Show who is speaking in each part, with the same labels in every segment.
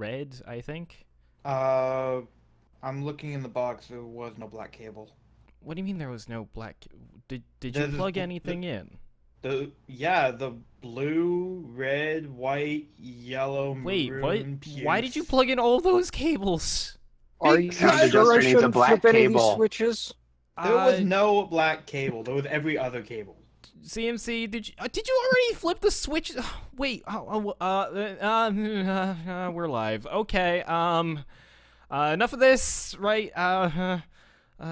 Speaker 1: red, I think.
Speaker 2: Uh, I'm looking in the box. There was no black cable.
Speaker 1: What do you mean there was no black? Did you
Speaker 2: There's
Speaker 1: plug anything in?
Speaker 2: the blue, red, white, yellow,
Speaker 1: Wait, what?
Speaker 2: maroon,
Speaker 1: Why did you
Speaker 2: puce.
Speaker 1: plug in all those cables?
Speaker 3: Are you
Speaker 4: Sound
Speaker 3: sure I
Speaker 4: adjuster needs a
Speaker 3: shouldn't
Speaker 4: black
Speaker 3: flip any of these
Speaker 4: cable.
Speaker 3: switches?
Speaker 2: There was
Speaker 1: Uh,
Speaker 2: no black cable. There was every other cable.
Speaker 1: CMC, did you already flip the switch? Wait, we're live. Okay, enough of this, right?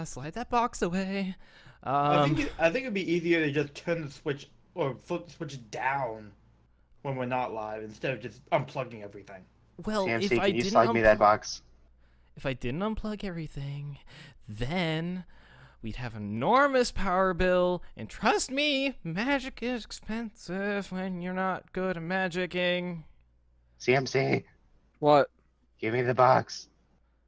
Speaker 1: Slide that box away.
Speaker 2: I think it'd be easier to just turn the switch or flip the switch down when we're not live instead of just unplugging everything.
Speaker 1: Well,
Speaker 4: CMC,
Speaker 1: if I
Speaker 4: can you
Speaker 1: didn't
Speaker 4: slide me that box?
Speaker 1: if I didn't unplug everything, then we'd have an enormous power bill, and trust me, magic is expensive when you're not good at magicking.
Speaker 4: CMC,
Speaker 3: What?
Speaker 4: give me the box.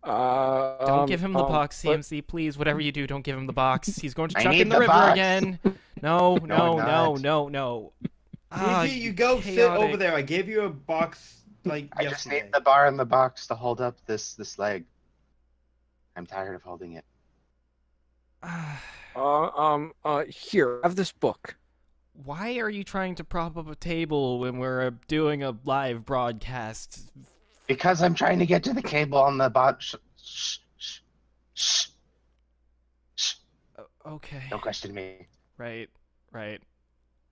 Speaker 1: Don't give him the box,
Speaker 3: what-
Speaker 1: CMC, please. Whatever you do, don't give him the box. He's going to
Speaker 4: I
Speaker 1: chuck
Speaker 4: need
Speaker 1: in the
Speaker 4: the
Speaker 1: river
Speaker 4: box.
Speaker 1: again. No,
Speaker 4: No,
Speaker 1: no,
Speaker 4: I'm
Speaker 1: no,
Speaker 4: not.
Speaker 1: no, no.
Speaker 2: Luigi, you go sit over there. I gave you a box like
Speaker 4: I just
Speaker 2: yesterday.
Speaker 4: need the bar in the box to hold up this leg. I'm tired of holding it.
Speaker 3: Here, have this book.
Speaker 1: Why are you trying to prop up a table when we're doing a live broadcast?
Speaker 4: Because I'm trying to get to the cable on the bot. Shh.
Speaker 1: Okay.
Speaker 4: Don't question me.
Speaker 1: Right.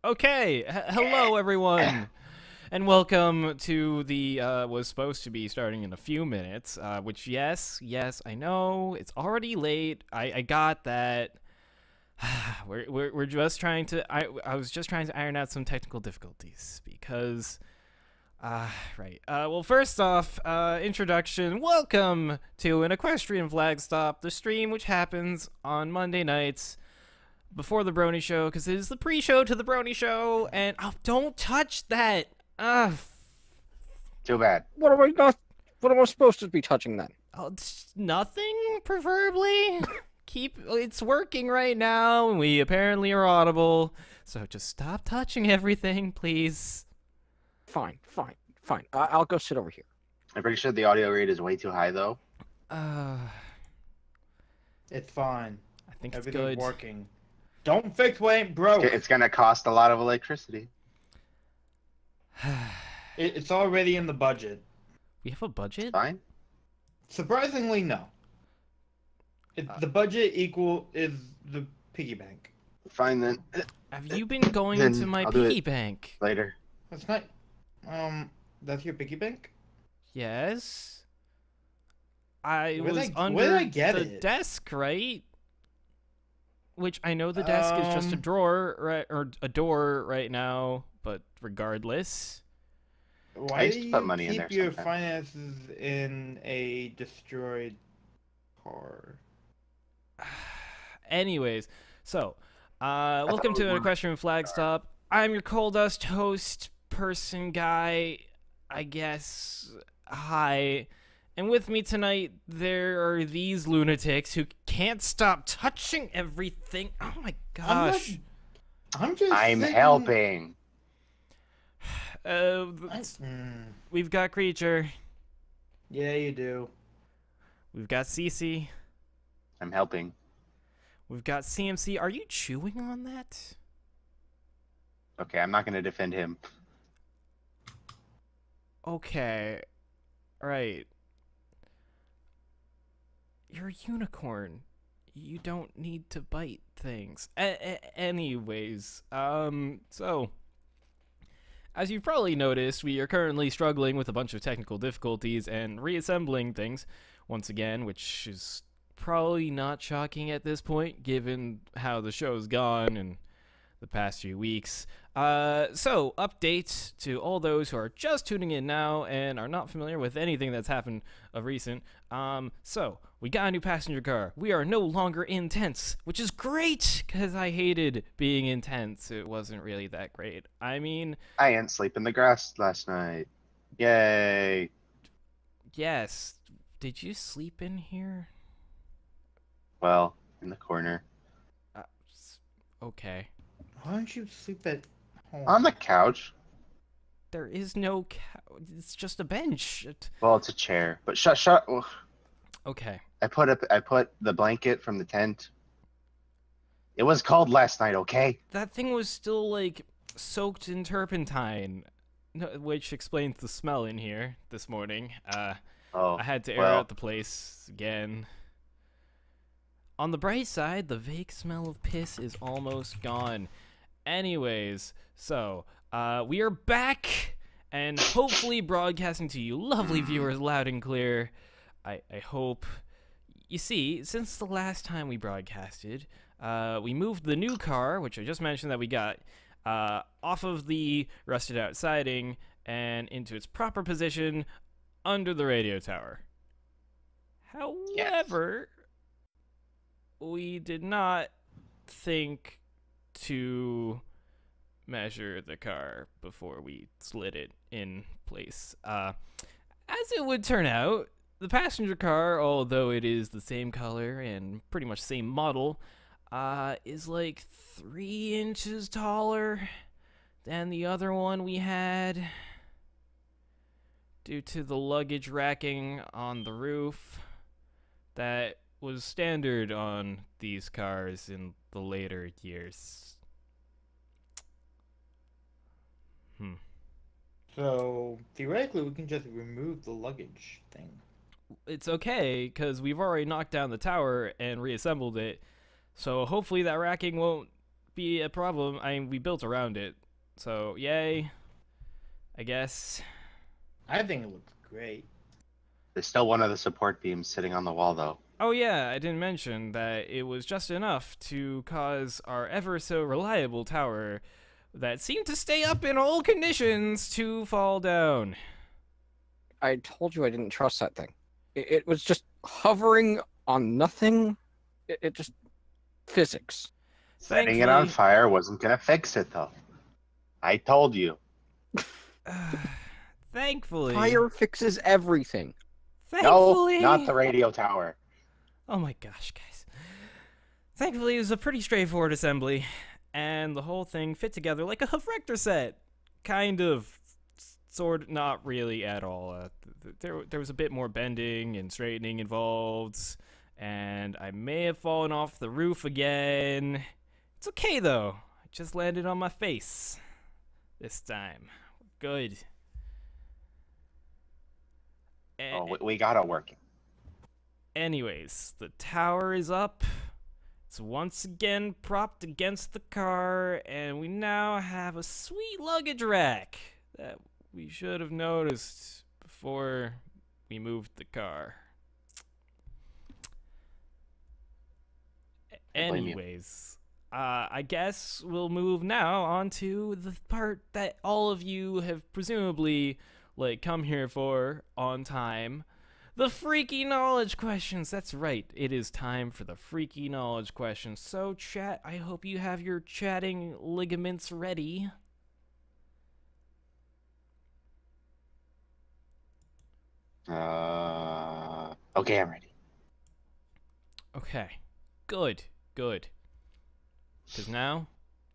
Speaker 1: Okay. Hello, everyone, and welcome to the was supposed to be starting in a few minutes. Which yes, I know it's already late. I got that. we're just trying to. I was just trying to iron out some technical difficulties because. Right. Well, first off, introduction. Welcome to an Equestrian Flag Stop, the stream which happens on Monday nights before the Brony Show, because it is the pre-show to the Brony Show, and oh, don't touch that.
Speaker 4: Too bad.
Speaker 3: What am I not? What am I supposed to be touching then?
Speaker 1: Nothing, preferably. It's working right now, and we apparently are audible, so just stop touching everything, please.
Speaker 3: Fine. I'll go sit over here.
Speaker 4: I'm pretty sure the audio rate is way too high though.
Speaker 2: It's fine.
Speaker 1: I think it's
Speaker 2: Everything's
Speaker 1: good.
Speaker 2: working. Don't fix what ain't broke.
Speaker 4: It's gonna cost a lot of electricity.
Speaker 2: It's already in the budget.
Speaker 1: We have a budget?
Speaker 4: Fine.
Speaker 2: Surprisingly, no. The budget is the piggy bank.
Speaker 4: Fine then.
Speaker 1: Have you been going
Speaker 4: Then
Speaker 1: into my
Speaker 4: I'll do
Speaker 1: piggy
Speaker 4: it
Speaker 1: bank?
Speaker 4: Later.
Speaker 2: That's not. That's your piggy bank?
Speaker 1: Yes. I
Speaker 2: Where
Speaker 1: was
Speaker 2: did
Speaker 1: under
Speaker 2: I get
Speaker 1: the
Speaker 2: it?
Speaker 1: desk, right? Which I know the desk is just a drawer, right, or a door right now, but regardless.
Speaker 2: Why
Speaker 4: used
Speaker 2: do
Speaker 4: to
Speaker 2: you
Speaker 4: put money in
Speaker 2: keep
Speaker 4: there
Speaker 2: your
Speaker 4: sometimes.
Speaker 2: finances in a destroyed car?
Speaker 1: Anyways, so, welcome to an Equestrian Flag Stop. I'm your Coal Dust host, person guy, I guess. Hi. And with me tonight, there are these lunatics who can't stop touching everything. Oh my gosh.
Speaker 2: I'm just.
Speaker 4: I'm
Speaker 2: sitting-
Speaker 4: helping.
Speaker 1: We've got Creature.
Speaker 2: Yeah, you do.
Speaker 1: We've got Cece.
Speaker 4: I'm helping.
Speaker 1: We've got CMC. Are you chewing on that?
Speaker 4: Okay, I'm not gonna defend him.
Speaker 1: Okay. Alright. You're a unicorn. You don't need to bite things. Anyways, so, as you've probably noticed, we are currently struggling with a bunch of technical difficulties and reassembling things once again, which is probably not shocking at this point, given how the show's gone and the past few weeks. So, update to all those who are just tuning in now and are not familiar with anything that's happened of recent. So, we got a new passenger car. We are no longer in tents, which is great, because I hated being in tents. It wasn't really that great. I mean...
Speaker 4: I didn't sleep in the grass last night. Yay.
Speaker 1: Yes. Did you sleep in here?
Speaker 4: Well, in the corner.
Speaker 1: Okay.
Speaker 2: Why don't you sleep at home?
Speaker 4: On the couch.
Speaker 1: There is no it's just a bench.
Speaker 4: Well, it's a chair. But shut. Ugh.
Speaker 1: Okay.
Speaker 4: I put the blanket from the tent. It was cold last night, okay?
Speaker 1: That thing was still, like, soaked in turpentine, which explains the smell in here this morning.
Speaker 4: Oh,
Speaker 1: I had to air
Speaker 4: well.
Speaker 1: out the place again. On the bright side, the vague smell of piss is almost gone. Anyways, so, we are back, and hopefully broadcasting to you lovely viewers loud and clear. I hope. You see, since the last time we broadcasted, we moved the new car, which I just mentioned that we got, off of the rusted out siding and into its proper position under the radio tower. However, we did not think to measure the car before we slid it in place. As it would turn out, the passenger car, although it is the same color and pretty much same model, is like 3 inches taller than the other one we had due to the luggage racking on the roof that was standard on these cars in the later years.
Speaker 2: So theoretically, we can just remove the luggage thing.
Speaker 1: It's okay, because we've already knocked down the tower and reassembled it, so hopefully that racking won't be a problem. I mean, we built around it, so yay, I guess.
Speaker 2: I think it looks great.
Speaker 4: There's still one of the support beams sitting on the wall, though.
Speaker 1: Oh yeah, I didn't mention that it was just enough to cause our ever so reliable tower that seemed to stay up in all conditions to fall down.
Speaker 3: I told you I didn't trust that thing. It was just hovering on nothing. It just physics.
Speaker 4: Setting it on fire wasn't gonna fix it, though. I told you.
Speaker 1: Thankfully.
Speaker 3: Fire fixes everything.
Speaker 1: Thankfully.
Speaker 4: No, not the radio tower.
Speaker 1: Oh my gosh, guys. Thankfully, it was a pretty straightforward assembly, and the whole thing fit together like a Hofrector set. Kind of. Sort of, not really at all. There was a bit more bending and straightening involved, and I may have fallen off the roof again. It's okay, though. I just landed on my face this time. Good.
Speaker 4: Oh, we got it working.
Speaker 1: Anyways, the tower is up. It's once again propped against the car, and we now have a sweet luggage rack that we should have noticed before we moved the car. Anyways, I guess we'll move now on to the part that all of you have presumably, like, come here for on time. The freaky knowledge questions. That's right. It is time for the freaky knowledge questions. So, chat, I hope you have your chatting ligaments ready.
Speaker 4: Okay, I'm ready.
Speaker 1: Okay. Good. Good. Because now,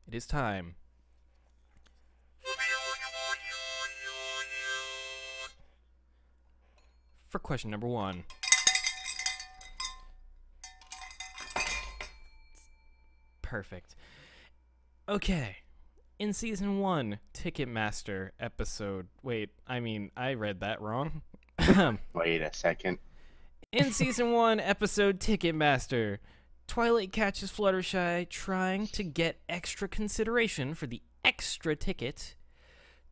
Speaker 1: it is time. For question number 1. Perfect. Okay. In season 1, Ticketmaster episode. Wait, I mean, I read that wrong.
Speaker 4: Wait a second.
Speaker 1: In season 1, episode Ticketmaster, Twilight catches Fluttershy trying to get extra consideration for the extra ticket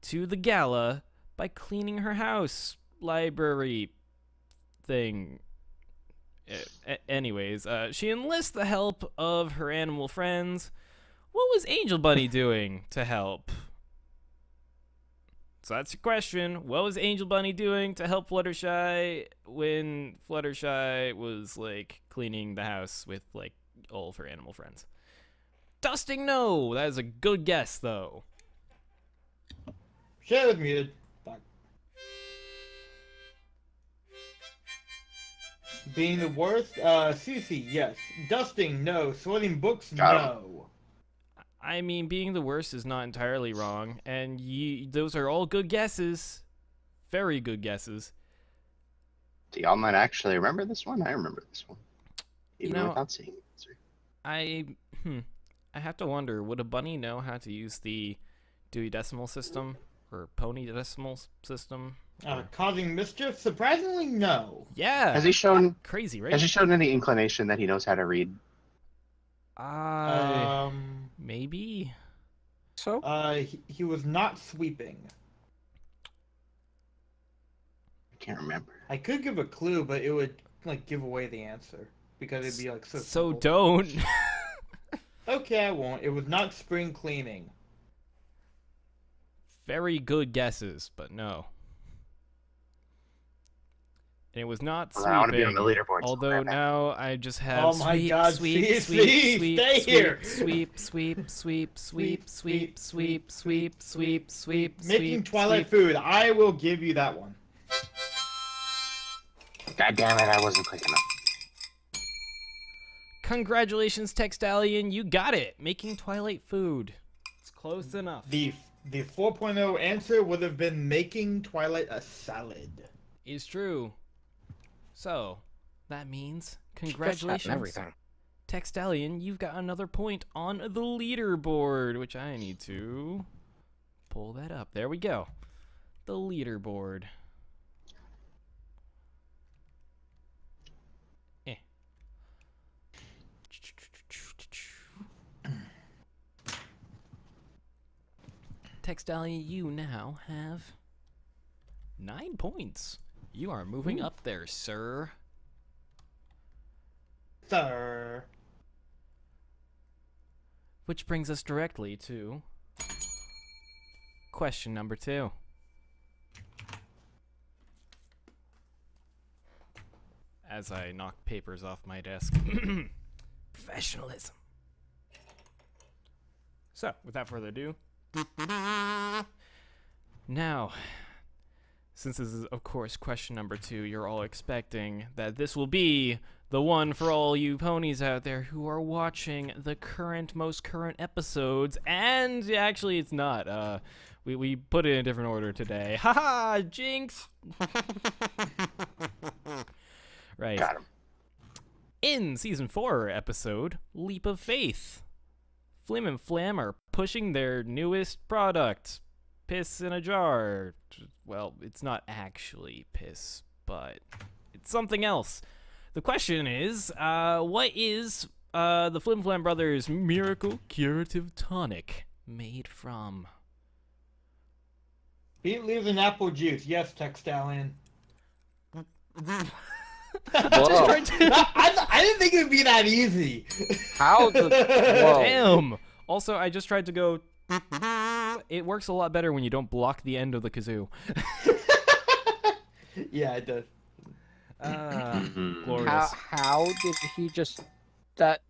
Speaker 1: to the gala by cleaning her house, library thing. Anyways, she enlists the help of her animal friends. What was Angel Bunny doing to help? So that's your question. What was Angel Bunny doing to help Fluttershy when Fluttershy was, like, cleaning the house with, like, all of her animal friends? Dusting, no! That is a good guess, though.
Speaker 2: Share was muted. Back. Being the worst, Cece, yes. Dusting, no. Sorting books,
Speaker 4: Got
Speaker 2: no.
Speaker 1: I mean, being the worst is not entirely wrong, and those are all good guesses. Very good guesses.
Speaker 4: Do y'all not actually remember this one? I remember this one. Even without seeing the answer.
Speaker 1: I have to wonder, would a bunny know how to use the Dewey Decimal System or Pony Decimal System?
Speaker 2: Causing mischief? Surprisingly, no.
Speaker 1: Yeah.
Speaker 4: Has he shown
Speaker 1: Crazy, right?
Speaker 4: Has he shown any inclination that he knows how to read?
Speaker 1: Maybe.
Speaker 3: So?
Speaker 2: He was not sweeping.
Speaker 4: I can't remember.
Speaker 2: I could give a clue, but it would like give away the answer because it'd be like so.
Speaker 1: So
Speaker 2: simple.
Speaker 1: don't.
Speaker 2: Okay, I won't. It was not spring cleaning.
Speaker 1: Very good guesses, but no. And it was not
Speaker 4: Well,
Speaker 1: sweeping.
Speaker 4: I want to be on the leaderboard.
Speaker 1: Although now I just have
Speaker 2: Oh my God,
Speaker 1: sweep,
Speaker 2: stay here.
Speaker 1: sweep,
Speaker 2: Making Twilight food. I will give you that one.
Speaker 4: God damn it! I wasn't quick enough.
Speaker 1: Congratulations, Textalion, you got it. Making Twilight food. It's close enough.
Speaker 2: The 4.0 answer would have been making Twilight a salad.
Speaker 1: Is true. So, that means
Speaker 3: That's
Speaker 1: congratulations,
Speaker 3: everything.
Speaker 1: Textalion, you've got another point on the leaderboard, which I need to pull that up. There we go. The leaderboard. Textalion, you now have 9 points. You are moving up there, sir.
Speaker 2: Sir.
Speaker 1: Which brings us directly to question number 2. As I knock papers off my desk. Professionalism. So, without further ado, now, since this is, of course, question number 2, you're all expecting that this will be the one for all you ponies out there who are watching the most current episodes, and actually it's not. We put it in a different order today. Haha, jinx! Right.
Speaker 4: Got him.
Speaker 1: In Season 4 episode, Leap of Faith, Flim and Flam are pushing their newest product, piss in a jar. Well, it's not actually piss, but it's something else. The question is, what is the Flim Flam Brothers Miracle Curative Tonic made from?
Speaker 2: Beet leaves and apple juice. Yes, Textalion.
Speaker 3: Whoa.
Speaker 2: I didn't think it would be that easy.
Speaker 3: How the... Whoa.
Speaker 1: Damn! Also, I just tried to go... It works a lot better when you don't block the end of the kazoo.
Speaker 2: Yeah, it does.
Speaker 1: Glorious.
Speaker 3: How did he just... That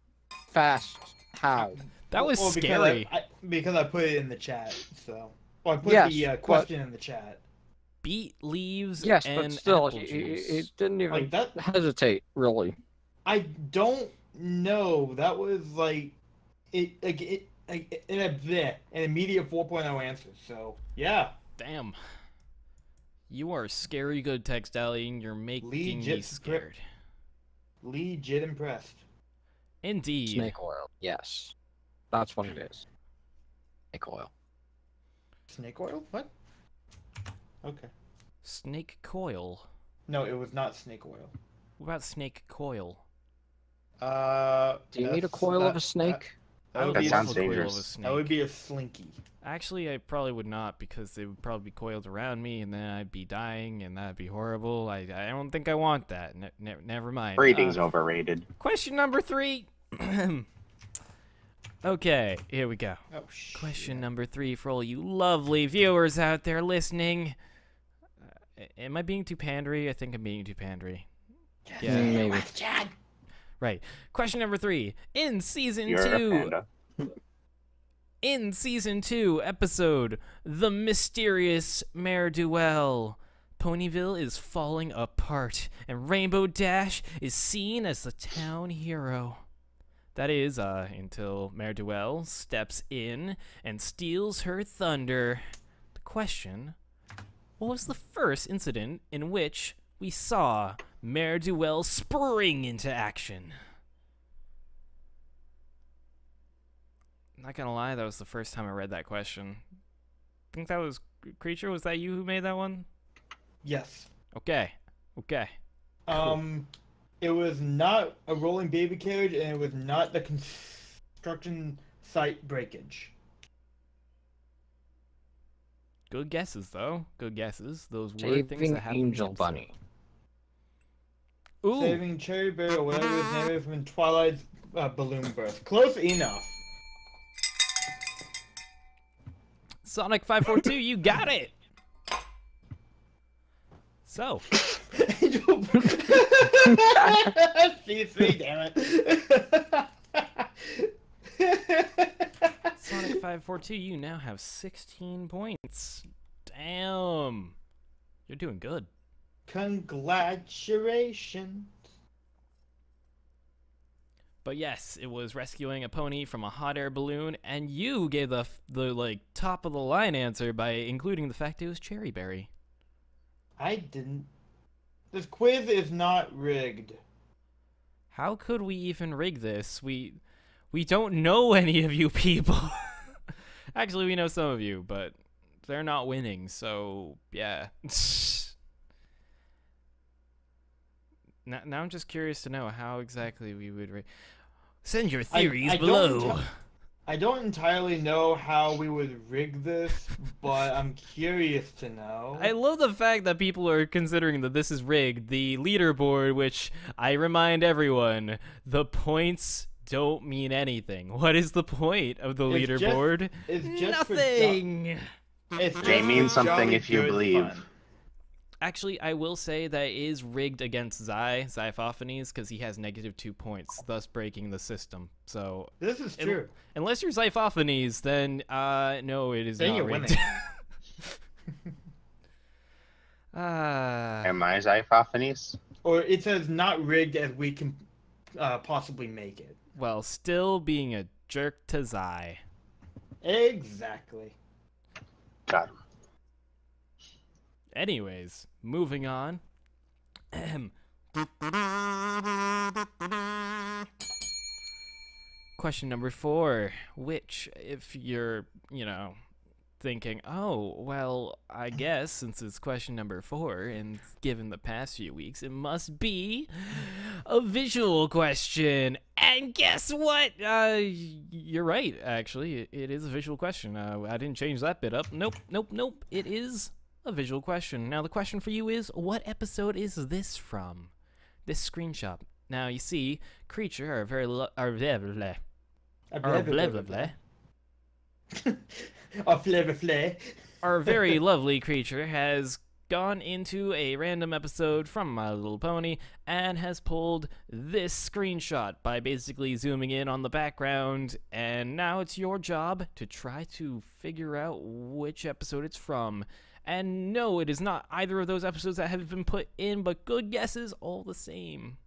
Speaker 3: fast? How?
Speaker 1: That was
Speaker 2: Well,
Speaker 1: scary.
Speaker 2: Because I put it in the chat, so... Well, I put
Speaker 3: Yes,
Speaker 2: the question in the chat.
Speaker 1: Beet leaves
Speaker 3: Yes,
Speaker 1: and
Speaker 3: but still,
Speaker 1: apple
Speaker 3: it
Speaker 1: juice.
Speaker 3: didn't even
Speaker 2: Like that...
Speaker 3: hesitate, really.
Speaker 2: I don't know. That was like... An immediate 4.0 answer, so... Yeah.
Speaker 1: Damn. You are scary good, Textalion. You're making me
Speaker 2: Legit
Speaker 1: scared.
Speaker 2: Legit impressed.
Speaker 1: Indeed.
Speaker 3: Snake oil. Yes. That's what it is. Snake oil.
Speaker 2: Snake oil? What? Okay.
Speaker 1: Snake coil.
Speaker 2: No, it was not snake oil.
Speaker 1: What about snake coil?
Speaker 3: Do you need a coil of a snake?
Speaker 2: That would
Speaker 4: That
Speaker 2: be
Speaker 4: sounds
Speaker 1: a coil of a
Speaker 4: dangerous.
Speaker 1: snake.
Speaker 2: That would be a slinky.
Speaker 1: Actually, I probably would not, because they would probably be coiled around me, and then I'd be dying, and that'd be horrible. I don't think I want that. Never mind.
Speaker 4: Breeding's overrated.
Speaker 1: Question number 3. Okay, here we go.
Speaker 2: Oh, shit.
Speaker 1: Question number 3 for all you lovely viewers out there listening. Am I being too pandery? I think I'm being too pandery. Yeah.
Speaker 3: Maybe.
Speaker 1: Right. Question number 3. In season
Speaker 4: You're
Speaker 1: 2,
Speaker 4: a panda.
Speaker 1: in season 2 episode, The Mysterious Mare Duel, Ponyville is falling apart, and Rainbow Dash is seen as the town hero. That is, until Mare Duel steps in and steals her thunder. The question, what was the first incident in which we saw Mare Duel spring into action? Not gonna lie, that was the first time I read that question. I think that was Creature. Was that you who made that one?
Speaker 2: Yes.
Speaker 1: Okay.
Speaker 2: It was not a rolling baby carriage, and it was not the construction site breakage.
Speaker 1: Good guesses, though. Good guesses. Those were things
Speaker 3: Saving
Speaker 1: that happened.
Speaker 3: Angel Bunny.
Speaker 1: Ooh.
Speaker 2: Saving Cherry Berry or whatever his name is from Twilight's balloon burst. Close enough.
Speaker 1: Sonic 542, you got it. So.
Speaker 2: Angel. See, damn it.
Speaker 1: Sonic 542, you now have 16 points. Damn. You're doing good.
Speaker 2: Congratulations.
Speaker 1: But yes, it was rescuing a pony from a hot air balloon, and you gave the like top of the line answer by including the fact it was Cherry Berry.
Speaker 2: I didn't. This quiz is not rigged.
Speaker 1: How could we even rig this? We don't know any of you people. Actually, we know some of you, but they're not winning, so yeah. Now I'm just curious to know how exactly we would send your theories below.
Speaker 2: I don't entirely know how we would rig this, but I'm curious to know.
Speaker 1: I love the fact that people are considering that this is rigged. The leaderboard, which I remind everyone, the points don't mean anything. What is the point of the leaderboard?
Speaker 2: It's just
Speaker 1: nothing.
Speaker 4: They mean something if you believe.
Speaker 2: Fun.
Speaker 1: Actually, I will say that it is rigged against Xiphophanes, because he has -2 points, thus breaking the system. So
Speaker 2: This is true.
Speaker 1: Unless you're Xiphophanes, then no, it is
Speaker 2: Then
Speaker 1: not
Speaker 2: you're
Speaker 1: rigged.
Speaker 2: winning.
Speaker 4: Am I Xiphophanes?
Speaker 2: Or it says not rigged as we can possibly make it.
Speaker 1: Well, still being a jerk to Xi.
Speaker 2: Exactly.
Speaker 4: Got him.
Speaker 1: Anyways, moving on. Question number 4, which, if you're, thinking, oh, well, I guess since it's question number 4, and given the past few weeks, it must be a visual question. And guess what? You're right, actually. It is a visual question. I didn't change that bit up. Nope. It is a visual question. Now, the question for you is, what episode is this from? This screenshot. Now, you see, Creature are very Our very lovely Creature has gone into a random episode from My Little Pony and has pulled this screenshot by basically zooming in on the background, and now it's your job to try to figure out which episode it's from. And no, it is not either of those episodes that have been put in, but good guesses all the same.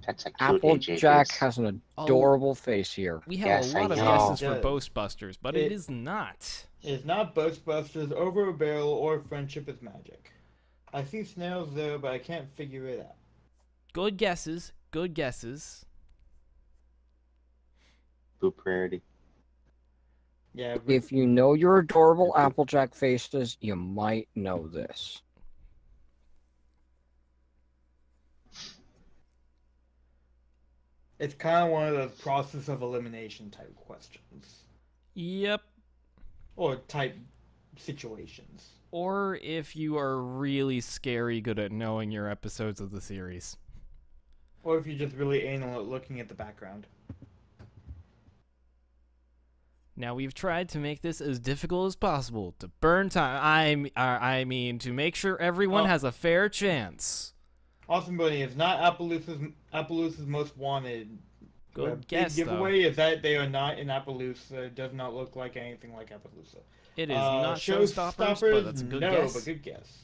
Speaker 4: That's a cute
Speaker 3: Applejack
Speaker 4: AJ
Speaker 3: has an adorable face here.
Speaker 1: We have
Speaker 4: Yes,
Speaker 1: a lot
Speaker 4: I
Speaker 1: of
Speaker 4: know.
Speaker 1: guesses for
Speaker 2: It
Speaker 1: Ghostbusters, but it is not.
Speaker 2: It's not Ghostbusters, Over a Barrel, or Friendship is Magic. I see snails there, but I can't figure it out.
Speaker 1: Good guesses. Good guesses.
Speaker 4: Boop rarity.
Speaker 2: Yeah.
Speaker 3: If you know your adorable Applejack faces, you might know this.
Speaker 2: It's kind of one of those process of elimination type questions.
Speaker 1: Yep.
Speaker 2: Or type situations.
Speaker 1: Or if you are really scary good at knowing your episodes of the series.
Speaker 2: Or if you're just really anal at looking at the background.
Speaker 1: Now, we've tried to make this as difficult as possible to burn time. I mean, to make sure everyone has a fair chance.
Speaker 2: Awesome Bunny is not Appaloosa's Most Wanted.
Speaker 1: Good guess,
Speaker 2: big giveaway is that they are not in Appaloosa. It does not look like anything like Appaloosa.
Speaker 1: It is not Showstoppers, but that's a good guess.
Speaker 2: But good guess.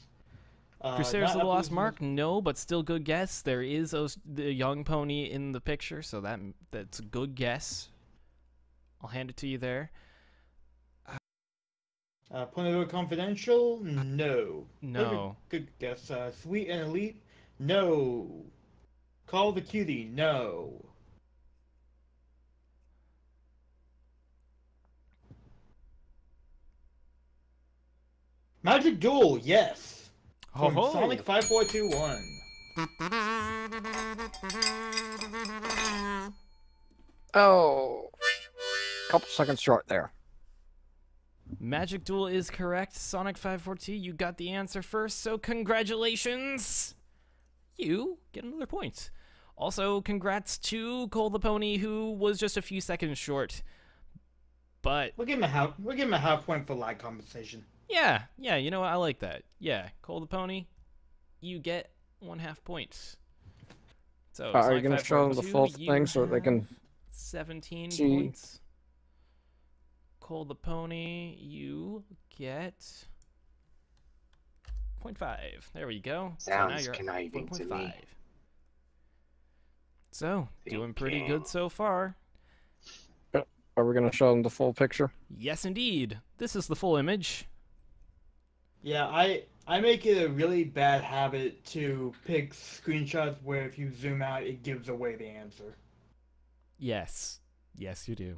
Speaker 1: Crusaders of
Speaker 2: not
Speaker 1: the Lost
Speaker 2: Applebee's
Speaker 1: Mark, no, but still good guess. There is the young pony in the picture, so that's a good guess. I'll hand it to you there.
Speaker 2: Point of View Confidential? No.
Speaker 1: No.
Speaker 2: Good guess. Sweet and Elite? No. Call the Cutie? No. Magic Duel? Yes. From
Speaker 1: Ho-ho.
Speaker 2: Sonic 5421.
Speaker 3: Oh, couple seconds short there.
Speaker 1: Magic Duel is correct. Sonic 542, you got the answer first, so congratulations! You get another point. Also, congrats to Cole the Pony, who was just a few seconds short. But
Speaker 2: We'll give him a half point for lag compensation.
Speaker 1: yeah, you know what? I like that. Yeah, Cole the Pony, you get 1/2 point. So
Speaker 3: Are you
Speaker 1: Sonic
Speaker 3: going to show them the
Speaker 1: 542,
Speaker 3: full
Speaker 1: you
Speaker 3: thing so they can...
Speaker 1: have 17
Speaker 3: see.
Speaker 1: points. Cole the Pony, you get 0.5. There we go. So now
Speaker 4: Sounds
Speaker 1: you're at
Speaker 4: conniving to
Speaker 1: 4.5.
Speaker 4: me.
Speaker 1: So, doing pretty
Speaker 4: Thinking.
Speaker 1: good so far.
Speaker 3: Are we going to show them the full picture?
Speaker 1: Yes, indeed. This is the full image.
Speaker 2: Yeah, I make it a really bad habit to pick screenshots where if you zoom out, it gives away the answer.
Speaker 1: Yes. Yes, you do.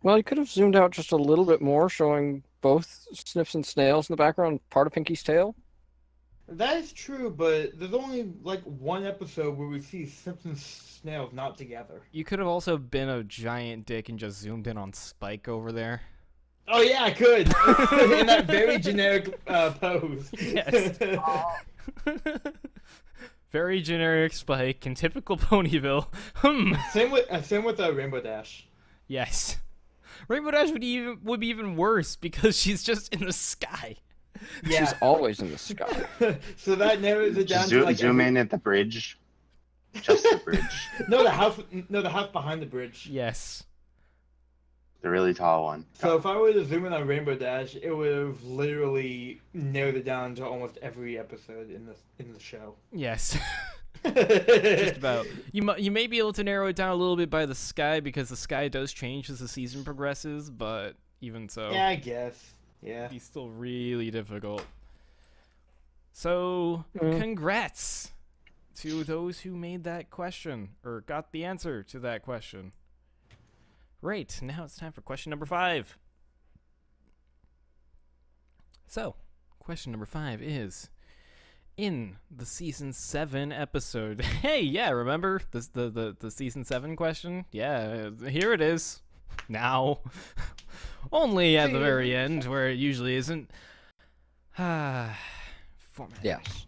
Speaker 3: Well, you could have zoomed out just a little bit more, showing both Snips and Snails in the background, part of Pinky's tail.
Speaker 2: That is true, but there's only like one episode where we see Snips and Snails not together.
Speaker 1: You could have also been a giant dick and just zoomed in on Spike over there.
Speaker 2: Oh yeah, I could in that very generic pose.
Speaker 1: Yes. Very generic Spike in typical Ponyville.
Speaker 2: Same with Rainbow Dash.
Speaker 1: Yes. Rainbow Dash would be even worse because she's just in the sky.
Speaker 2: Yeah.
Speaker 3: She's always in the sky.
Speaker 2: So that narrows it down
Speaker 4: Just
Speaker 2: to like
Speaker 4: zoom in at the bridge. Just the bridge.
Speaker 2: No, the house behind the bridge.
Speaker 1: Yes.
Speaker 4: The really tall one.
Speaker 2: So if I were to zoom in on Rainbow Dash, it would have literally narrowed it down to almost every episode in the show.
Speaker 1: Yes. Just about. You may be able to narrow it down a little bit by the sky because the sky does change as the season progresses, but even so,
Speaker 2: Yeah, I guess. Yeah.
Speaker 1: it's still really difficult. So, congrats to those who made that question or got the answer to that question. Right, now it's time for question number 5. So, question number 5 is, in the season 7 episode, hey, yeah, remember the season 7 question? Yeah, here it is. Now. Only at the very end, where it usually isn't. Format.
Speaker 3: Yes.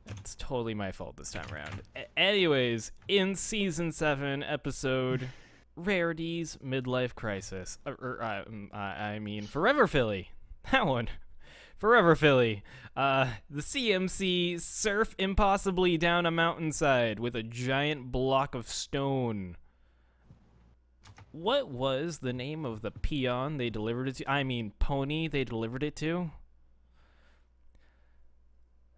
Speaker 1: It's totally my fault this time around. Anyways, in season 7 episode Rarity's Midlife Crisis, I mean Forever Philly, that one, Forever Philly, the CMC surf impossibly down a mountainside with a giant block of stone. What was the name of the peon they delivered it to? I mean pony they delivered it to?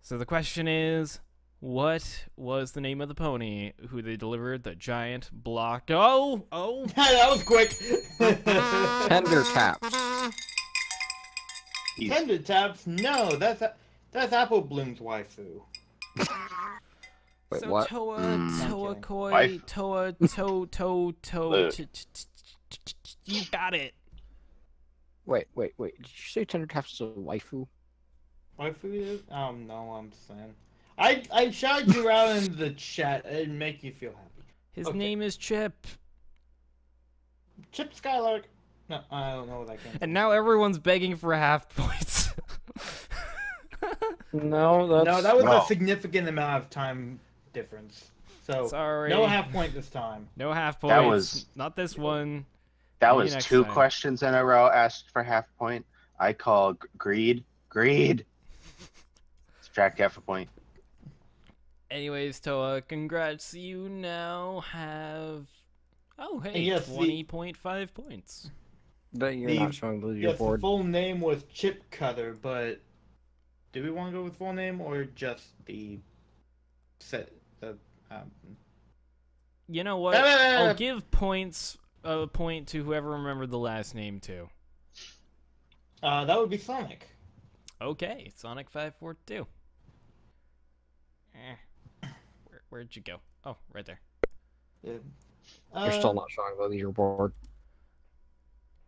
Speaker 1: So the question is, what was the name of the pony who they delivered the giant block? Oh!
Speaker 2: That was quick.
Speaker 3: Tender Taps.
Speaker 2: Tender Taps? No, that's Apple Bloom's waifu.
Speaker 3: Wait,
Speaker 1: So
Speaker 3: what?
Speaker 1: Toa
Speaker 2: Okay.
Speaker 1: Koi,
Speaker 4: Wife.
Speaker 1: Toa,
Speaker 4: Look.
Speaker 1: you got it.
Speaker 3: Wait. Did you say Tender Taps is a waifu?
Speaker 2: Waifu is? No, I'm saying. I shouted you out in the chat. It didn't make you feel happy.
Speaker 1: His
Speaker 2: Okay.
Speaker 1: name is Chip.
Speaker 2: Chip Skylark. No, I don't know what that came from.
Speaker 1: And now everyone's begging for half points.
Speaker 3: No, that's...
Speaker 2: No, that was
Speaker 4: No.
Speaker 2: a significant amount of time difference. So
Speaker 1: Sorry.
Speaker 2: no half point this time.
Speaker 1: No half points.
Speaker 4: That was-
Speaker 1: not this one.
Speaker 4: That
Speaker 1: Maybe
Speaker 4: was
Speaker 1: next
Speaker 4: 2
Speaker 1: time.
Speaker 4: questions in a row asked for half point. I call greed. Subtract half a point.
Speaker 1: Anyways, Toa, congrats. You now have hey,
Speaker 2: Yes, the-
Speaker 1: 20.5 points.
Speaker 3: But you're
Speaker 2: The-
Speaker 3: not showing the
Speaker 2: Yes, the
Speaker 3: leaderboard.
Speaker 2: full name was Chip Cutter, but do we want to go with full name or just the set? The
Speaker 1: You know what? I'll give a point to whoever remembered the last name too.
Speaker 2: that would be Sonic.
Speaker 1: Okay, Sonic542. Where'd you go? Oh, right there.
Speaker 2: Yeah.
Speaker 3: You're still not showing the leaderboard.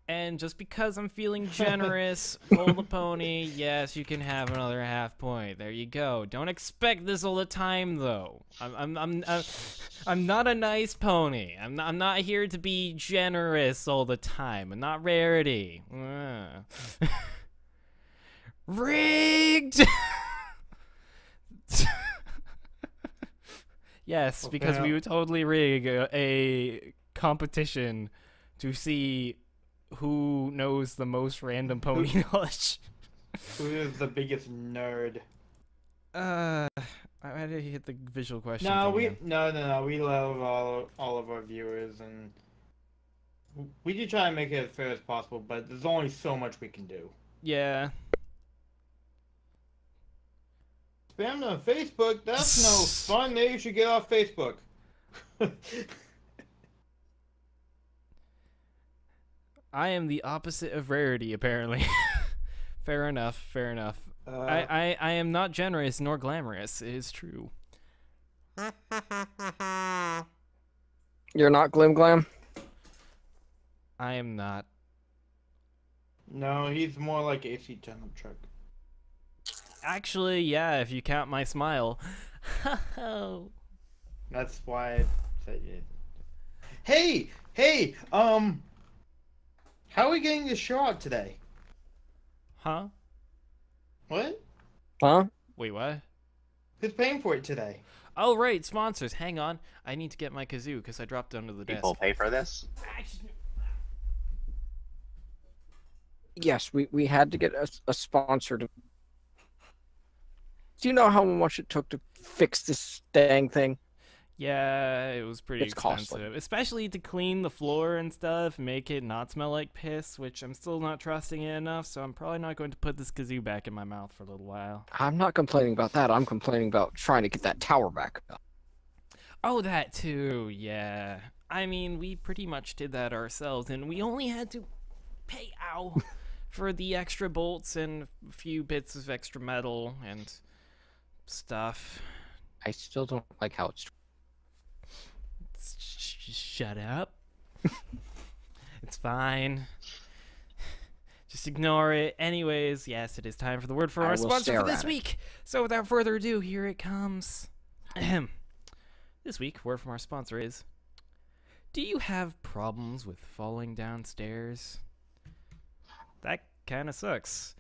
Speaker 1: And just because I'm feeling generous, roll the pony. Yes, you can have another half point. There you go. Don't expect this all the time, though. I'm not a nice pony. I'm not here to be generous all the time. I'm not Rarity. Rigged. Yes, because we would totally rig a competition to see who knows the most random pony knowledge.
Speaker 2: Who is the biggest nerd?
Speaker 1: I had to hit the visual question.
Speaker 2: No,
Speaker 1: thing
Speaker 2: we
Speaker 1: again.
Speaker 2: no. We love all of our viewers, and we do try and make it as fair as possible. But there's only so much we can do.
Speaker 1: Yeah.
Speaker 2: Spam on Facebook? That's no fun. Maybe you should get off Facebook.
Speaker 1: I am the opposite of Rarity, apparently. Fair enough. Fair enough. I am not generous nor glamorous. It is true.
Speaker 3: You're not Glim Glam?
Speaker 1: I am not.
Speaker 2: No, he's more like AC Turnip Truck.
Speaker 1: Actually, yeah, if you count my smile.
Speaker 2: That's why I said it. Hey, how are we getting this show out today?
Speaker 1: Huh?
Speaker 2: What?
Speaker 3: Huh?
Speaker 1: Wait, what?
Speaker 2: Who's paying for it today?
Speaker 1: Oh, right, sponsors. Hang on. I need to get my kazoo because I dropped it under the desk.
Speaker 4: People pay for this?
Speaker 3: Yes, we had to get a sponsor to... Do you know how much it took to fix this dang thing?
Speaker 1: Yeah, it was pretty
Speaker 3: It's
Speaker 1: expensive.
Speaker 3: costly.
Speaker 1: Especially to clean the floor and stuff, make it not smell like piss, which I'm still not trusting it enough, so I'm probably not going to put this kazoo back in my mouth for a little while.
Speaker 3: I'm not complaining about that. I'm complaining about trying to get that tower back up.
Speaker 1: Oh, that too, yeah. I mean, we pretty much did that ourselves, and we only had to pay, for the extra bolts and a few bits of extra metal and stuff.
Speaker 3: I still don't like how it's...
Speaker 1: Shut up. It's fine. Just ignore it. Anyways, yes, it is time for the word for
Speaker 3: I
Speaker 1: our
Speaker 3: will
Speaker 1: sponsor
Speaker 3: stare
Speaker 1: for this
Speaker 3: at it.
Speaker 1: week. So without further ado, here it comes. Ahem. This week, word from our sponsor is: do you have problems with falling downstairs? That kind of sucks.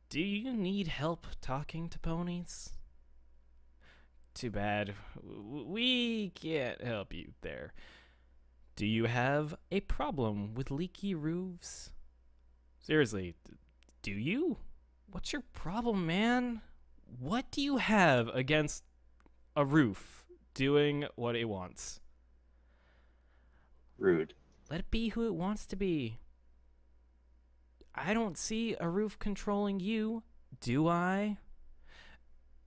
Speaker 1: Do you need help talking to ponies? Too bad. We can't help you there. Do you have a problem with leaky roofs? Seriously, do you? What's your problem, man? What do you have against a roof doing what it wants?
Speaker 4: Rude.
Speaker 1: Let it be who it wants to be. I don't see a roof controlling you, do I?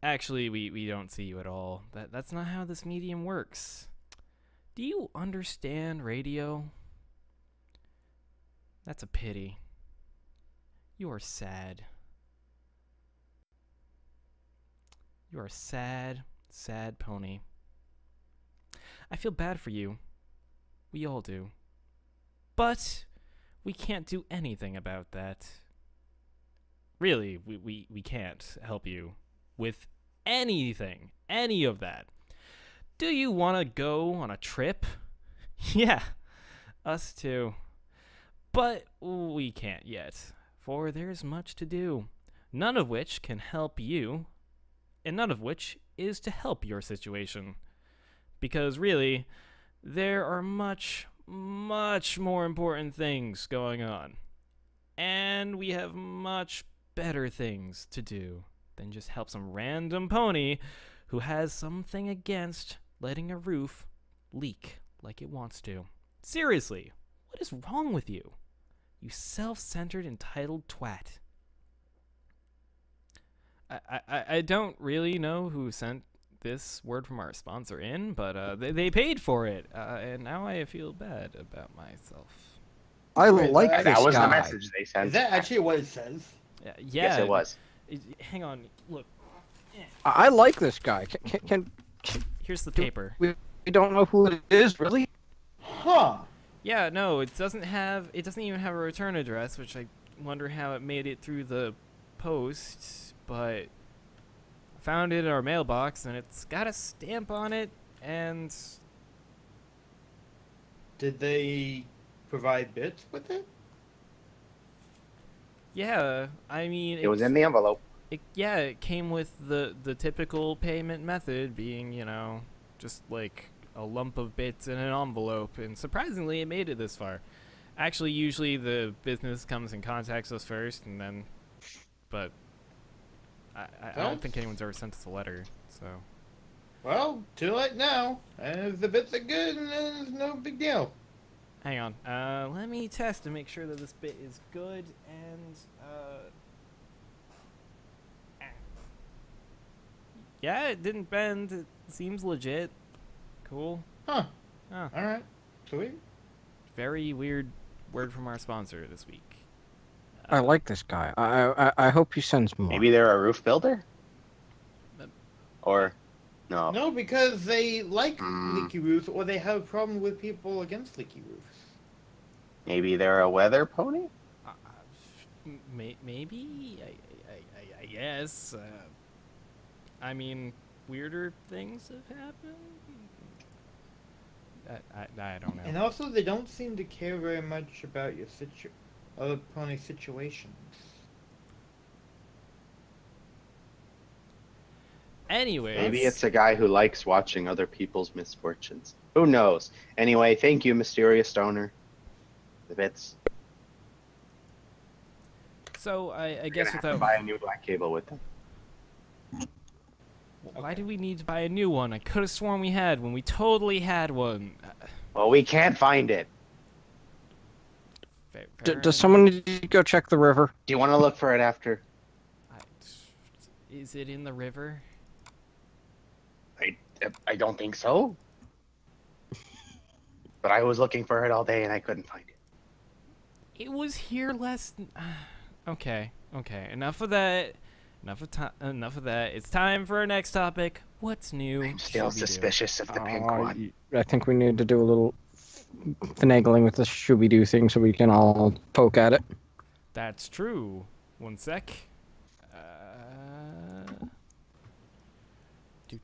Speaker 1: Actually, we don't see you at all. That's not how this medium works. Do you understand radio? That's a pity. You are sad. You are a sad, sad pony. I feel bad for you. We all do. But we can't do anything about that. Really, we can't help you with anything, any of that. Do you want to go on a trip? Yeah, us too. But we can't yet, for there's much to do, none of which can help you, and none of which is to help your situation. Because really, there are much, much more important things going on. And we have much better things to do than just help some random pony who has something against letting a roof leak like it wants to. Seriously, what is wrong with you? You self-centered, entitled twat. I don't really know who sent this word from our sponsor in, but they paid for it, and now I feel bad about myself.
Speaker 3: I
Speaker 2: Wait,
Speaker 3: like
Speaker 2: that-
Speaker 3: this
Speaker 4: That was
Speaker 3: guy.
Speaker 4: the message they sent.
Speaker 2: Is that actually what it says?
Speaker 1: Yeah,
Speaker 4: Yes, it was.
Speaker 1: Hang on, look.
Speaker 3: I like this guy. Can
Speaker 1: Here's the paper.
Speaker 3: we don't know who it is, really?
Speaker 2: Huh.
Speaker 1: Yeah, no, it doesn't even have a return address, which I wonder how it made it through the post, but I found it in our mailbox and it's got a stamp on it, and
Speaker 2: Did they provide bits with it?
Speaker 1: yeah, I mean
Speaker 4: It was in the envelope.
Speaker 1: it came with the typical payment method being, just like a lump of bits in an envelope, and surprisingly it made it this far. Actually, usually the business comes and contacts us first, and then, but I don't think anyone's ever sent us a letter, so.
Speaker 2: Well, too late now. And if the bits are good, then it's no big deal.
Speaker 1: Hang on, let me test to make sure that this bit is good, and, yeah, it didn't bend, it seems legit. Cool.
Speaker 2: Huh.
Speaker 1: Huh.
Speaker 2: Alright. Sweet.
Speaker 1: Very weird word from our sponsor this week.
Speaker 3: I like this guy. I hope he sends more.
Speaker 4: Maybe they're a roof builder?
Speaker 1: Uh,
Speaker 4: Or, no.
Speaker 2: No, because they like
Speaker 4: Mm.
Speaker 2: leaky roofs, or they have a problem with people against leaky roofs.
Speaker 4: Maybe they're a weather pony?
Speaker 1: Maybe? I guess. I mean, weirder things have happened? I don't know.
Speaker 2: And also, they don't seem to care very much about your other pony situations.
Speaker 1: Anyways.
Speaker 4: Maybe it's a guy who likes watching other people's misfortunes. Who knows? Anyway, thank you, mysterious stoner. The bits.
Speaker 1: So, I
Speaker 4: You're
Speaker 1: guess
Speaker 4: gonna have to
Speaker 1: without...
Speaker 4: buy a new black cable with them.
Speaker 1: Why
Speaker 2: Okay.
Speaker 1: do we need to buy a new one? I could have sworn we had one. We totally had one.
Speaker 4: Well, we can't find it.
Speaker 3: Does someone need to go check the river?
Speaker 4: Do you want to look for it after?
Speaker 1: Is it in the river?
Speaker 4: I don't think so. But I was looking for it all day and I couldn't find it.
Speaker 1: It was here less than... Okay. Enough of that. Enough of that. It's time for our next topic. What's new?
Speaker 4: I'm still
Speaker 1: Shooby-doo?
Speaker 4: suspicious of the pink one.
Speaker 3: I think we need to do a little finagling with the Shooby-Doo thing so we can all poke at it.
Speaker 1: That's true. One sec.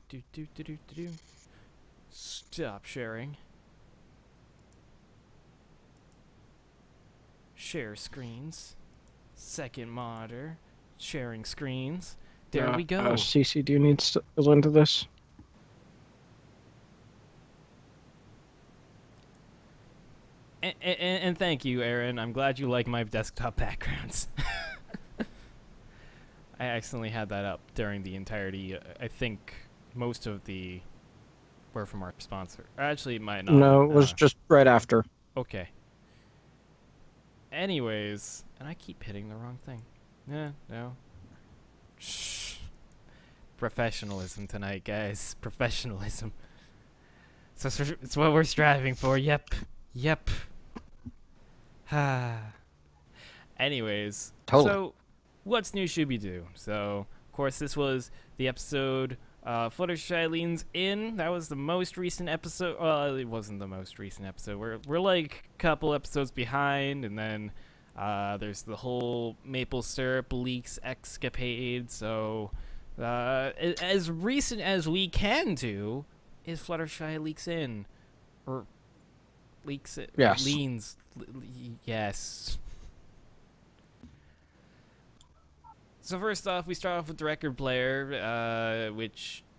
Speaker 1: Do. Stop sharing. Share screens. Second monitor. Sharing screens. There we go.
Speaker 3: CC, do you need to go into this?
Speaker 1: And thank you, Aaron. I'm glad you like my desktop backgrounds. I accidentally had that up during the entirety. I think most of the were from our sponsor. Actually, it might not.
Speaker 3: No, it was just right after.
Speaker 1: Okay. Anyways, and I keep hitting the wrong thing. Yeah, no. Shh. Professionalism tonight, guys. Professionalism. So it's what we're striving for. Yep. Anyways,
Speaker 3: Totally.
Speaker 1: so what's new Shooby-Doo? So, of course, this was the episode Fluttershy Leans In. That was the most recent episode. Well, it wasn't the most recent episode. We're like a couple episodes behind, and then there's the whole maple syrup leaks escapade. So, as recent as we can do is Fluttershy Leaks In, or leaks it.
Speaker 3: Yes.
Speaker 1: Leans. Yes. So first off, we start off with the record player,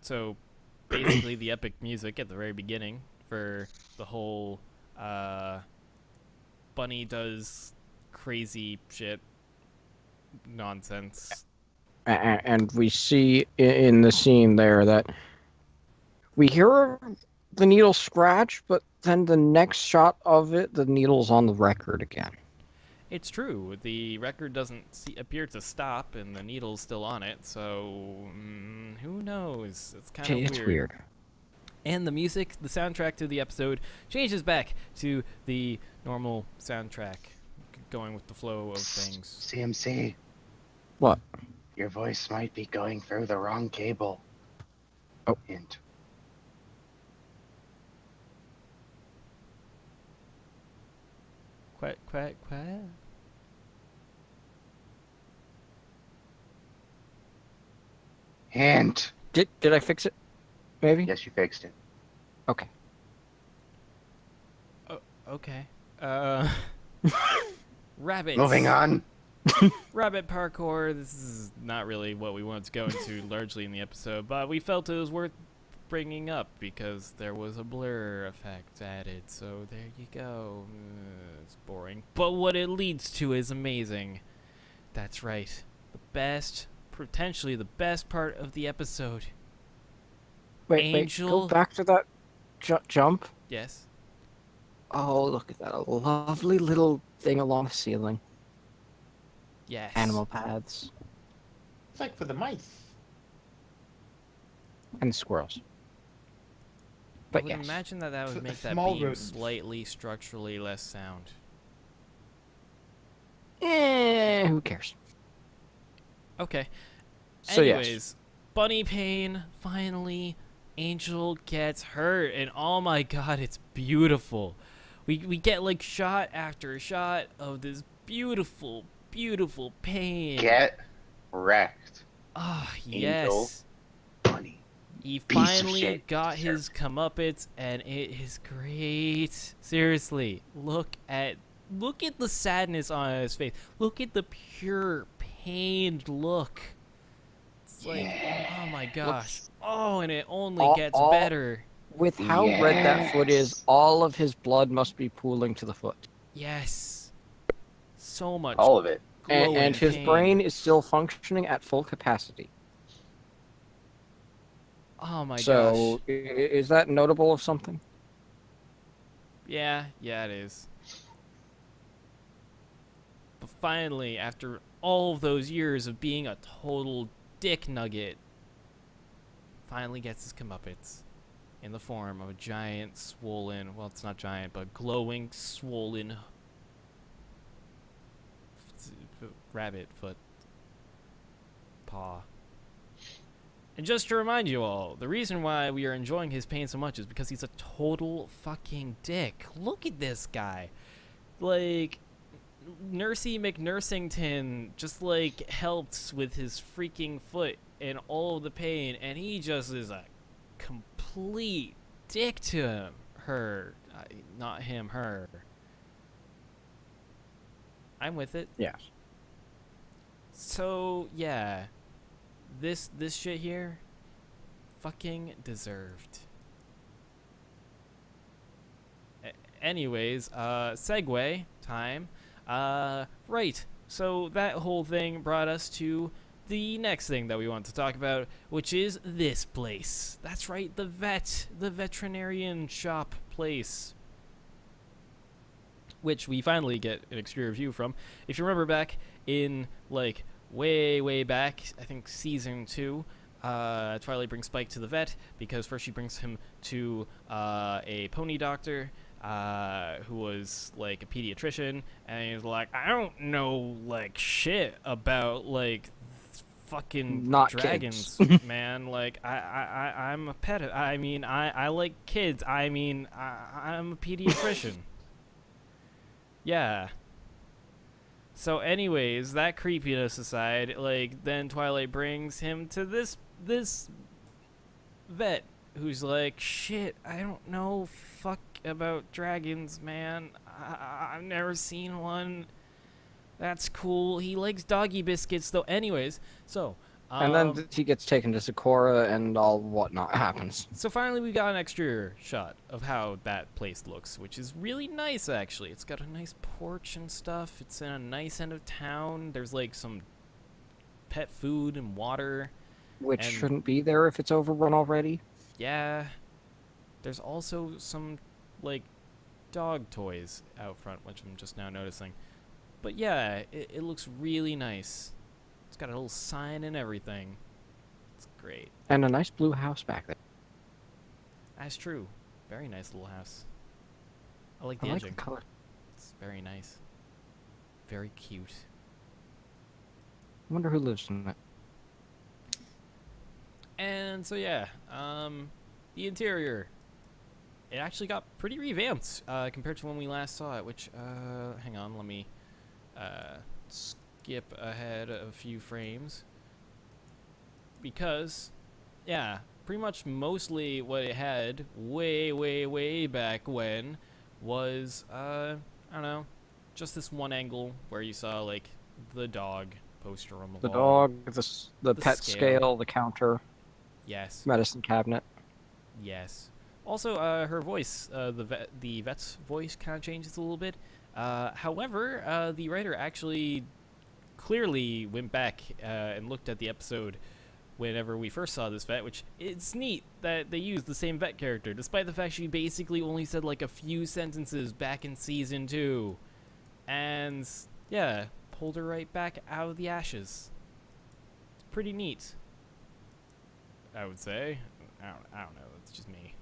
Speaker 1: so basically the epic music at the very beginning for the whole Bunny does crazy shit nonsense.
Speaker 3: And we see in the scene there that we hear the needle scratch, but then the next shot of it, the needle's on the record again.
Speaker 1: It's true. The record doesn't appear to stop, and the needle's still on it. So who knows? It's kind of
Speaker 3: It's weird.
Speaker 1: And the music, the soundtrack to the episode, changes back to the normal soundtrack, going with the flow of things.
Speaker 4: CMC.
Speaker 3: What?
Speaker 4: Your voice might be going through the wrong cable.
Speaker 3: Oh.
Speaker 4: Hint.
Speaker 1: Quack, quack, quack.
Speaker 4: Hint.
Speaker 3: Did I fix it? Maybe?
Speaker 4: Yes, you fixed it.
Speaker 3: Okay.
Speaker 1: Oh, okay. Rabbits.
Speaker 4: Moving on.
Speaker 1: Rabbit parkour. This is not really what we wanted to go into largely in the episode, but we felt it was worth bringing up because there was a blur effect added. So there you go. It's boring, but what it leads to is amazing. That's right. The best, potentially the best part of the episode.
Speaker 3: Wait,
Speaker 1: Angel.
Speaker 3: go back to that jump.
Speaker 1: Yes.
Speaker 3: Oh, look at that. A lovely little thing along the ceiling.
Speaker 1: Yes.
Speaker 3: Animal paths.
Speaker 2: It's like for the mice.
Speaker 3: And squirrels.
Speaker 1: I
Speaker 3: But
Speaker 1: would
Speaker 3: yes.
Speaker 1: imagine that would make that
Speaker 2: Small
Speaker 1: beam
Speaker 2: rodents.
Speaker 1: slightly structurally less sound.
Speaker 3: Who cares?
Speaker 1: Okay.
Speaker 3: So, yes.
Speaker 1: Anyways, Bunny Pain, finally, Angel gets hurt, and oh my god, it's beautiful. We get like shot after shot of this beautiful, beautiful pain.
Speaker 4: Get wrecked.
Speaker 1: Ah,
Speaker 4: Angel.
Speaker 1: yes.
Speaker 4: Bunny.
Speaker 1: He
Speaker 4: Piece of
Speaker 1: finally
Speaker 4: shit.
Speaker 1: got his comeuppance, and it is great. Seriously, look at the sadness on his face. Look at the pure pained look. It's like, oh my gosh. Oh, and it only gets better.
Speaker 3: With how red that foot is,
Speaker 4: Yes.
Speaker 3: all of his blood must be pooling to the foot.
Speaker 1: Yes. So much.
Speaker 4: All of it.
Speaker 1: glowing
Speaker 3: And his
Speaker 1: pain.
Speaker 3: brain is still functioning at full capacity.
Speaker 1: Oh my
Speaker 3: So,
Speaker 1: gosh.
Speaker 3: is that notable of something?
Speaker 1: Yeah, it is. But finally, after all of those years of being a total dick nugget, finally gets his comeuppance in the form of a giant, swollen, well, it's not giant, but glowing, swollen rabbit foot paw. And just to remind you all, the reason why we are enjoying his pain so much is because he's a total fucking dick. Look at this guy. Like, Nursey McNursington just, like, helped with his freaking foot and all of the pain, and he just is a complete dick to him. Her. Not him, her. I'm with it.
Speaker 3: Yes.
Speaker 1: So, yeah. This shit here, fucking deserved. Anyways, segue time. Right. So that whole thing brought us to the next thing that we want to talk about, which is this place. That's right, the veterinarian shop place, which we finally get an exterior view from. If you remember back in, like, way back, I think season 2, Twilight brings Spike to the vet because first she brings him to a pony doctor who was like a pediatrician, and he's like, I don't know like shit about like fucking
Speaker 3: Not
Speaker 1: dragons, man. Like I'm a pet. I mean I like kids. I mean I'm a pediatrician. Yeah. So anyways, that creepiness aside, like, then Twilight brings him to this vet who's like, shit, I don't know fuck about dragons, man. I've never seen one. That's cool. He likes doggy biscuits, though. Anyways, so...
Speaker 3: And then he gets taken to Sakura and all whatnot happens.
Speaker 1: So finally we got an exterior shot of how that place looks, which is really nice, actually. It's got a nice porch and stuff. It's in a nice end of town. There's, like, some pet food and water.
Speaker 3: Which
Speaker 1: And-
Speaker 3: shouldn't be there if it's overrun already.
Speaker 1: Yeah. There's also some, like, dog toys out front, which I'm just now noticing. But yeah, it looks really nice. It's got a little sign and everything. It's great.
Speaker 3: And a nice blue house back there.
Speaker 1: That's true. Very nice little house. I like the
Speaker 3: I like the
Speaker 1: edging.
Speaker 3: color.
Speaker 1: It's very nice. Very cute.
Speaker 3: I wonder who lives in it.
Speaker 1: And so yeah, the interior. It actually got pretty revamped compared to when we last saw it, which, hang on, let me skip ahead a few frames. Because, yeah, pretty much mostly what it had way back when was, I don't know, just this one angle where you saw, like, the dog poster on the wall.
Speaker 3: Dog, the pet scale, the counter,
Speaker 1: Yes.
Speaker 3: medicine cabinet.
Speaker 1: Yes. Also, her voice, the vet's voice kind of changes a little bit. However, the writer actually clearly went back and looked at the episode whenever we first saw this vet, which it's neat that they used the same vet character, despite the fact she basically only said like a few sentences back in season 2. And, yeah, pulled her right back out of the ashes. It's pretty neat, I would say. I don't know, it's just me.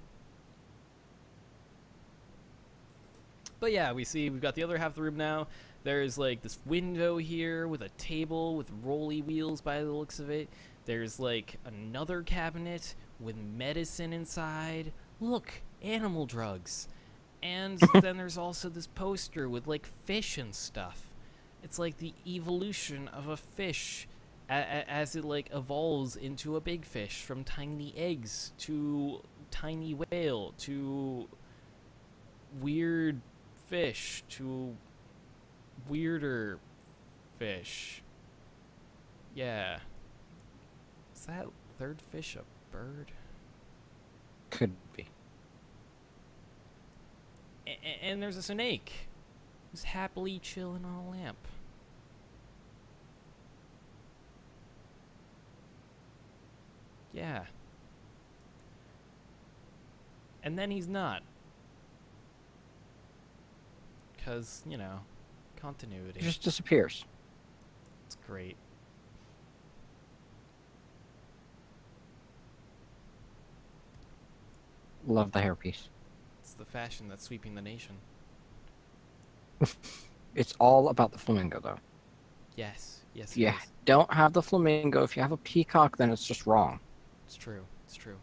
Speaker 1: But yeah, we've got the other half of the room now. There's like this window here with a table with rolly wheels by the looks of it. There's like another cabinet with medicine inside. Look, animal drugs. And then there's also this poster with like fish and stuff. It's like the evolution of a fish as it like evolves into a big fish, from tiny eggs to tiny whale to weird fish to weirder fish. Yeah. Is that third fish a bird?
Speaker 3: Could be.
Speaker 1: And there's a snake who's happily chilling on a lamp. Yeah. And then he's not. Because, you know, continuity.
Speaker 3: It just disappears.
Speaker 1: It's great.
Speaker 3: Love the hairpiece.
Speaker 1: It's the fashion that's sweeping the nation.
Speaker 3: It's all about the flamingo, though.
Speaker 1: Yes. Yes,
Speaker 3: If
Speaker 1: it
Speaker 3: you
Speaker 1: is.
Speaker 3: don't have the flamingo, if you have a peacock, then it's just wrong.
Speaker 1: It's true. It's true.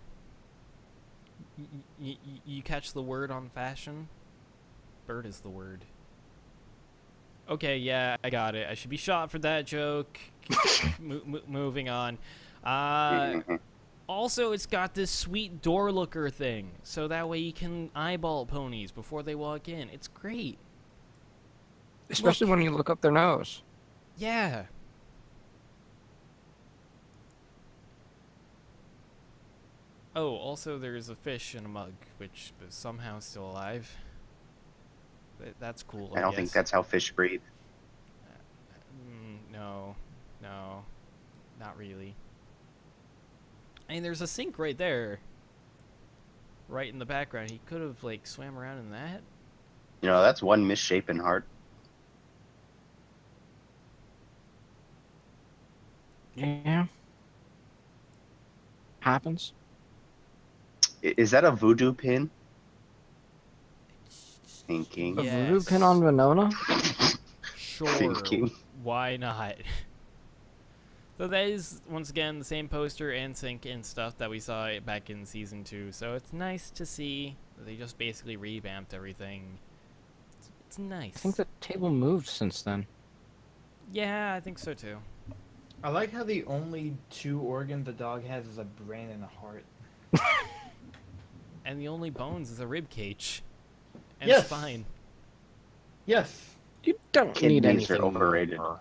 Speaker 1: You catch the word on fashion? Bird is the word. Okay, yeah, I got it. I should be shot for that joke. Moving on. Also, it's got this sweet door looker thing, so that way you can eyeball ponies before they walk in. It's great.
Speaker 3: Especially when you look up their nose.
Speaker 1: Yeah. Oh, also there's a fish in a mug, which is somehow still alive. That's cool.
Speaker 4: I don't think that's how fish breathe.
Speaker 1: No, not really. I mean, there's a sink right there, right in the background. He could have like swam around in that.
Speaker 4: You know, that's one misshapen heart.
Speaker 3: Yeah. Happens.
Speaker 4: Is that a voodoo pin? Thinking.
Speaker 3: A
Speaker 1: Yes.
Speaker 3: voodoo pin on Winona?
Speaker 1: Sure.
Speaker 4: Thinking.
Speaker 1: Why not? So that is, once again, the same poster and sink and stuff that we saw back in Season 2. So it's nice to see that they just basically revamped everything. It's nice.
Speaker 3: I think the table moved since then.
Speaker 1: Yeah, I think so too.
Speaker 2: I like how the only two organs the dog has is a brain and a heart.
Speaker 1: And the only bones is a rib cage. And
Speaker 2: Yes.
Speaker 1: spine.
Speaker 2: Yes.
Speaker 3: You don't need
Speaker 4: Kidneys
Speaker 3: anything
Speaker 4: are overrated.
Speaker 3: more.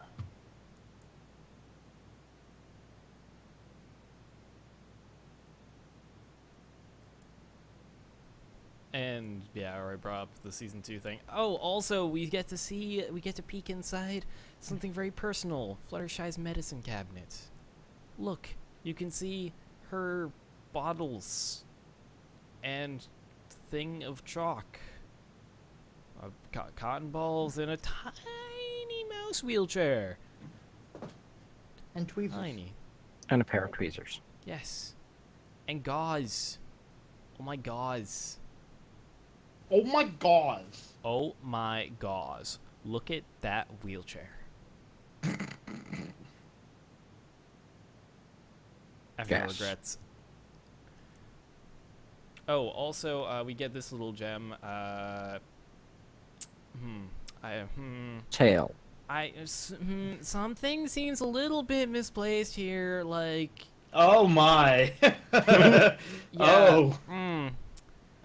Speaker 1: And yeah, I already brought up the Season 2 thing. Oh, also, we get to peek inside something very personal. Fluttershy's medicine cabinet. Look, you can see her bottles and thing of chalk. Cotton balls and a tiny mouse wheelchair.
Speaker 2: And tweezers.
Speaker 1: Tiny.
Speaker 3: And a pair of tweezers.
Speaker 1: Yes. And gauze. Oh my gauze.
Speaker 2: Oh my god.
Speaker 1: Oh my gauze. Look at that wheelchair. I have no
Speaker 3: Yes.
Speaker 1: regrets. Oh, also, we get this little gem.
Speaker 3: Tail.
Speaker 1: Something seems a little bit misplaced here. Like,
Speaker 2: Oh my.
Speaker 1: yeah.
Speaker 2: Oh.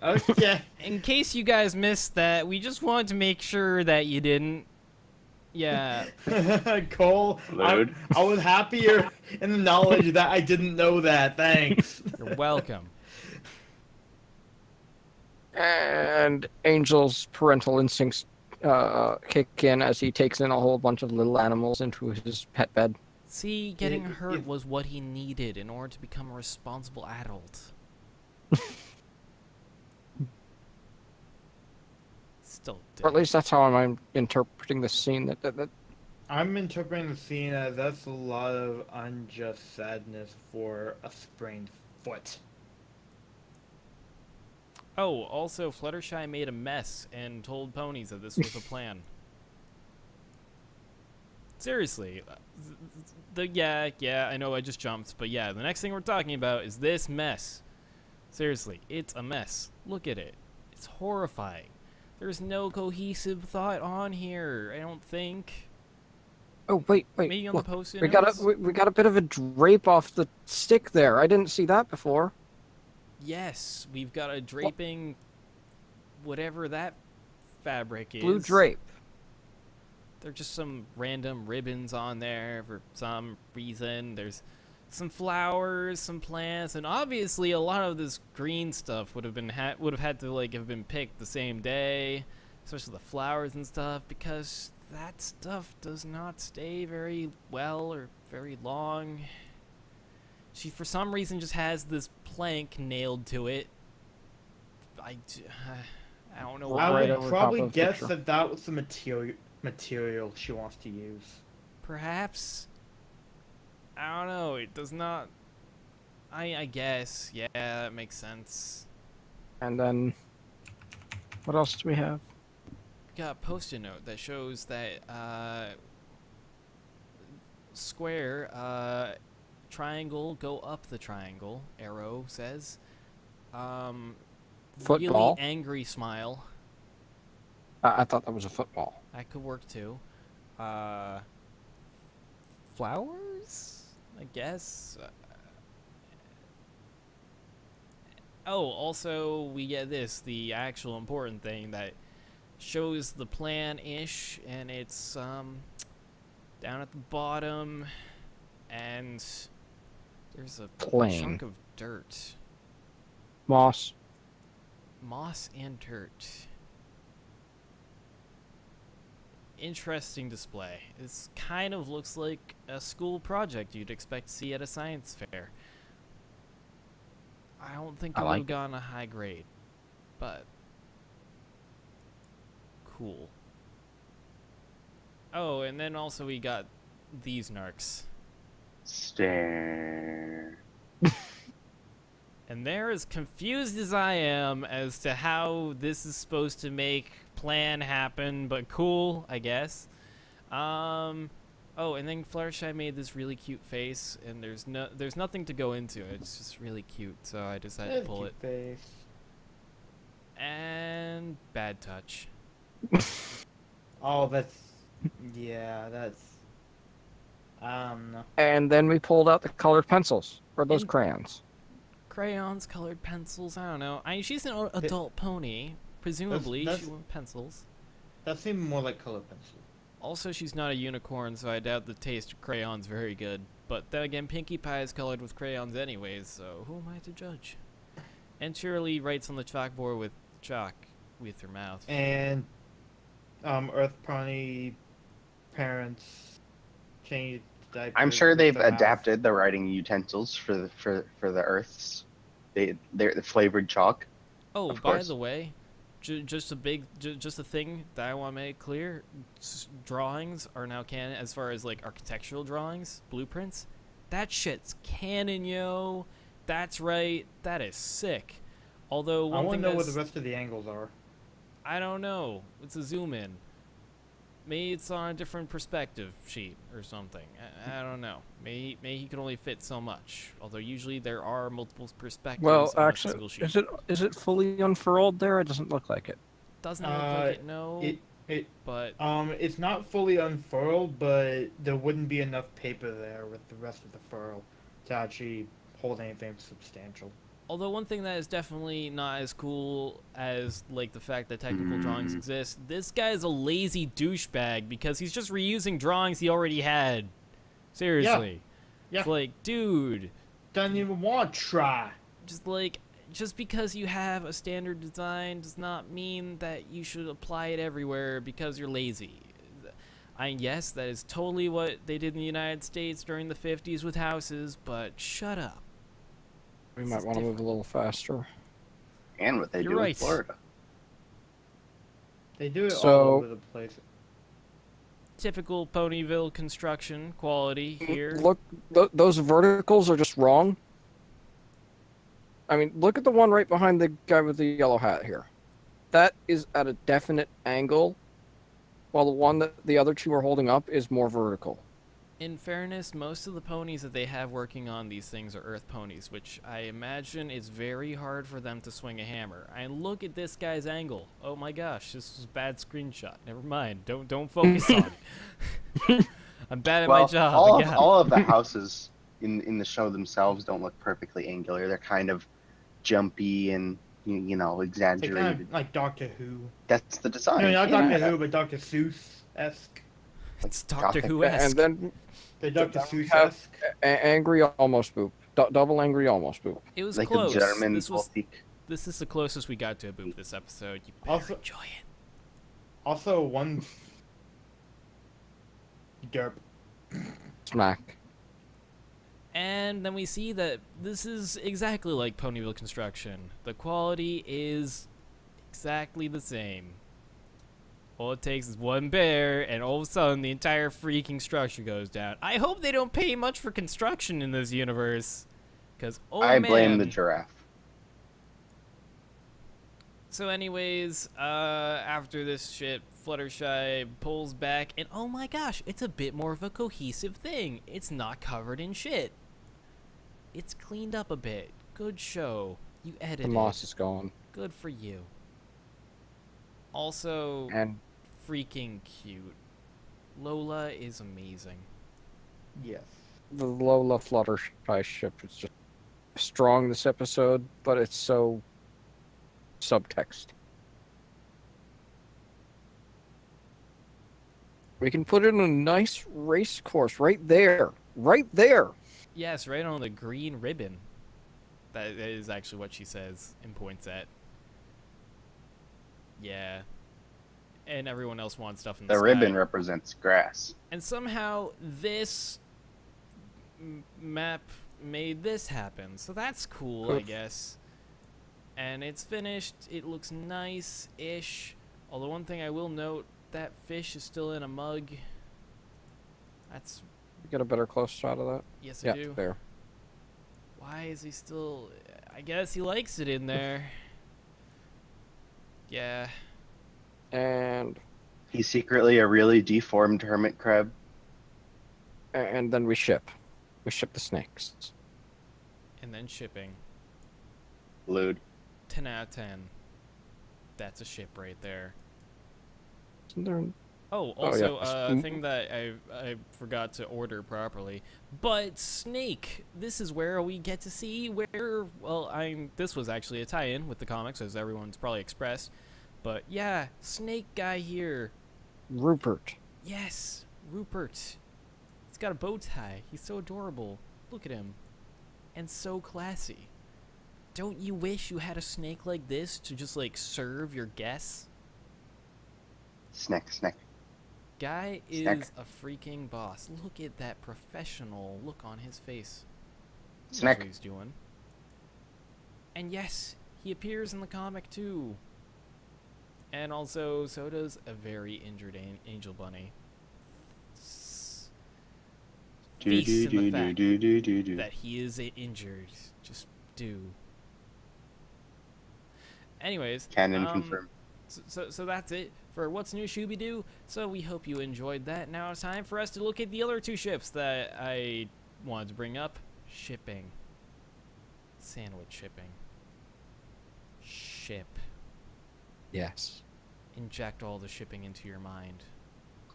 Speaker 2: Okay.
Speaker 1: In case you guys missed that, we just wanted to make sure that you didn't. Yeah.
Speaker 2: Cole, I was happier in the knowledge that I didn't know that. Thanks.
Speaker 1: You're welcome.
Speaker 3: And Angel's parental instincts kick in as he takes in a whole bunch of little animals into his pet bed.
Speaker 1: See, getting hurt was what he needed in order to become a responsible adult. Still
Speaker 3: Or at least that's how I'm interpreting the scene. That
Speaker 2: I'm interpreting the scene as that's a lot of unjust sadness for a sprained foot.
Speaker 1: Oh, also, Fluttershy made a mess and told ponies that this was a plan. Seriously. Yeah, I know I just jumped, but yeah, the next thing we're talking about is this mess. Seriously, it's a mess. Look at it. It's horrifying. There's no cohesive thought on here, I don't think.
Speaker 3: Oh wait!
Speaker 1: Maybe on
Speaker 3: Look,
Speaker 1: the post-it
Speaker 3: we
Speaker 1: notes?
Speaker 3: got a bit of a drape off the stick there. I didn't see that before.
Speaker 1: Yes, we've got a draping, whatever that fabric is.
Speaker 3: Blue drape.
Speaker 1: There're just some random ribbons on there for some reason. There's some flowers, some plants, and obviously a lot of this green stuff would have had to like have been picked the same day, especially the flowers and stuff, because that stuff does not stay very well or very long. She for some reason just has this plank nailed to it. I don't know
Speaker 2: I
Speaker 1: why.
Speaker 3: Right
Speaker 2: would
Speaker 3: over
Speaker 2: probably
Speaker 3: top of
Speaker 2: guess
Speaker 3: picture.
Speaker 2: that was the material she wants to use.
Speaker 1: Perhaps. I don't know. It does not. I guess. Yeah, that makes sense.
Speaker 3: And then, what else do we have?
Speaker 1: We got a post-it note that shows that square, triangle, go up the triangle. Arrow says.
Speaker 3: Football?
Speaker 1: Really angry smile.
Speaker 3: I thought that was a football.
Speaker 1: That could work too. Flowers? I guess. Oh, also we get this, the actual important thing that shows the plan-ish, and it's down at the bottom, and there's a
Speaker 3: Plain.
Speaker 1: chunk of dirt.
Speaker 3: Moss.
Speaker 1: Moss and dirt. Interesting display. This kind of looks like a school project you'd expect to see at a science fair. I don't think
Speaker 3: I
Speaker 1: it would
Speaker 3: like
Speaker 1: have
Speaker 3: it.
Speaker 1: gotten a high grade, but cool. Oh, and then also we got these narcs.
Speaker 4: Stare.
Speaker 1: And they're as confused as I am as to how this is supposed to make plan happen, but cool, I guess. Oh, and then Fluttershy made this really cute face, and there's nothing to go into it. It's just really cute, so I decided to pull it.
Speaker 2: Face.
Speaker 1: And bad touch.
Speaker 2: Oh, that's. Yeah, that's. I don't know.
Speaker 3: And then we pulled out the colored pencils, or those
Speaker 1: And-
Speaker 3: crayons.
Speaker 1: Crayons, colored pencils, I don't know. I mean, she's an adult pony. Presumably,
Speaker 2: that's-
Speaker 1: she wants pencils.
Speaker 2: That seemed more like color pencil.
Speaker 1: Also, she's not a unicorn, so I doubt the taste of crayon's very good. But then again, Pinkie Pie is colored with crayons anyways, so who am I to judge? And Shirley writes on the chalkboard with chalk with her mouth.
Speaker 2: And Earth Pony parents changed diapers.
Speaker 4: I'm sure
Speaker 2: with
Speaker 4: they've
Speaker 2: their mouth.
Speaker 4: adapted the writing utensils for the Earths. They're the flavored chalk.
Speaker 1: Oh,
Speaker 4: of
Speaker 1: by
Speaker 4: course.
Speaker 1: the way, just a thing that I want to make clear. Drawings are now canon as far as like architectural drawings, blueprints. That shit's canon, yo. That's right. That is sick. Although
Speaker 2: I
Speaker 1: one
Speaker 2: want
Speaker 1: thing
Speaker 2: to know what
Speaker 1: that's,
Speaker 2: the rest of the angles are.
Speaker 1: I don't know. It's a zoom in. Maybe it's on a different perspective sheet or something. I don't know. Maybe he can only fit so much. Although usually there are multiple perspectives
Speaker 3: Well,
Speaker 1: on a
Speaker 3: actually,
Speaker 1: single sheet.
Speaker 3: is it fully unfurled there? It doesn't look like it.
Speaker 1: Doesn't look like it, no. But
Speaker 2: It's not fully unfurled, but there wouldn't be enough paper there with the rest of the furl to actually hold anything substantial.
Speaker 1: although one thing that is definitely not as cool as like the fact that technical drawings exist, this guy is a lazy douchebag because he's just reusing drawings he already had. Seriously.
Speaker 2: Yeah.
Speaker 1: It's like, dude,
Speaker 2: Doesn't even want to try.
Speaker 1: just because you have a standard design does not mean that you should apply it everywhere because you're lazy. Yes, that is totally what they did in the United States during the 50s with houses, but shut up.
Speaker 3: We
Speaker 1: This
Speaker 3: might
Speaker 1: is
Speaker 3: want to move a
Speaker 1: different.
Speaker 3: little faster.
Speaker 4: And what they
Speaker 1: You're
Speaker 4: do in
Speaker 1: right.
Speaker 4: Florida.
Speaker 2: They do it
Speaker 3: So-
Speaker 2: all over the place.
Speaker 1: Typical Ponyville construction quality here.
Speaker 3: Look, those verticals are just wrong. I mean, look at the one right behind the guy with the yellow hat here. That is at a definite angle, while the one that the other two are holding up is more vertical.
Speaker 1: In fairness, most of the ponies that they have working on these things are earth ponies, which I imagine is very hard for them to swing a hammer. And look at this guy's angle. Oh my gosh, this was a bad screenshot. Never mind. Don't focus on it. I'm bad at my job. again.
Speaker 4: all of the houses in the show themselves don't look perfectly angular. They're kind of jumpy and you know
Speaker 2: They
Speaker 4: exaggerated.
Speaker 2: kind of like Doctor Who.
Speaker 4: That's the design.
Speaker 2: No, not
Speaker 4: Yeah.
Speaker 2: Doctor Who, but Doctor Seuss-esque.
Speaker 1: It's Doctor
Speaker 4: Gothic.
Speaker 1: Who-esque.
Speaker 3: And then
Speaker 2: The Doctor
Speaker 3: then we have-
Speaker 2: Seuss-esque.
Speaker 3: angry almost boop. Double angry almost boop.
Speaker 1: It was
Speaker 4: Like
Speaker 1: close.
Speaker 4: the German
Speaker 1: This was
Speaker 4: Baltic.
Speaker 1: this is the closest we got to a boop this episode. You better
Speaker 2: Also-
Speaker 1: enjoy it.
Speaker 2: Also, one derp.
Speaker 3: Smack.
Speaker 1: And then we see that this is exactly like Ponyville construction. The quality is exactly the same. All it takes is one bear, and all of a sudden the entire freaking structure goes down. I hope they don't pay much for construction in this universe. Because, oh
Speaker 4: I
Speaker 1: man.
Speaker 4: blame the giraffe.
Speaker 1: So anyways, after this shit, Fluttershy pulls back, and oh my gosh, it's a bit more of a cohesive thing. It's not covered in shit. It's cleaned up a bit. Good show. You
Speaker 3: The
Speaker 1: edited.
Speaker 3: moss is gone.
Speaker 1: Good for you. Also,
Speaker 3: And
Speaker 1: freaking cute. Lola is amazing.
Speaker 2: Yes.
Speaker 3: the Lola Fluttershy ship is just strong this episode, but it's so subtext. We can put it in a nice race course right there. Right there.
Speaker 1: Yes, right on the green ribbon. That is actually what she says and points at. Yeah. And everyone else wants stuff in the
Speaker 4: The
Speaker 1: sky.
Speaker 4: ribbon represents grass.
Speaker 1: And somehow this map made this happen. So that's cool, I
Speaker 3: Oof.
Speaker 1: guess. And it's finished. It looks nice-ish. Although one thing I will note, that fish is still in a mug. That's...
Speaker 3: Get a better close shot of that.
Speaker 1: Yes, I
Speaker 3: Yeah,
Speaker 1: do.
Speaker 3: there.
Speaker 1: Why is he still... I guess he likes it in there. Yeah.
Speaker 3: And
Speaker 4: He's secretly a really deformed hermit crab.
Speaker 3: then we ship. We ship the snakes.
Speaker 1: And then shipping.
Speaker 4: Lewd.
Speaker 1: 10 out of 10. That's a ship right there.
Speaker 3: Isn't there?
Speaker 1: Oh,
Speaker 3: Oh,
Speaker 1: also,
Speaker 3: yeah.
Speaker 1: a thing that I forgot to order properly. But Snake, this is where we get to see where, well, this was actually a tie-in with the comics, as everyone's probably expressed. But yeah, Snake guy here.
Speaker 3: Rupert.
Speaker 1: Yes, Rupert. He's got a bow tie. He's so adorable. Look at him. And so classy. Don't you wish you had a snake like this to just, like, serve your guests?
Speaker 4: Snack.
Speaker 1: Guy is
Speaker 4: Snack.
Speaker 1: a freaking boss. Look at that professional look on his face. He knows
Speaker 4: Snack.
Speaker 1: what he's doing. And yes, he appears in the comic too. And also, so does a very injured Angel Bunny. Feast in the fact that he is injured. Just do. Anyways,
Speaker 4: Canon confirmed.
Speaker 1: So that's it for What's New Shooby-Doo. So we hope you enjoyed that. Now it's time for us to look at the other two ships that I wanted to bring up. Shipping. Sandwich shipping. Ship.
Speaker 3: Yes.
Speaker 1: Inject all the shipping into your mind.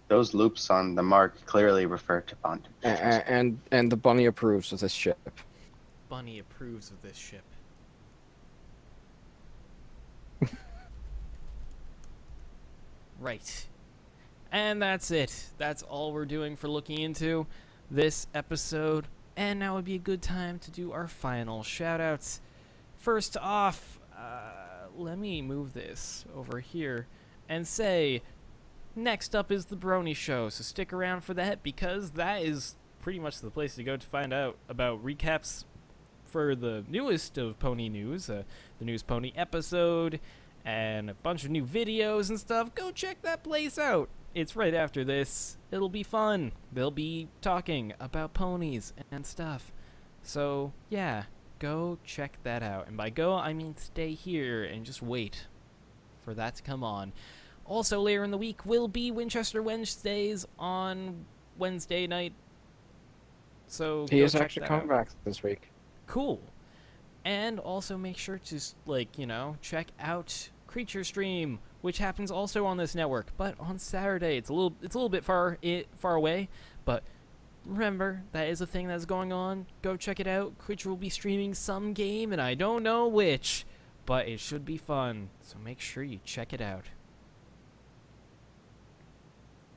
Speaker 4: Those loops on the mark clearly refer to bondage.
Speaker 3: And the bunny approves of this ship.
Speaker 1: Bunny approves of this ship. Right. And that's it. That's all we're doing for looking into this episode. And now would be a good time to do our final shoutouts. First off, let me move this over here and say, next up is the Brony Show. So stick around for that, because that is pretty much the place to go to find out about recaps for the newest of Pony News, the News Pony episode, and a bunch of new videos and stuff. Go check that place out. It's right after this. It'll be fun. They'll be talking about ponies and stuff. So, yeah, go check that out. And by go, I mean stay here and just wait for that to come on. Also, later in the week will be Winchester Wednesdays on Wednesday night. So
Speaker 3: He
Speaker 1: go
Speaker 3: is
Speaker 1: check
Speaker 3: actually
Speaker 1: that
Speaker 3: coming
Speaker 1: out.
Speaker 3: back this week.
Speaker 1: Cool. And also make sure to, like, you know, check out Creature Stream, which happens also on this network, but on Saturday. It's a little bit far away, but remember, that is a thing that's going on. Go check it out. Creature will be streaming some game, and I don't know which, but it should be fun, so make sure you check it out.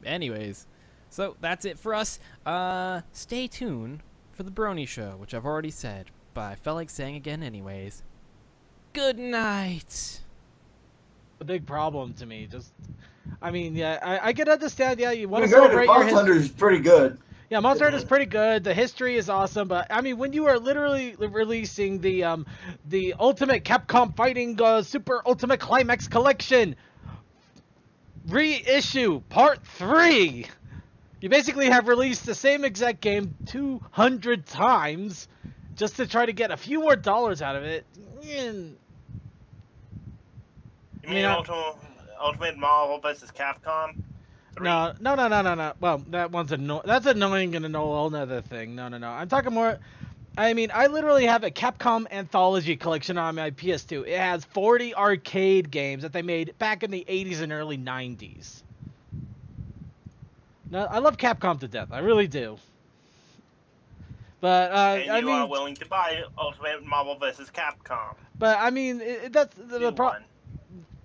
Speaker 1: Anyways, so that's it for us. Stay tuned for the Brony Show, which I've already said, but I felt like saying again anyways. Good night.
Speaker 5: A big problem to me. Just, I mean, yeah, I can understand. Yeah, you want to
Speaker 6: Good.
Speaker 5: celebrate your
Speaker 6: Monster Hunter is pretty good.
Speaker 5: Yeah, Monster Hunter is pretty good. The history is awesome, but I mean, when you are literally releasing the Ultimate Capcom Fighting Super Ultimate Climax Collection reissue Part 3, you basically have released the same exact game 200 times just to try to get a few more dollars out of it.
Speaker 7: You mean Ultimate Marvel vs. Capcom? 3?
Speaker 5: No. Well, that one's that's annoying and a whole other thing. No. I'm talking more. I mean, I literally have a Capcom Anthology collection on my PS2. It has 40 arcade games that they made back in the 80s and early 90s. Now, I love Capcom to death. I really do. But
Speaker 7: and you are willing to buy Ultimate Marvel vs. Capcom.
Speaker 5: But I mean, that's the problem.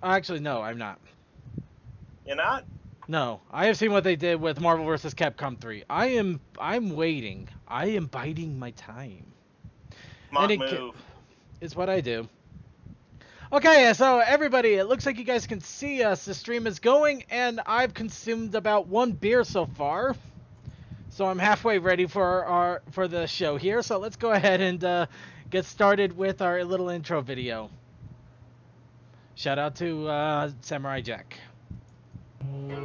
Speaker 5: Actually, no, I'm not.
Speaker 7: You're not?
Speaker 5: No, I have seen what they did with Marvel vs. Capcom 3. I'm waiting. I am biding my time.
Speaker 7: Smart move.
Speaker 5: It's what I do. Okay, so everybody, it looks like you guys can see us. The stream is going, and I've consumed about 1 beer so far. So I'm halfway ready for the show here. So let's go ahead and get started with our little intro video. Shout out to Samurai Jack.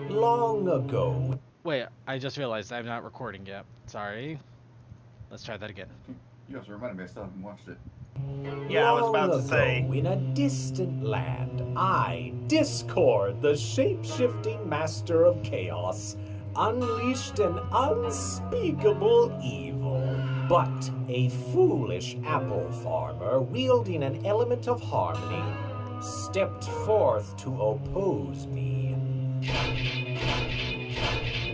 Speaker 8: Long ago.
Speaker 5: Wait, I just realized I'm not recording yet. Sorry. Let's try that again.
Speaker 6: You guys reminded me, I still haven't watched it.
Speaker 7: Yeah, I was about to say.
Speaker 8: In a distant land, I, Discord, the shape-shifting master of chaos, unleashed an unspeakable evil. But a foolish apple farmer wielding an element of harmony stepped forth to oppose me.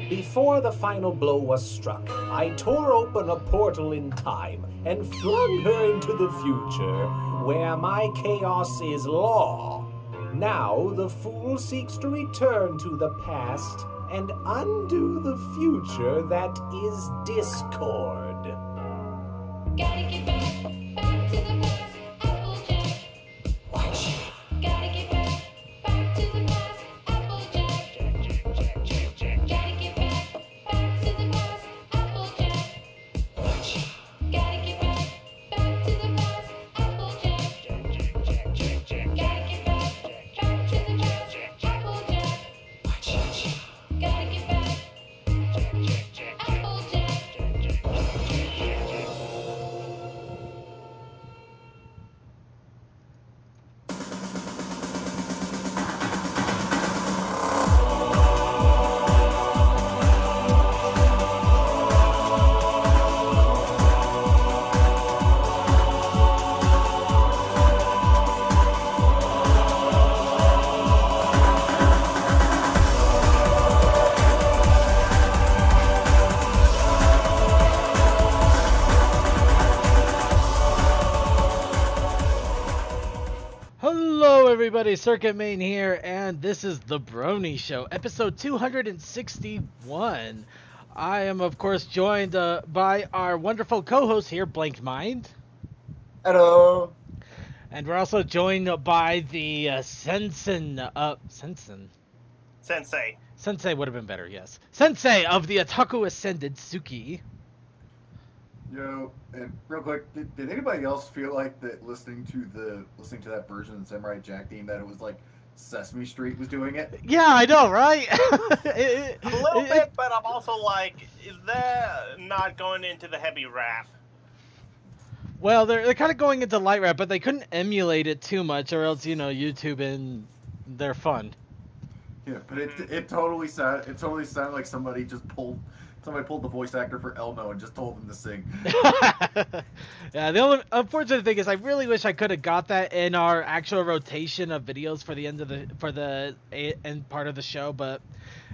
Speaker 8: Before the final blow was struck, I tore open a portal in time and flung her into the future, where my chaos is law. Now the fool seeks to return to the past and undo the future that is discord.
Speaker 9: Gotta get back to the past, Applejack. Gotta get back to the past, Applejack. Gotta get back to the past, Applejack. Gotta get back to the past, Applejack. Gotta get back to the past,
Speaker 5: everybody, Circuit Main here, and this is the Brony Show, episode 261. I am, of course, joined by our wonderful co-host here, Blank Mind.
Speaker 6: Hello.
Speaker 5: And we're also joined by the Sensei would have been better, yes. Sensei of the Otaku Ascended, Suki.
Speaker 6: Yo, and real quick, did anybody else feel like that listening to that version of the Samurai Jack theme that it was like Sesame Street was doing it?
Speaker 5: Yeah, I know, right?
Speaker 7: A little bit, but I'm also like, is that not going into the heavy rap?
Speaker 5: Well, they're kind of going into light rap, but they couldn't emulate it too much, or else, YouTube and they're fun.
Speaker 6: Yeah, but it totally sounded like somebody pulled the voice actor for Elmo and just told him to sing.
Speaker 5: Yeah, the only unfortunate thing is I really wish I could have got that in our actual rotation of videos for the end part of the show, but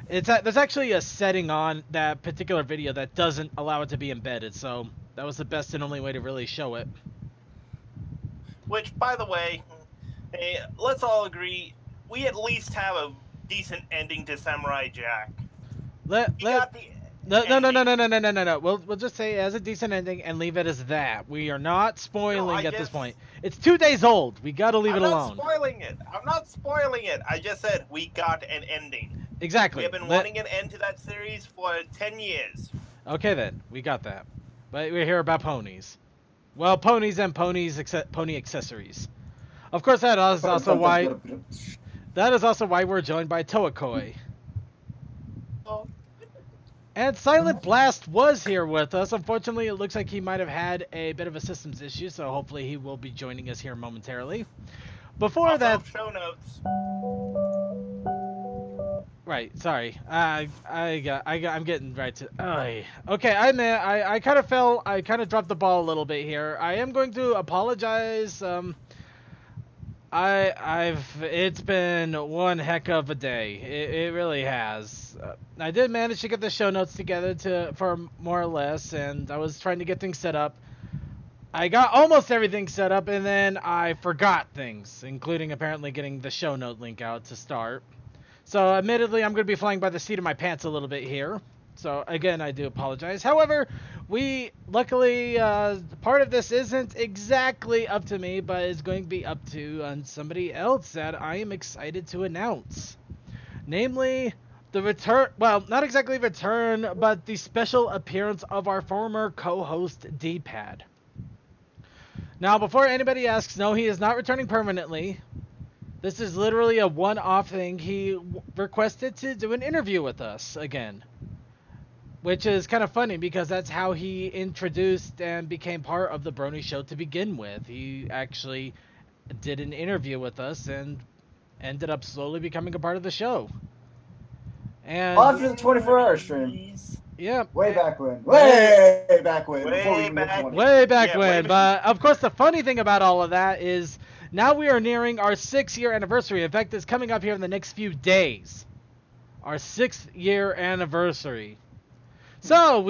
Speaker 5: there's actually a setting on that particular video that doesn't allow it to be embedded, so that was the best and only way to really show it.
Speaker 7: Which, by the way, hey, let's all agree, we at least have a decent ending to Samurai Jack.
Speaker 5: No. We'll just say it has a decent ending and leave it as that. We are not spoiling at this point. It's 2 days old. We gotta leave it alone.
Speaker 7: I'm not spoiling it. I just said we got an ending.
Speaker 5: Exactly.
Speaker 7: We have been wanting an end to that series for 10 years.
Speaker 5: Okay then, we got that. But we're here about ponies. Well, ponies and pony accessories. Of course, that is also why we're joined by Toakoi.
Speaker 7: Oh.
Speaker 5: And Silent Blast was here with us. Unfortunately, it looks like he might have had a bit of a systems issue, so hopefully he will be joining us here momentarily. Before
Speaker 7: Also,
Speaker 5: that,
Speaker 7: show notes.
Speaker 5: right? Sorry, I'm getting right to. Okay, I kind of dropped the ball a little bit here. I am going to apologize. It's been one heck of a day. It really has. I did manage to get the show notes together for more or less, and I was trying to get things set up. I got almost everything set up, and then I forgot things, including apparently getting the show note link out to start. So, admittedly, I'm going to be flying by the seat of my pants a little bit here. So, again, I do apologize. However, luckily, part of this isn't exactly up to me, but is going to be up to somebody else that I am excited to announce. Namely, the return, well, not exactly return, but the special appearance of our former co-host, D-Pad. Now, before anybody asks, no, he is not returning permanently. This is literally a one-off thing. He requested to do an interview with us again. Which is kind of funny because that's how he introduced and became part of the Brony Show to begin with. He actually did an interview with us and ended up slowly becoming a part of the show. And
Speaker 10: after the 24-hour stream.
Speaker 5: Yeah.
Speaker 10: Way back when. Way back when.
Speaker 5: Way back when. But, of course, the funny thing about all of that is now we are nearing our 6-year anniversary. In fact, it's coming up here in the next few days. Our 6th-year anniversary. So,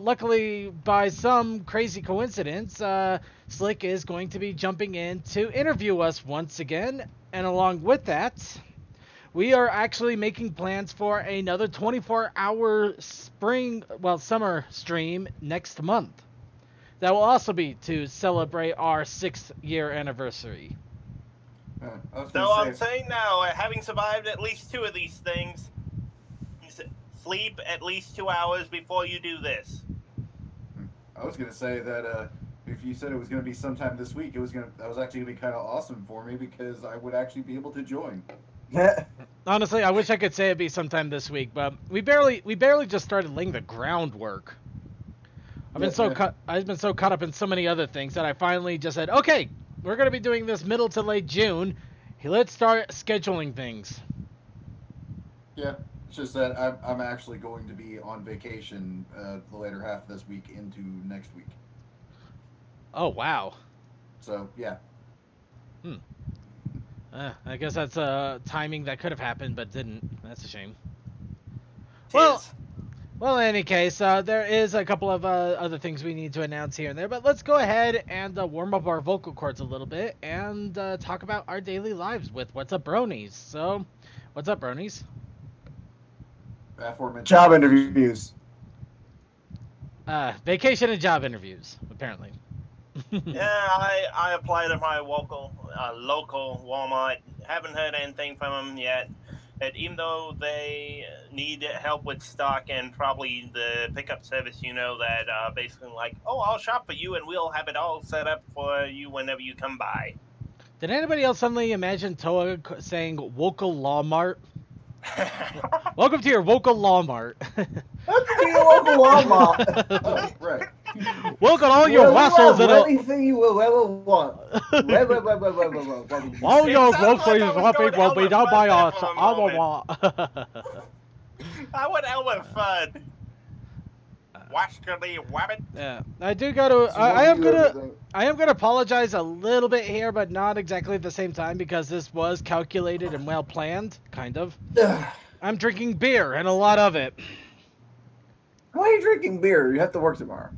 Speaker 5: luckily, by some crazy coincidence, Slick is going to be jumping in to interview us once again. And along with that, we are actually making plans for another 24-hour summer stream next month. That will also be to celebrate our 6th-year anniversary.
Speaker 7: So I'm saying now, having survived at least 2 of these things, sleep at least 2 hours before you do this.
Speaker 6: I was gonna say that if you said it was gonna be sometime this week, that was actually gonna be kind of awesome for me because I would actually be able to join.
Speaker 5: Honestly, I wish I could say it'd be sometime this week, but we barely just started laying the groundwork. I've been so caught up in so many other things that I finally just said, okay, we're gonna be doing this middle to late June. Let's start scheduling things.
Speaker 6: Yeah. It's just that I'm actually going to be on vacation the later half of this week into next week.
Speaker 5: Oh, wow.
Speaker 6: So, yeah.
Speaker 5: I guess that's timing that could have happened but didn't. That's a shame.
Speaker 7: Well,
Speaker 5: Well, in any case, there is a couple of other things we need to announce here and there, but let's go ahead and warm up our vocal cords a little bit and talk about our daily lives with What's Up Bronies. So, what's up, Bronies?
Speaker 6: Aforementioned
Speaker 10: Job interviews.
Speaker 5: Vacation and job interviews, apparently.
Speaker 7: Yeah, I applied at my local Walmart. Haven't heard anything from them yet. And even though they need help with stock and probably the pickup service, that basically like, oh, I'll shop for you and we'll have it all set up for you whenever you come by.
Speaker 5: Did anybody else suddenly imagine Toa saying "Wocal Lawmart"? Welcome to your Wocal Lawmart.
Speaker 10: Welcome to your local Walmart.
Speaker 6: Oh, right.
Speaker 5: Welcome all your wassels in a...
Speaker 10: Anything you will ever want.
Speaker 5: All your
Speaker 7: It sounds
Speaker 5: groceries
Speaker 7: like I was
Speaker 5: shopping
Speaker 7: going
Speaker 5: will be
Speaker 7: Elmer
Speaker 5: done by
Speaker 7: Fudd
Speaker 5: us.
Speaker 7: there for a I want Elmer Fudd. Washington Wabbit.
Speaker 5: Yeah, I do got to. I am gonna apologize a little bit here, but not exactly at the same time because this was calculated and well planned, kind of. I'm drinking beer and a lot of it.
Speaker 10: Why are you drinking beer? You have to work tomorrow.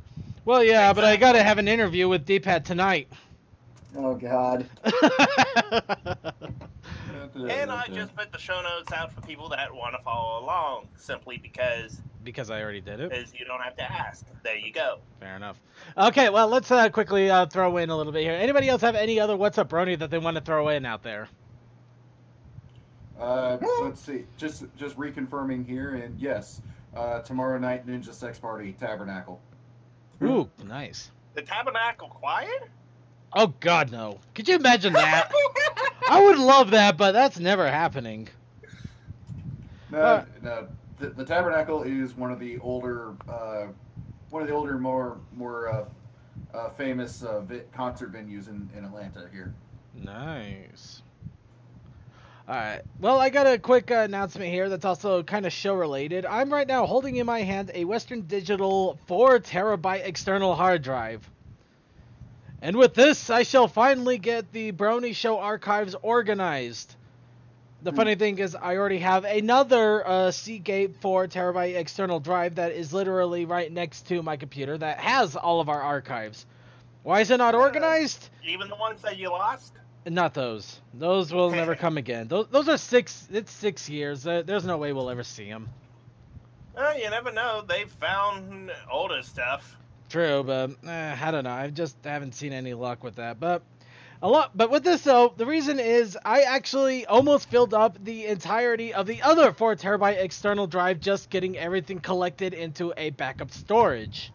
Speaker 5: Well, yeah, but I gotta have an interview with D-Pad tonight.
Speaker 10: Oh, God.
Speaker 7: And I just put the show notes out for people that want to follow along, simply because
Speaker 5: I already did it.
Speaker 7: you don't have to ask. There you go.
Speaker 5: Fair enough. Okay, well, let's quickly throw in a little bit here. Anybody else have any other What's Up Brony that they want to throw in out there?
Speaker 6: Let's see. Just reconfirming here, and yes, tomorrow night Ninja Sex Party Tabernacle.
Speaker 5: Ooh, nice.
Speaker 7: The Tabernacle Choir?
Speaker 5: Oh God, no! Could you imagine that? I would love that, but that's never happening.
Speaker 6: No, the Tabernacle is one of the older, more famous concert venues in Atlanta here.
Speaker 5: Nice. Alright, well, I got a quick announcement here that's also kind of show related. I'm right now holding in my hand a Western Digital 4 terabyte external hard drive. And with this, I shall finally get the Brony Show archives organized. The funny thing is, I already have another Seagate 4 terabyte external drive that is literally right next to my computer that has all of our archives. Why is it not organized?
Speaker 7: Even the ones that you lost?
Speaker 5: Not those. Those will never come again. Those are 6 years. There's no way we'll ever see them.
Speaker 7: You never know. They've found older stuff.
Speaker 5: True, but I don't know. I just haven't seen any luck with that. But with this though, the reason is I actually almost filled up the entirety of the other 4 terabyte external drive just getting everything collected into a backup storage,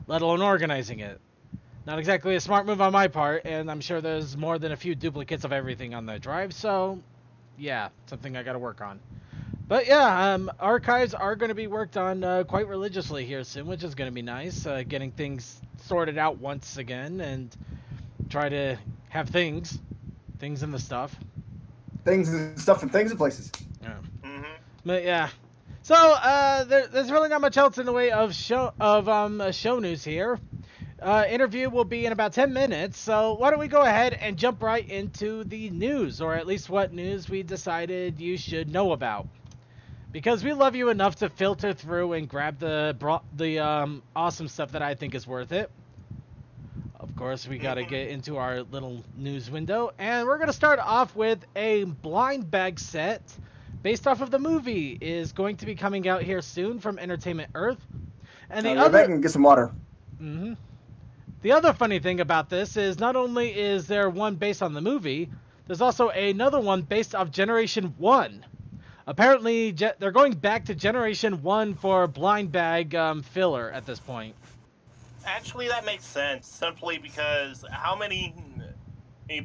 Speaker 5: let alone organizing it. Not exactly a smart move on my part, and I'm sure there's more than a few duplicates of everything on the drive, so yeah, something I gotta work on. But yeah, archives are going to be worked on quite religiously here soon, which is going to be nice. Getting things sorted out once again and try to have things in the stuff.
Speaker 10: Things and stuff and things and places.
Speaker 5: Yeah. But yeah. So there's really not much else in the way of show news here. Interview will be in about 10 minutes, so why don't we go ahead and jump right into the news, or at least what news we decided you should know about. Because we love you enough to filter through and grab the awesome stuff that I think is worth it. Of course, we gotta get into our little news window, and we're gonna start off with a blind bag set based off of the movie is going to be coming out here soon from Entertainment Earth. And the
Speaker 10: other, get some water.
Speaker 5: The other funny thing about this is not only is there one based on the movie, there's also another one based off Generation 1. Apparently, they're going back to Generation 1 for blind bag filler at this point.
Speaker 7: Actually, that makes sense, simply because how many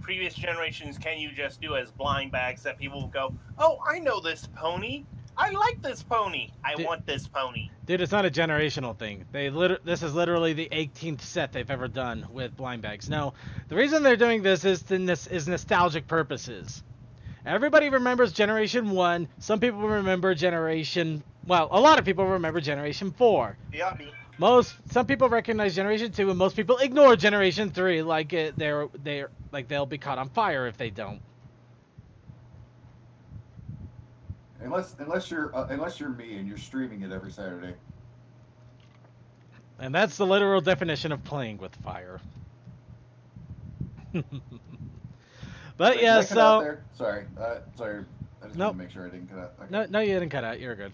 Speaker 7: previous generations can you just do as blind bags that people will go, oh, I know this pony. I like this pony. I want this pony.
Speaker 5: Dude, it's not a generational thing. This is literally the 18th set they've ever done with blind bags. No, the reason they're doing this is nostalgic purposes. Everybody remembers Generation 1. Some people remember a lot of people remember Generation 4.
Speaker 7: Yeah.
Speaker 5: Some people recognize Generation 2, and most people ignore Generation 3 like they'll be caught on fire if they don't.
Speaker 6: Unless you're me and you're streaming it every Saturday.
Speaker 5: And that's the literal definition of playing with fire. But
Speaker 6: Wait,
Speaker 5: yeah,
Speaker 6: did I cut out
Speaker 5: so
Speaker 6: there? Sorry. Sorry. I just
Speaker 5: Nope.
Speaker 6: wanted to make sure I didn't cut out. Okay.
Speaker 5: no, you didn't cut out. You're good.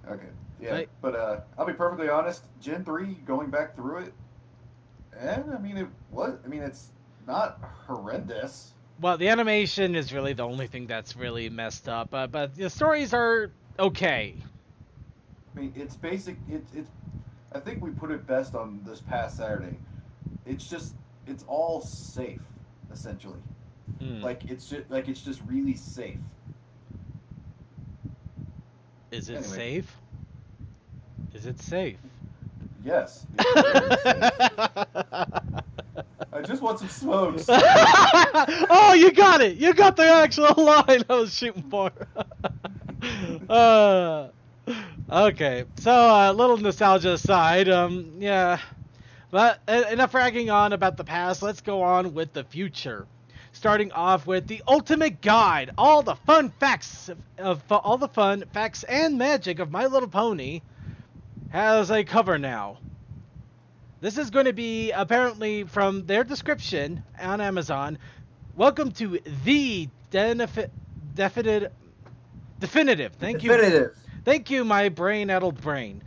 Speaker 6: Okay. Yeah.
Speaker 5: Right.
Speaker 6: But I'll be perfectly honest. Gen 3, going back through it, and I mean it was. I mean it's not horrendous.
Speaker 5: Well, the animation is really the only thing that's really messed up, but the stories are okay.
Speaker 6: I mean it's basic. It's. I think we put it best on this past Saturday. It's all safe, essentially. Like it's just really safe.
Speaker 5: Is it
Speaker 6: Anyway.
Speaker 5: safe? Is it safe?
Speaker 6: Yes. It's very safe. I just want some smokes.
Speaker 5: Oh, you got it! You got the actual line I was shooting for. Okay, so a little nostalgia aside, yeah. But enough ragging on about the past, let's go on with the future. Starting off with the ultimate guide, all the fun facts and magic of My Little Pony has a cover now. This is going to be, apparently, from their description on Amazon, welcome to the definitive. Thank you.
Speaker 10: Definitive.
Speaker 5: Thank you, my brain-addled brain.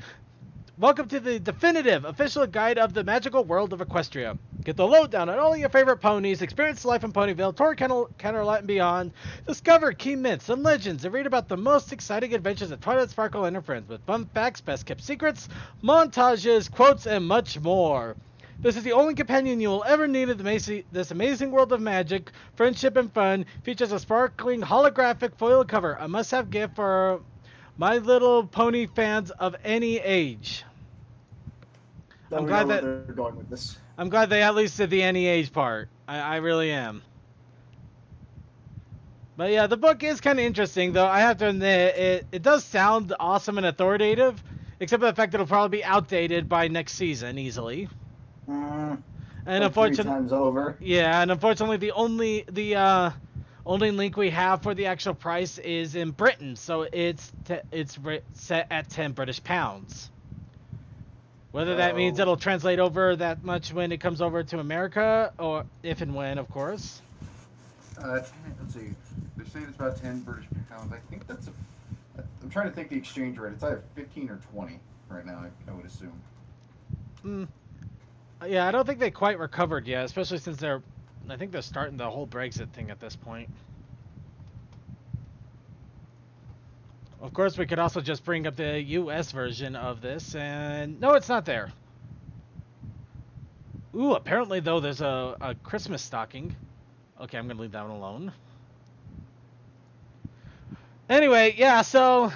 Speaker 5: Welcome to the definitive official guide of the magical world of Equestria. Get the lowdown on all your favorite ponies, experience life in Ponyville, tour Canterlot and beyond, discover key myths and legends, and read about the most exciting adventures of Twilight Sparkle and her friends with fun facts, best-kept secrets, montages, quotes, and much more. This is the only companion you will ever need in this amazing world of magic, friendship, and fun. Features a sparkling holographic foil cover, a must-have gift for My Little Pony fans of any age.
Speaker 10: I'm glad that they're going with this.
Speaker 5: I'm glad they at least did the any age part. I really am. But yeah, the book is kind of interesting, though. I have to admit, it does sound awesome and authoritative, except for the fact that it'll probably be outdated by next season easily. And
Speaker 10: Like
Speaker 5: unfortunately,
Speaker 10: 3 times over.
Speaker 5: yeah, and unfortunately, the only link we have for the actual price is in Britain, so it's set at 10 British pounds. Whether that means it'll translate over that much when it comes over to America, or if and when, of course.
Speaker 6: Let's see. They're saying it's about 10 British pounds. I think that's I'm trying to think the exchange rate. It's either 15 or 20 right now, I would assume.
Speaker 5: Yeah, I don't think they quite recovered yet, especially since I think they're starting the whole Brexit thing at this point. Of course, we could also just bring up the US version of this, and no, it's not there. Ooh, apparently, though, there's a Christmas stocking. Okay, I'm going to leave that one alone. Anyway, yeah, so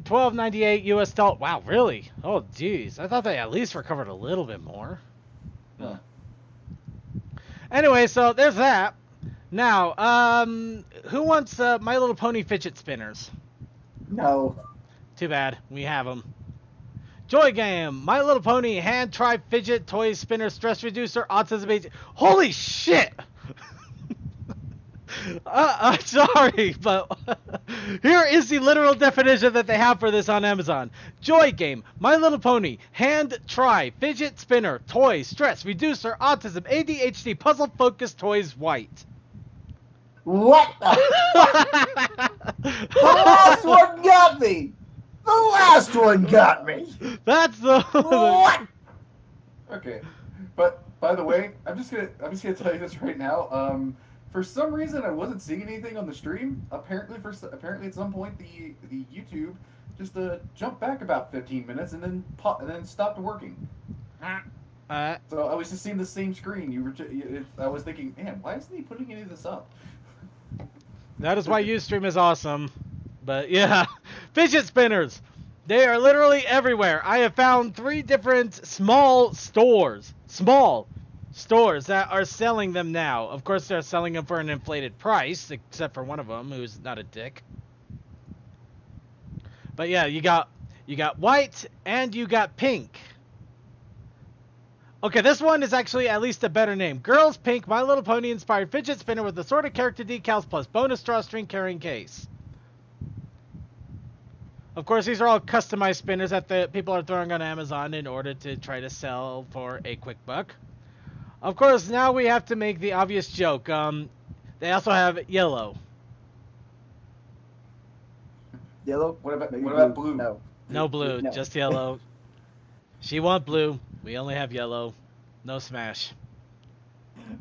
Speaker 5: $12.98 US dollar. Wow, really? Oh, geez. I thought they at least recovered a little bit more.
Speaker 6: Huh.
Speaker 5: Anyway, so there's that. Now, who wants My Little Pony fidget spinners?
Speaker 10: No.
Speaker 5: Too bad. We have them. Joy Game, My Little Pony hand try fidget toy spinner stress reducer autism age. Holy shit! I'm sorry, but here is the literal definition that they have for this on Amazon. Joy Game, My Little Pony, hand try fidget spinner toy stress reducer autism ADHD puzzle focus toys white.
Speaker 10: What the? The last one got me! The last one got me!
Speaker 5: That's the
Speaker 10: What?
Speaker 6: Okay, but by the way, I'm just gonna tell you this right now. For some reason, I wasn't seeing anything on the stream. Apparently at some point the YouTube just jumped back about 15 minutes and then stopped working. So I was just seeing the same screen. I was thinking, man, why isn't he putting any of this up?
Speaker 5: That is why Ustream is awesome. But yeah, fidget spinners. They are literally everywhere. I have found 3 different small stores that are selling them now. Of course, they're selling them for an inflated price, except for one of them who's not a dick. But yeah, you got white and you got pink. Okay, this one is actually at least a better name. Girls Pink, My Little Pony inspired fidget spinner with assorted character decals plus bonus drawstring carrying case. Of course, these are all customized spinners that the people are throwing on Amazon in order to try to sell for a quick buck. Of course, now we have to make the obvious joke. They also have yellow.
Speaker 10: Yellow?
Speaker 6: What about
Speaker 10: Maybe
Speaker 6: blue?
Speaker 10: No.
Speaker 5: No blue,
Speaker 10: No.
Speaker 5: just yellow. She want blue. We only have yellow. No smash.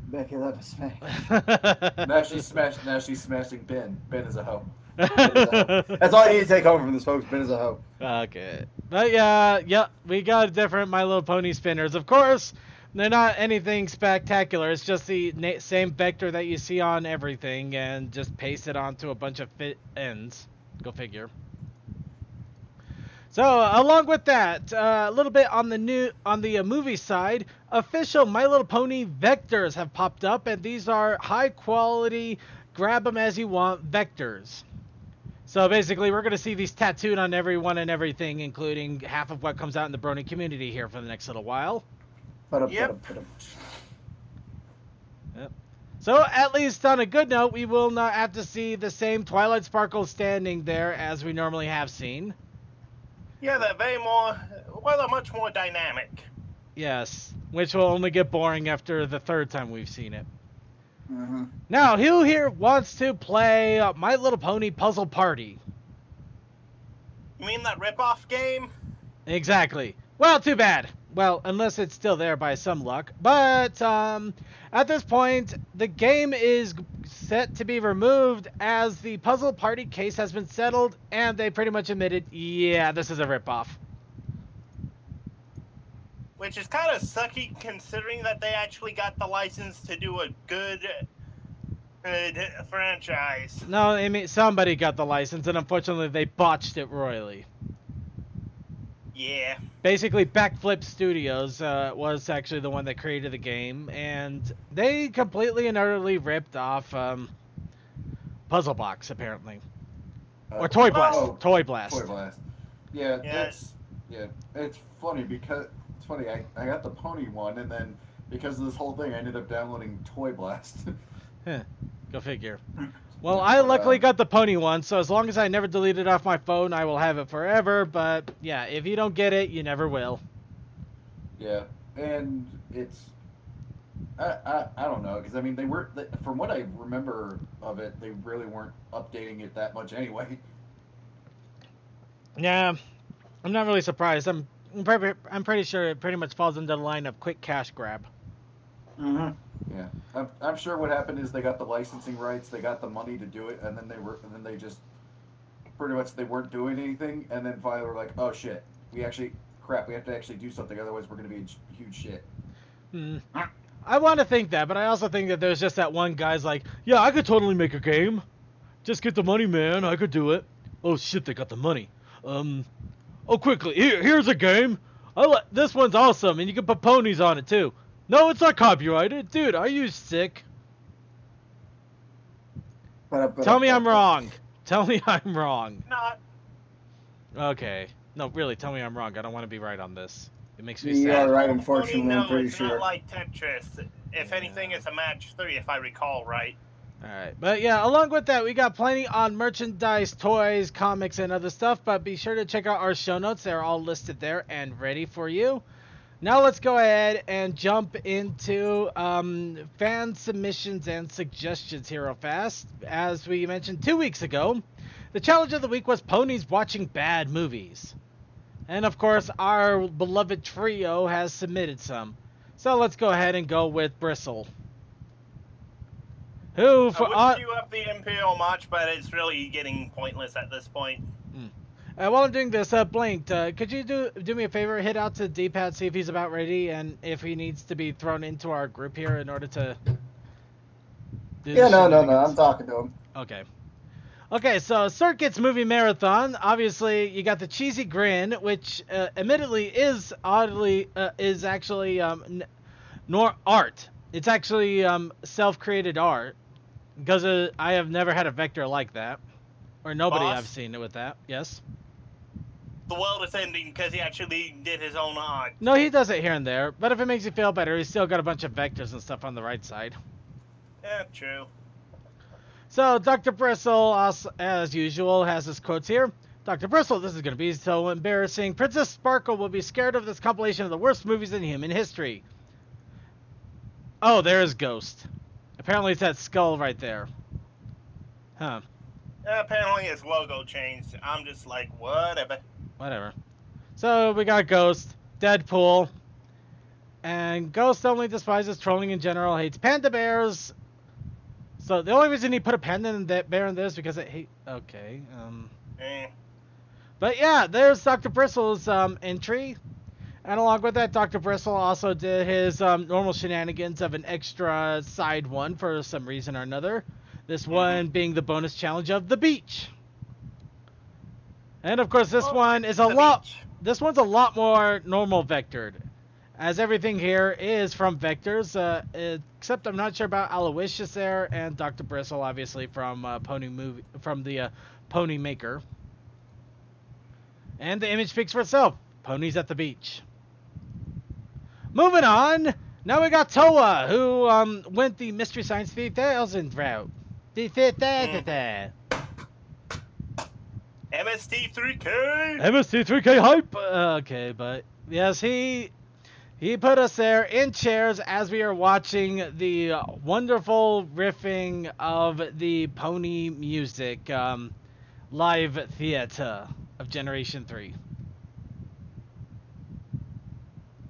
Speaker 10: Becky love a smash.
Speaker 6: Now she's smashing Ben. Ben is a hoe.
Speaker 10: That's all I need to take home from this, folks. Ben is a hoe.
Speaker 5: Okay. But yeah, we got different My Little Pony spinners. Of course, they're not anything spectacular. It's just the same vector that you see on everything and just paste it onto a bunch of fit ends. Go figure. So, along with that, a little bit on the movie side, official My Little Pony vectors have popped up, and these are high quality, grab them as you want vectors. So basically, we're going to see these tattooed on everyone and everything, including half of what comes out in the Brony community here for the next little while.
Speaker 7: Yep.
Speaker 5: Yep. So, at least on a good note, we will not have to see the same Twilight Sparkle standing there as we normally have seen.
Speaker 7: Yeah, they're much more dynamic.
Speaker 5: Yes, which will only get boring after the third time we've seen it.
Speaker 10: Mm-hmm.
Speaker 5: Now, who here wants to play My Little Pony Puzzle Party?
Speaker 7: You mean that rip-off game?
Speaker 5: Exactly. Well, too bad. Well, unless it's still there by some luck. But, at this point, the game is set to be removed as the Puzzle Party case has been settled, and they pretty much admitted, yeah, this is a ripoff.
Speaker 7: Which is kind of sucky considering that they actually got the license to do a good franchise.
Speaker 5: No, I mean, somebody got the license, and unfortunately, they botched it royally.
Speaker 7: Yeah.
Speaker 5: Basically, Backflip Studios was actually the one that created the game, and they completely and utterly ripped off Puzzle Box, apparently. Or Toy Blast.
Speaker 6: Oh,
Speaker 5: Toy Blast.
Speaker 6: Toy Blast. Yeah,
Speaker 7: Yes.
Speaker 6: it's funny because I got the pony one, and then because of this whole thing, I ended up downloading Toy Blast.
Speaker 5: Go figure. Well, I luckily got the pony one, so as long as I never delete it off my phone, I will have it forever. But yeah, if you don't get it, you never will.
Speaker 6: Yeah, and it's I don't know, because I mean from what I remember of it, they really weren't updating it that much anyway.
Speaker 5: Yeah, I'm not really surprised. I'm pretty sure it pretty much falls into the line of quick cash grab.
Speaker 10: Mm-hmm.
Speaker 6: Yeah, I'm sure what happened is they got the licensing rights, they got the money to do it, and then they just pretty much they weren't doing anything, and then finally were like, oh shit, we have to actually do something, otherwise we're gonna be a huge shit.
Speaker 5: I want to think that, but I also think that there's just that one guy's like, yeah, I could totally make a game. Just get the money, man. I could do it. Oh shit, they got the money. Oh, quickly, here's a game. This one's awesome, and you can put ponies on it too. No, it's not copyrighted. Dude, are you sick? Tell me I'm wrong. Tell me I'm wrong.
Speaker 7: Not.
Speaker 5: Okay. No, really, tell me I'm wrong. I don't want to be right on this. It makes me
Speaker 10: You
Speaker 5: sad.
Speaker 10: are right,
Speaker 7: Pony,
Speaker 10: unfortunately,
Speaker 7: no,
Speaker 10: I'm pretty
Speaker 7: it's
Speaker 10: sure.
Speaker 7: not like Tetris. If anything, it's a match 3, if I recall right.
Speaker 5: Alright, but yeah, along with that, we got plenty on merchandise, toys, comics, and other stuff, but be sure to check out our show notes. They're all listed there and ready for you. Now let's go ahead and jump into fan submissions and suggestions here real fast. As we mentioned 2 weeks ago, the challenge of the week was ponies watching bad movies. And of course, our beloved trio has submitted some. So let's go ahead and go with Bristle. Who for
Speaker 7: I would queue up the Imperial March, but it's really getting pointless at this point.
Speaker 5: While I'm doing this, Blink, could you do me a favor, hit out to D-pad, see if he's about ready, and if he needs to be thrown into our group here in order to do
Speaker 10: Yeah,
Speaker 5: the
Speaker 10: no,
Speaker 5: shenanigans?
Speaker 10: I'm talking to him.
Speaker 5: Okay, so Circuits Movie Marathon, obviously you got the cheesy grin, which admittedly is actually nor art. It's actually self-created art, because I have never had a vector like that, or nobody
Speaker 7: Boss?
Speaker 5: I've seen it with that. Yes.
Speaker 7: The world is ending because he actually did his own art.
Speaker 5: No, he does it here and there, but if it makes you feel better, he's still got a bunch of vectors and stuff on the right side.
Speaker 7: Yeah, true.
Speaker 5: So, Dr. Bristle, as usual, has his quotes here. Dr. Bristle, this is going to be so embarrassing. Princess Sparkle will be scared of this compilation of the worst movies in human history. Oh, there's Ghost. Apparently it's that skull right there. Huh.
Speaker 7: Apparently his logo changed. I'm just like, whatever.
Speaker 5: Whatever. So we got Ghost, Deadpool, and Ghost only despises trolling in general, hates panda bears. So the only reason he put a panda in that bear in this because it hate. Okay. But yeah, there's Dr. Bristle's entry. And along with that, Dr. Bristle also did his normal shenanigans of an extra side one for some reason or another. This one being the bonus challenge of the beach. And of course, this one is this one's a lot more normal vectored, as everything here is from vectors, except I'm not sure about Aloysius there and Dr. Bristle, obviously from the Pony Maker. And the image speaks for itself. Ponies at the beach. Moving on, now we got Toa, who went the Mystery Science 3000 route.
Speaker 7: MST3K.
Speaker 5: MST3K hype. Okay, but yes, he put us there in chairs as we are watching the wonderful riffing of the pony music live theater of Generation 3.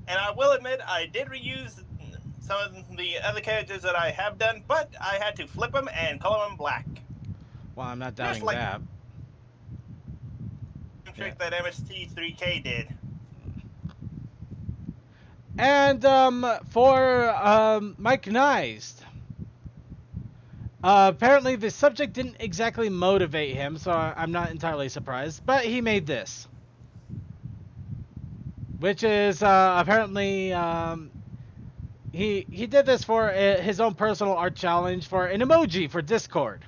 Speaker 7: And I will admit, I did reuse some of the other characters that I have done, but I had to flip them and color them black.
Speaker 5: Well, I'm not doubting
Speaker 7: like
Speaker 5: that.
Speaker 7: Trick that MST3K did.
Speaker 5: And for Mike Neist, apparently the subject didn't exactly motivate him, so I'm not entirely surprised. But he made this, which is apparently he did this for his own personal art challenge for an emoji for Discord.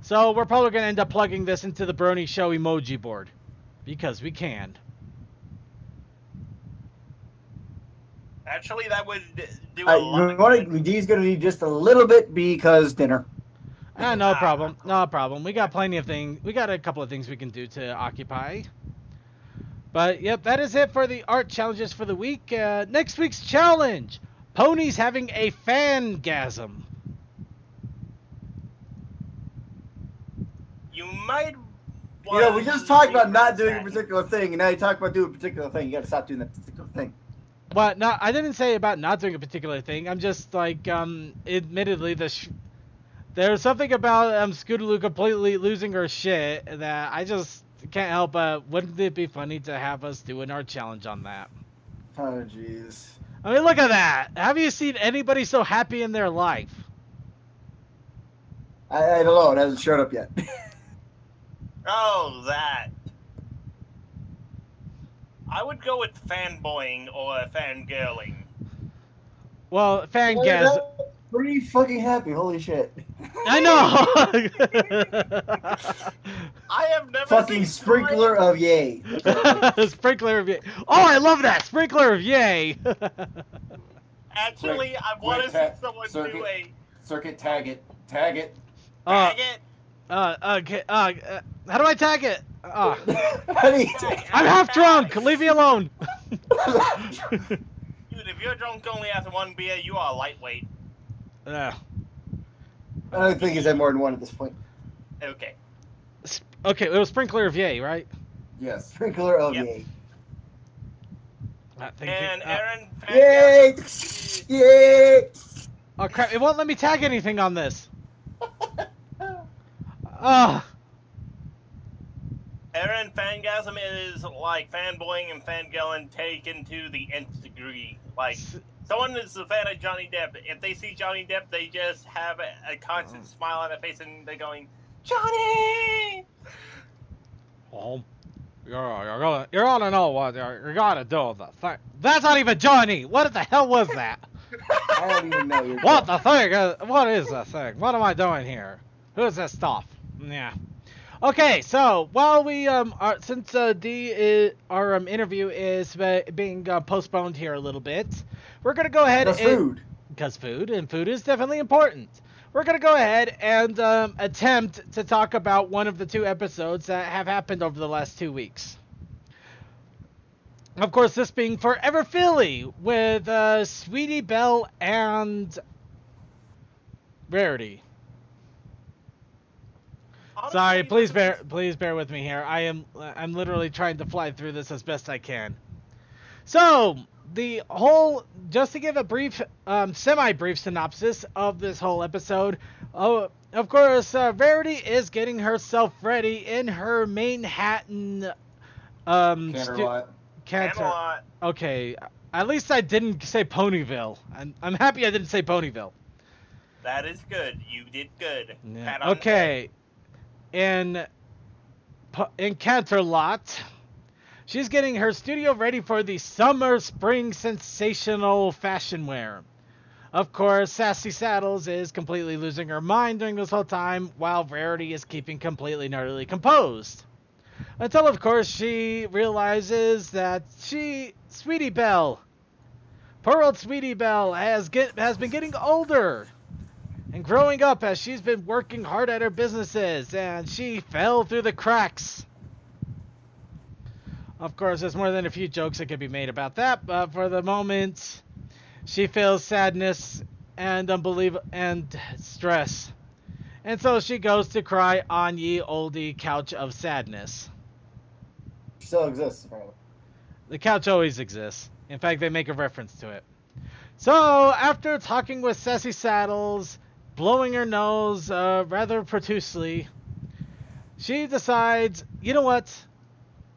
Speaker 5: So we're probably going to end up plugging this into the Brony Show emoji board, because we can.
Speaker 7: Actually, that would do a lot.
Speaker 10: D's gonna need just a little bit because dinner.
Speaker 5: No problem. No problem. We got plenty of things. We got a couple of things we can do to occupy. But, yep, that is it for the art challenges for the week. Next week's challenge, ponies having a fangasm.
Speaker 7: You might
Speaker 10: You know, we just talked about not doing a particular thing, and now you talk about doing a particular thing. You got to stop doing that particular thing.
Speaker 5: But no, I didn't say about not doing a particular thing. I'm just like, admittedly, there's something about Scootaloo completely losing her shit that I just can't help but wouldn't it be funny to have us do an art challenge on that?
Speaker 10: Oh, jeez.
Speaker 5: I mean, look at that. Have you seen anybody so happy in their life?
Speaker 10: I don't know. It hasn't showed up yet.
Speaker 7: Oh, that. I would go with fanboying or fangirling.
Speaker 5: Well, fangasm.
Speaker 10: Pretty fucking happy. Holy shit.
Speaker 5: I know.
Speaker 7: I have never
Speaker 10: fucking
Speaker 7: seen
Speaker 10: sprinkler of yay.
Speaker 5: Sprinkler of yay. Oh, I love that. Sprinkler of yay.
Speaker 7: Actually, I want to see someone do a
Speaker 6: circuit tag it. Tag it.
Speaker 7: Tag it.
Speaker 5: Okay. How do I tag it?
Speaker 10: How do you tag it?
Speaker 5: I'm half drunk. Leave me alone.
Speaker 7: Dude, if you're drunk only after one beer, you are lightweight.
Speaker 10: I don't think he's had more than one at this point.
Speaker 7: Okay.
Speaker 5: Okay, it was Sprinkler of Yay, right?
Speaker 6: Yes.
Speaker 10: Sprinkler of yay.
Speaker 7: And Aaron.
Speaker 10: Yay! Yay!
Speaker 5: Oh crap! It won't let me tag anything on this. Ah.
Speaker 7: Aaron, fangasm is like fanboying and fangirling taken to the nth degree. Like, someone is a fan of Johnny Depp. If they see Johnny Depp, they just have a constant smile on their face and they're going, Johnny!
Speaker 5: Oh, you're gonna know what you're gonna do. The thing. That's not even Johnny. What the hell was that?
Speaker 10: I don't even know.
Speaker 5: What the thing? What is the thing? What am I doing here? Who's this stuff? Yeah. Okay, so while we since our interview is being postponed here a little bit, we're gonna go ahead
Speaker 10: Because food
Speaker 5: is definitely important. we're going to go ahead and attempt to talk about one of the 2 episodes that have happened over the last 2 weeks. Of course, this being Forever Philly with Sweetie Belle and Rarity.
Speaker 7: Honestly,
Speaker 5: Sorry, please
Speaker 7: this
Speaker 5: bear with me here. I'm literally trying to fly through this as best I can. So, just to give a brief, semi-brief synopsis of this whole episode, of course, Rarity is getting herself ready in her Manhattan,
Speaker 6: Canterlot.
Speaker 7: Camelot.
Speaker 5: Okay, at least I didn't say Ponyville. I'm happy I didn't say Ponyville.
Speaker 7: That is good. You did good.
Speaker 5: Yeah.
Speaker 7: Pat on the
Speaker 5: Okay, in Canterlot, she's getting her studio ready for the summer-spring sensational fashion wear. Of course, Sassy Saddles is completely losing her mind during this whole time, while Rarity is keeping completely nerdily composed. Until, of course, she realizes that Sweetie Belle, poor old Sweetie Belle, has been getting older and growing up as she's been working hard at her businesses, and she fell through the cracks. Of course, there's more than a few jokes that could be made about that, but for the moment, she feels sadness and and stress. And so she goes to cry on ye olde couch of sadness.
Speaker 10: Still exists, apparently.
Speaker 5: The couch always exists. In fact, they make a reference to it. So, after talking with Sassy Saddles, blowing her nose rather profusely, she decides, you know what?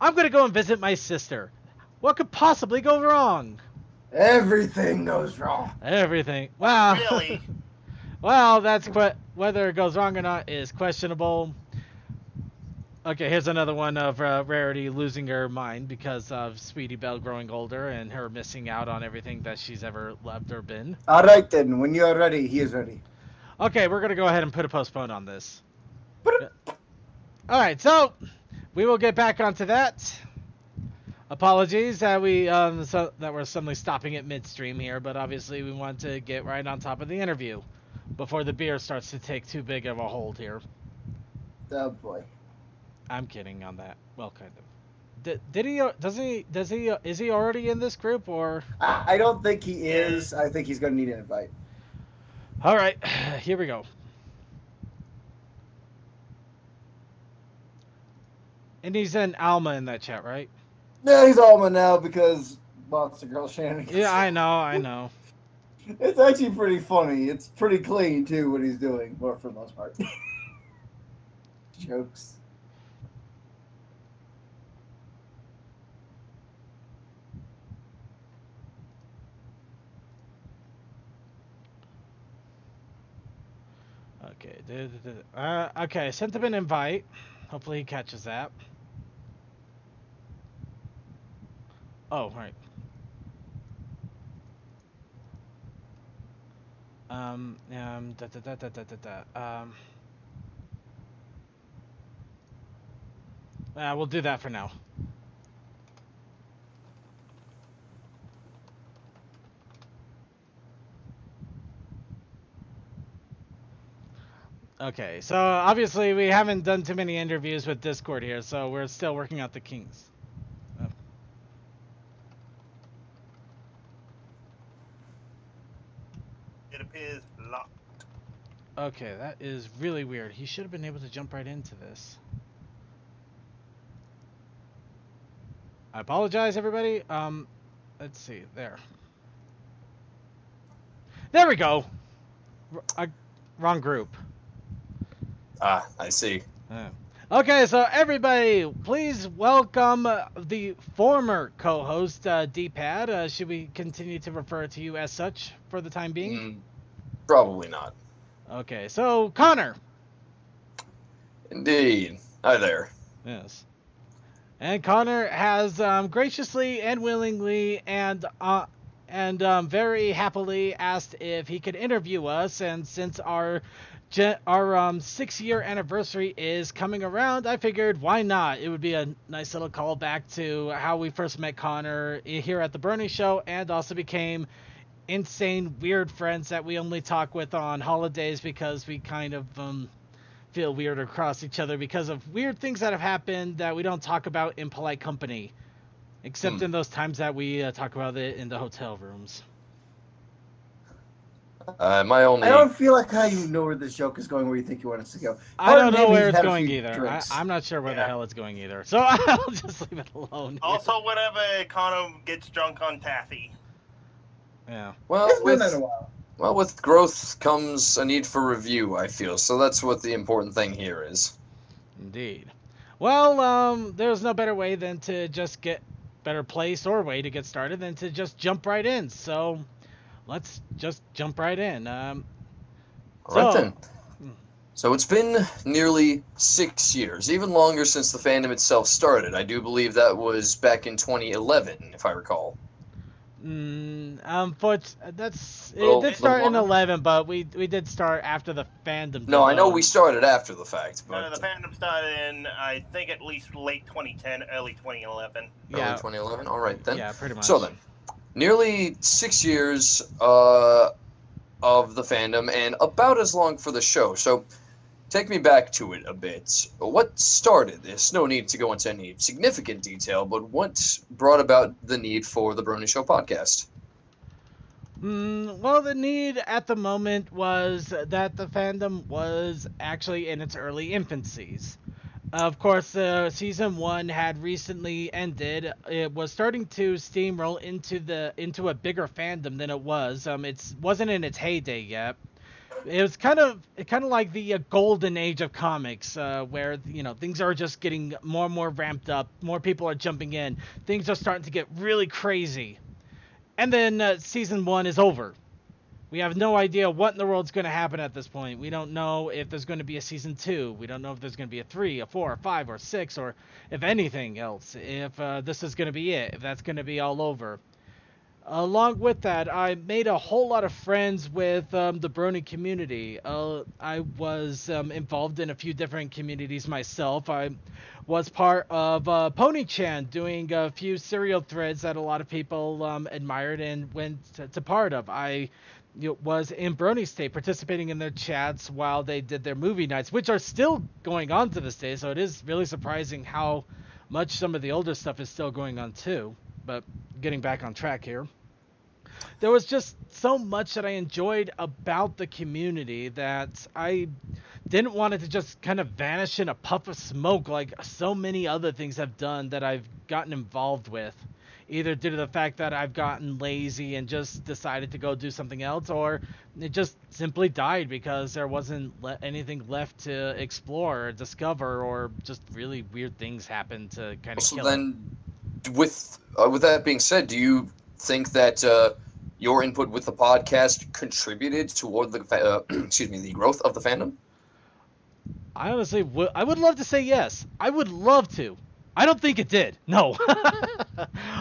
Speaker 5: I'm going to go and visit my sister. What could possibly go wrong?
Speaker 10: Everything goes wrong.
Speaker 5: Everything. Wow.
Speaker 7: Really?
Speaker 5: Well, whether it goes wrong or not is questionable. Okay, here's another one of Rarity losing her mind because of Sweetie Belle growing older and her missing out on everything that she's ever loved or been.
Speaker 10: All right, then. When you are ready, he is ready.
Speaker 5: Okay, we're going to go ahead and put a postpone on this. Alright, so we will get back onto that. Apologies that that we're suddenly stopping it midstream here, but obviously we want to get right on top of the interview before the beer starts to take too big of a hold here.
Speaker 10: Oh boy.
Speaker 5: I'm kidding on that. Well, kind of. Is he already in this group, or?
Speaker 10: I don't think he is. I think he's going to need an invite.
Speaker 5: All right, here we go. And he's in Alma in that chat, right?
Speaker 10: Yeah, he's Alma now because Monster Girl shenanigans.
Speaker 5: Yeah, I know.
Speaker 10: It's actually pretty funny. It's pretty clean, too, what he's doing, for the most part. Jokes.
Speaker 5: Okay. Okay, I sent him an invite. Hopefully he catches that. Oh, right. We'll do that for now. Okay, so obviously we haven't done too many interviews with Discord here, so we're still working out the kinks. Oh.
Speaker 7: It appears locked.
Speaker 5: Okay, that is really weird. He should have been able to jump right into this. I apologize, everybody. Let's see. There. There we go. Wrong group.
Speaker 11: Ah, I see.
Speaker 5: Okay, so everybody, please welcome the former co-host, D-Pad. Should we continue to refer to you as such for the time being?
Speaker 11: Probably not.
Speaker 5: Okay, so Connor.
Speaker 11: Indeed. Hi there.
Speaker 5: Yes. And Connor has graciously and willingly and very happily asked if he could interview us, and since our 6-year anniversary is coming around, I figured why not? It would be a nice little callback to how we first met Connor here at the Brony Show, and also became insane, weird friends that we only talk with on holidays because we kind of feel weird across each other because of weird things that have happened that we don't talk about in polite company, except in those times that we talk about it in the hotel rooms.
Speaker 11: My only.
Speaker 10: I don't feel like how you know where this joke is going, where you think you want us to go.
Speaker 5: I don't
Speaker 10: Pardon
Speaker 5: know
Speaker 10: him,
Speaker 5: where
Speaker 10: he's
Speaker 5: it's
Speaker 10: had a
Speaker 5: going
Speaker 10: few
Speaker 5: either.
Speaker 10: drinks.
Speaker 5: I'm not sure where the
Speaker 7: Yeah.
Speaker 5: hell it's going either. So I'll just leave it alone. Here.
Speaker 7: Also, whenever Connor gets drunk on taffy.
Speaker 5: Yeah.
Speaker 11: Well,
Speaker 10: It's been
Speaker 11: with
Speaker 10: a while.
Speaker 11: well, with growth comes a need for review. I feel so. That's what the important thing here is.
Speaker 5: Indeed. Well, there's no better way than to just get better place or way to get started than to just jump right in. So let's just jump right in.
Speaker 11: All right then. So it's been nearly 6 years, even longer since the fandom itself started. I do believe that was back in 2011, if I recall.
Speaker 5: But it
Speaker 11: Little-
Speaker 5: did start in
Speaker 11: little
Speaker 5: 11, but we did start after the fandom.
Speaker 11: No, I know
Speaker 5: developed.
Speaker 11: we started after the fact,
Speaker 7: No,
Speaker 11: but
Speaker 7: the fandom started in, I think, at least late 2010, early 2011.
Speaker 11: early
Speaker 5: Yeah,
Speaker 11: 2011. All right then.
Speaker 5: yeah, pretty much.
Speaker 11: So then, nearly 6 years of the fandom, and about as long for the show. So, take me back to it a bit. What started this? No need to go into any significant detail, but what brought about the need for the Brony Show podcast?
Speaker 5: Well, the need at the moment was that the fandom was actually in its early infancies. Of course, season 1 had recently ended. It was starting to steamroll into a bigger fandom than it was. It wasn't in its heyday yet. It was kind of like the golden age of comics, where things are just getting more and more ramped up. More people are jumping in. Things are starting to get really crazy. And then season 1 is over. We have no idea what in the world's going to happen at this point. We don't know if there's going to be a season 2. We don't know if there's going to be a 3, a 4, a 5, or 6, or if anything else. If this is going to be it. If that's going to be all over. Along with that, I made a whole lot of friends with the Brony community. I was involved in a few different communities myself. I was part of Pony-chan, doing a few serial threads that a lot of people admired and went to part of. I was in Brony State, participating in their chats while they did their movie nights, which are still going on to this day, so it is really surprising how much some of the older stuff is still going on too. But getting back on track here. There was just so much that I enjoyed about the community that I didn't want it to just kind of vanish in a puff of smoke like so many other things have done that I've gotten involved with. Either due to the fact that I've gotten lazy and just decided to go do something else, or it just simply died because there wasn't anything left to explore or discover, or just really weird things happened to kind of
Speaker 11: So
Speaker 5: kill it.
Speaker 11: then, with that being said, do you think that your input with the podcast contributed toward the the growth of the fandom?
Speaker 5: I honestly I would love to say yes. I would love to. I don't think it did. No.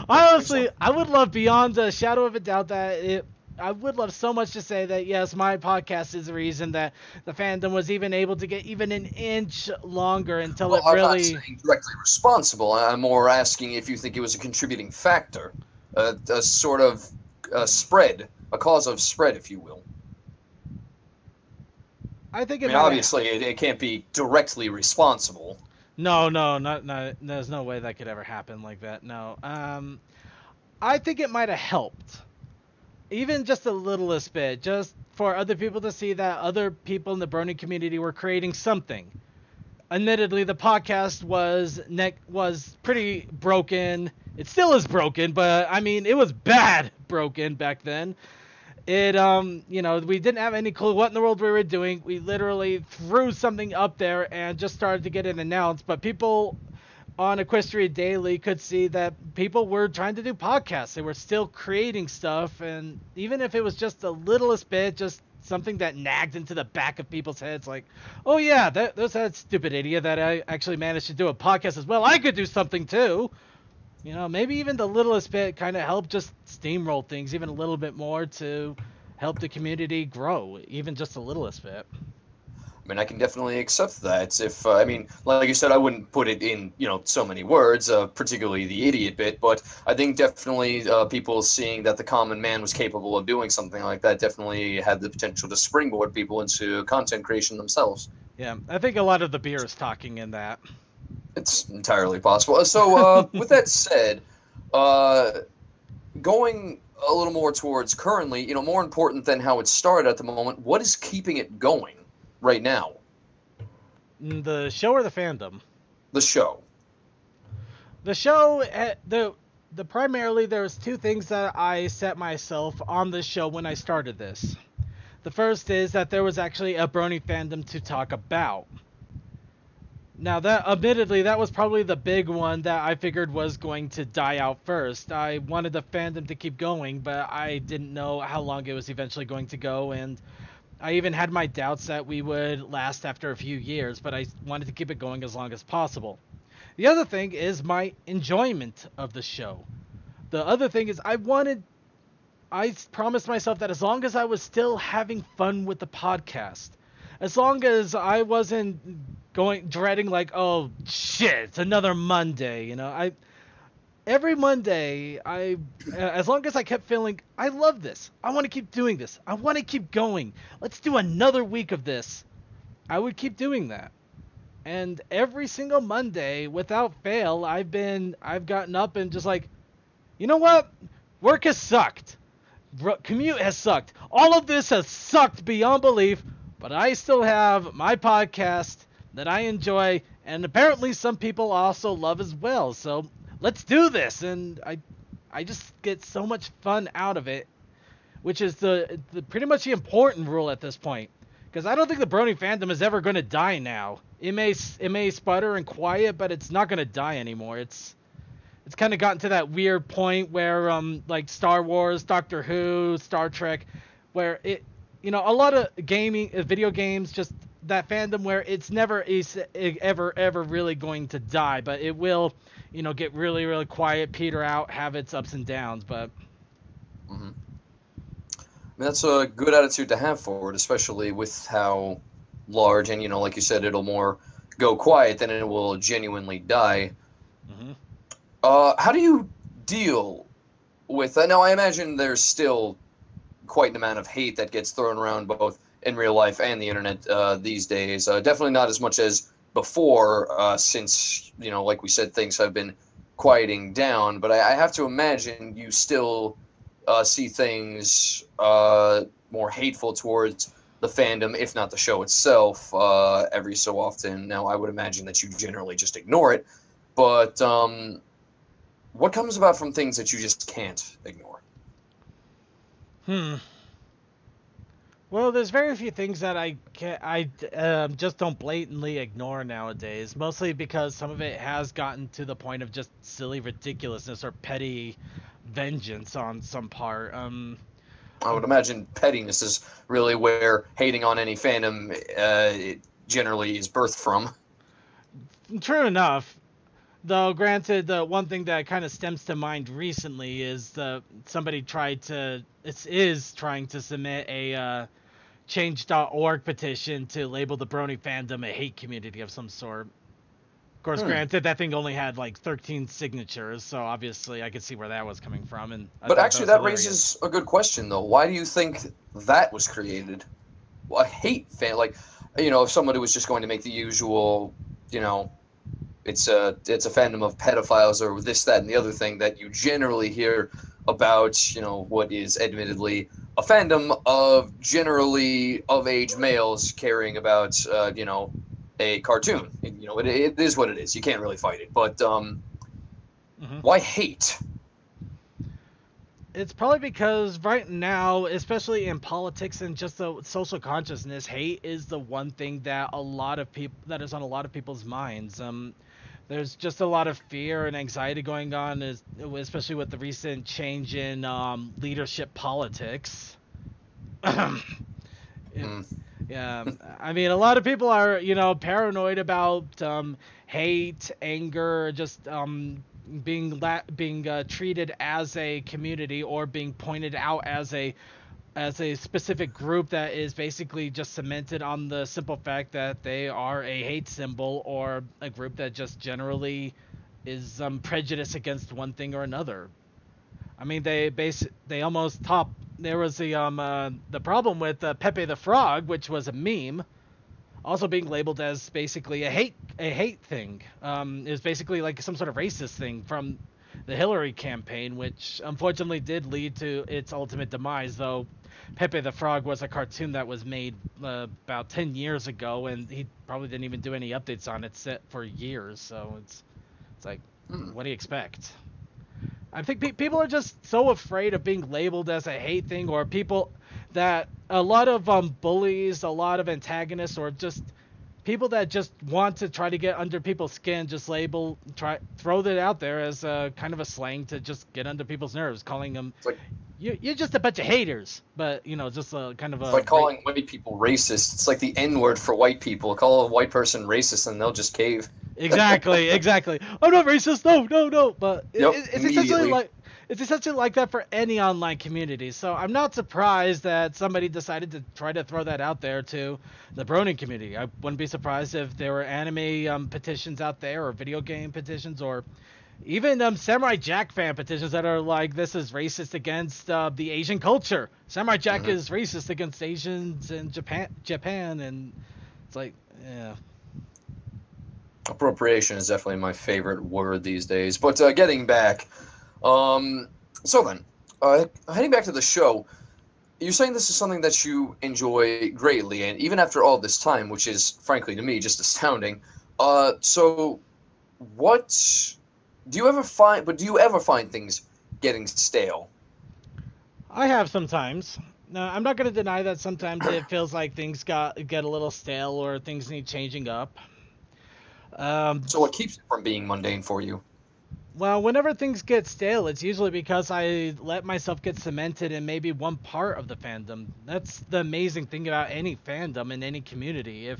Speaker 5: I would love beyond a shadow of a doubt that I would love so much to say that yes, my podcast is the reason that the fandom was even able to get even an inch longer until
Speaker 11: Well,
Speaker 5: it
Speaker 11: I'm
Speaker 5: really.
Speaker 11: not saying directly responsible. I'm more asking if you think it was a contributing factor, a sort of spread, a cause of spread, if you will.
Speaker 5: I think
Speaker 11: I
Speaker 5: it
Speaker 11: mean,
Speaker 5: might.
Speaker 11: obviously, it can't be directly responsible.
Speaker 5: No, not. There's no way that could ever happen like that. No. I think it might have helped. Even just the littlest bit, just for other people to see that other people in the Brony community were creating something. Admittedly, the podcast was pretty broken. It still is broken, but I mean, it was bad broken back then. It we didn't have any clue what in the world we were doing. We literally threw something up there and just started to get it announced, but people on Equestria Daily could see that people were trying to do podcasts. They were still creating stuff, and even if it was just the littlest bit, just something that nagged into the back of people's heads, like, oh yeah, there's that stupid idiot that I actually managed to do a podcast as well. I could do something too. Maybe even the littlest bit kind of helped just steamroll things even a little bit more to help the community grow, even just the littlest bit.
Speaker 11: I mean, I can definitely accept that. If I mean, like you said, I wouldn't put it in so many words, particularly the idiot bit. But I think definitely people seeing that the common man was capable of doing something like that definitely had the potential to springboard people into content creation themselves.
Speaker 5: Yeah, I think a lot of the beer is talking in that.
Speaker 11: It's entirely possible. So, with that said, going a little more towards currently, more important than how it started at the moment, what is keeping it going right now?
Speaker 5: The show or the fandom?
Speaker 11: The show.
Speaker 5: The show, the primarily there's two things that I set myself on the show when I started this. The first is that there was actually a Brony fandom to talk about. Now that, admittedly, that was probably the big one that I figured was going to die out first. I wanted the fandom to keep going, but I didn't know how long it was eventually going to go, and I even had my doubts that we would last after a few years, but I wanted to keep it going as long as possible. The other thing is my enjoyment of the show. The other thing is I promised myself that as long as I was still having fun with the podcast, as long as I wasn't dreading like, oh shit, it's another Monday, every Monday, as long as I kept feeling, I love this, I want to keep doing this, I want to keep going, let's do another week of this, I would keep doing that. And every single Monday, without fail, I've gotten up and just like, you know what? Work has sucked. Commute has sucked. All of this has sucked beyond belief, but I still have my podcast that I enjoy, and apparently some people also love as well. So let's do this, and I just get so much fun out of it, which is the pretty much the important rule at this point. Because I don't think the Brony fandom is ever going to die now. It may sputter and quiet, but it's not going to die anymore. It's kind of gotten to that weird point where like Star Wars, Doctor Who, Star Trek, where it, a lot of video games, just that fandom where it's never ever really going to die, but it will, get really, really quiet, peter out, have its ups and downs, but.
Speaker 11: Mm-hmm. I mean, that's a good attitude to have for it, especially with how large and, like you said, it'll more go quiet than it will genuinely die.
Speaker 5: Mm-hmm.
Speaker 11: How do you deal with that? Now, I imagine there's still quite an amount of hate that gets thrown around both in real life and the internet these days. Definitely not as much as before, since, like we said, things have been quieting down. But I have to imagine you still see things more hateful towards the fandom, if not the show itself, every so often. Now, I would imagine that you generally just ignore it. But what comes about from things that you just can't ignore?
Speaker 5: Well, there's very few things that I just don't blatantly ignore nowadays. Mostly because some of it has gotten to the point of just silly ridiculousness or petty vengeance on some part.
Speaker 11: I would imagine pettiness is really where hating on any fandom it generally is birthed from.
Speaker 5: True enough. Though, granted, the one thing that kind of stems to mind recently is somebody trying to submit a change.org petition to label the Brony fandom a hate community of some sort. Of course, granted, that thing only had like 13 signatures, so obviously I could see where that was coming from. But
Speaker 11: actually, that raises a good question, though. Why do you think that was created? Well, a hate fan, like, if somebody was just going to make the usual, it's a fandom of pedophiles or this, that, and the other thing that you generally hear about, what is admittedly a fandom of generally of age males caring about, a cartoon. It is what it is. You can't really fight it. But why hate?
Speaker 5: It's probably because right now, especially in politics and just the social consciousness, hate is the one thing that that is on a lot of people's minds. There's just a lot of fear and anxiety going on, especially with the recent change in leadership politics. Yeah, I mean, a lot of people are, paranoid about hate, anger, just being treated as a community or being pointed out as a as a specific group that is basically just cemented on the simple fact that they are a hate symbol, or a group that just generally is prejudiced against one thing or another. I mean, they almost top. There was the problem with Pepe the Frog, which was a meme, also being labeled as basically a hate thing. It was basically like some sort of racist thing from the Hillary campaign, which unfortunately did lead to its ultimate demise. Though Pepe the Frog was a cartoon that was made about 10 years ago, and he probably didn't even do any updates on it set for years. So it's like, what do you expect? I think people are just so afraid of being labeled as a hate thing, or people that a lot of bullies, a lot of antagonists, or just people that just want to try to get under people's skin, just throw that out there as a kind of a slang to just get under people's nerves, calling them,
Speaker 11: like,
Speaker 5: you're just a bunch of haters, but just a kind of
Speaker 11: it's like calling white people racist. It's like the N-word for white people. Call a white person racist and they'll just cave.
Speaker 5: Exactly. I'm not racist. No. But
Speaker 11: Yep,
Speaker 5: it's essentially like that for any online community. So I'm not surprised that somebody decided to try to throw that out there to the Brony community. I wouldn't be surprised if there were anime petitions out there, or video game petitions, or even Samurai Jack fan petitions that are like, this is racist against the Asian culture. Samurai Jack is racist against Asians in Japan, and it's like, yeah.
Speaker 11: Appropriation is definitely my favorite word these days. But getting back, so then, heading back to the show, you're saying this is something that you enjoy greatly, and even after all this time, which is, frankly, to me, just astounding. So, what do you ever find? But do you ever find things getting stale?
Speaker 5: I have sometimes. No, I'm not going to deny that sometimes it feels like things get a little stale, or things need changing up.
Speaker 11: So what keeps it from being mundane for you?
Speaker 5: Well, whenever things get stale, it's usually because I let myself get cemented in maybe one part of the fandom. That's the amazing thing about any fandom in any community.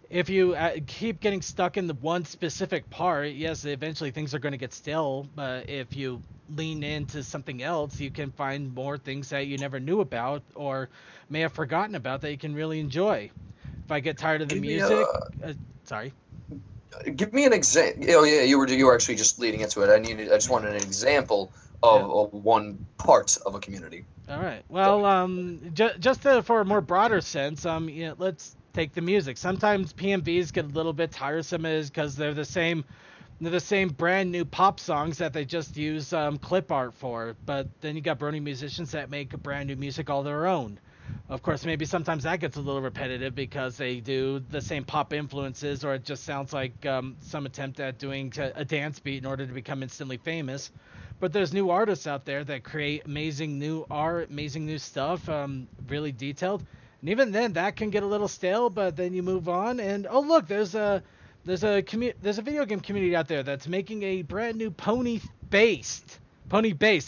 Speaker 5: If you keep getting stuck in the one specific part, yes, eventually things are going to get stale. But if you lean into something else, you can find more things that you never knew about, or may have forgotten about, that you can really enjoy. If I get tired of the music, sorry.
Speaker 11: Give me an example. Oh yeah, you were actually just leading into it. I just wanted an example of one part of a community.
Speaker 5: All right. Well, just for a more broader sense, let's take the music. Sometimes PMVs get a little bit tiresome, because they're the same brand new pop songs that they just use clip art for. But then you got Brony musicians that make brand new music all their own. Of course, maybe sometimes that gets a little repetitive because they do the same pop influences, or it just sounds like some attempt at doing a dance beat in order to become instantly famous. But there's new artists out there that create amazing new art, amazing new stuff, really detailed. And even then, that can get a little stale. But then you move on, and oh look, there's a video game community out there that's making a brand new pony based. I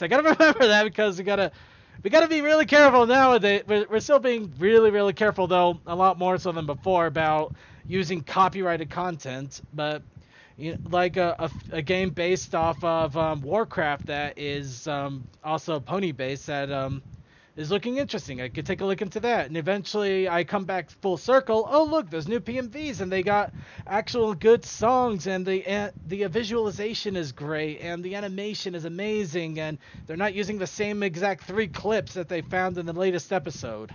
Speaker 5: gotta remember that, because we gotta be really careful nowadays. We're still being really, really careful, though, a lot more so than before, about using copyrighted content. But like a game based off of Warcraft that is also pony based, that is looking interesting. I could take a look into that, and eventually I come back full circle. Oh look, there's new PMVs, and they got actual good songs, and the visualization is great, and the animation is amazing, and they're not using the same exact 3 clips that they found in the latest episode.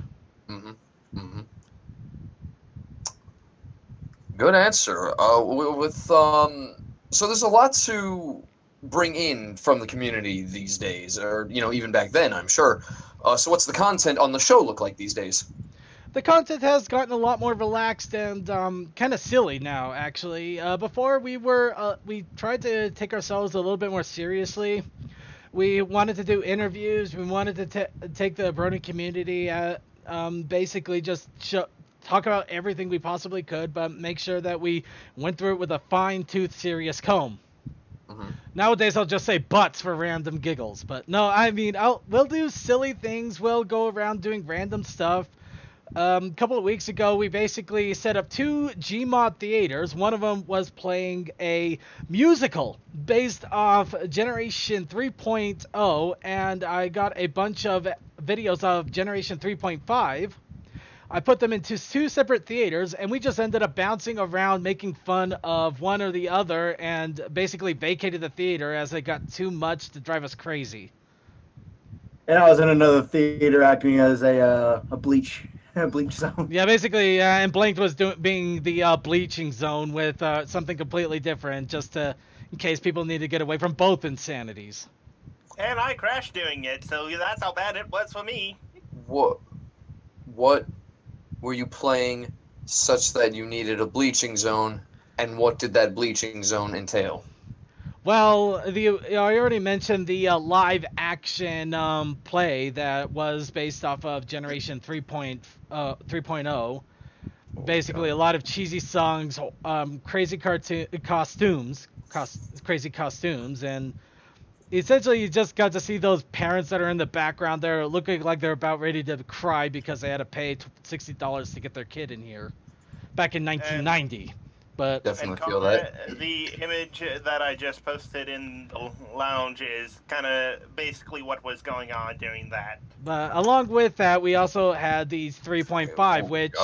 Speaker 11: Good answer. So there's a lot to bring in from the community these days, or even back then, I'm sure. So what's the content on the show look like these days?
Speaker 5: The content has gotten a lot more relaxed and kind of silly now, actually. Before we tried to take ourselves a little bit more seriously. We wanted to do interviews. We wanted to take the Brony community at basically just talk about everything we possibly could, but make sure that we went through it with a fine-tooth serious comb. Nowadays, I'll just say butts for random giggles. But no, I mean, we'll do silly things. We'll go around doing random stuff. A couple of weeks ago, we basically set up 2 Gmod theaters. One of them was playing a musical based off Generation 3.0, and I got a bunch of videos of Generation 3.5. I put them into 2 separate theaters, and we just ended up bouncing around making fun of one or the other, and basically vacated the theater as it got too much to drive us crazy.
Speaker 10: And I was in another theater acting as a bleach zone.
Speaker 5: Yeah, basically, and Blanked was being the bleaching zone with something completely different, just in case people need to get away from both insanities.
Speaker 7: And I crashed doing it, so that's how bad it was for me.
Speaker 11: What were you playing such that you needed a bleaching zone, and what did that bleaching zone entail?
Speaker 5: Well, I already mentioned the live action play that was based off of Generation 3.0. Basically, a lot of cheesy songs, crazy costumes, and essentially you just got to see those parents that are in the background there looking like they're about ready to cry because they had to pay $60 to get their kid in here back in 1990. But
Speaker 11: Definitely
Speaker 7: And
Speaker 11: feel that.
Speaker 7: the image that I just posted in the lounge is kind of basically what was going on during that.
Speaker 5: But along with that, we also had these 3.5, which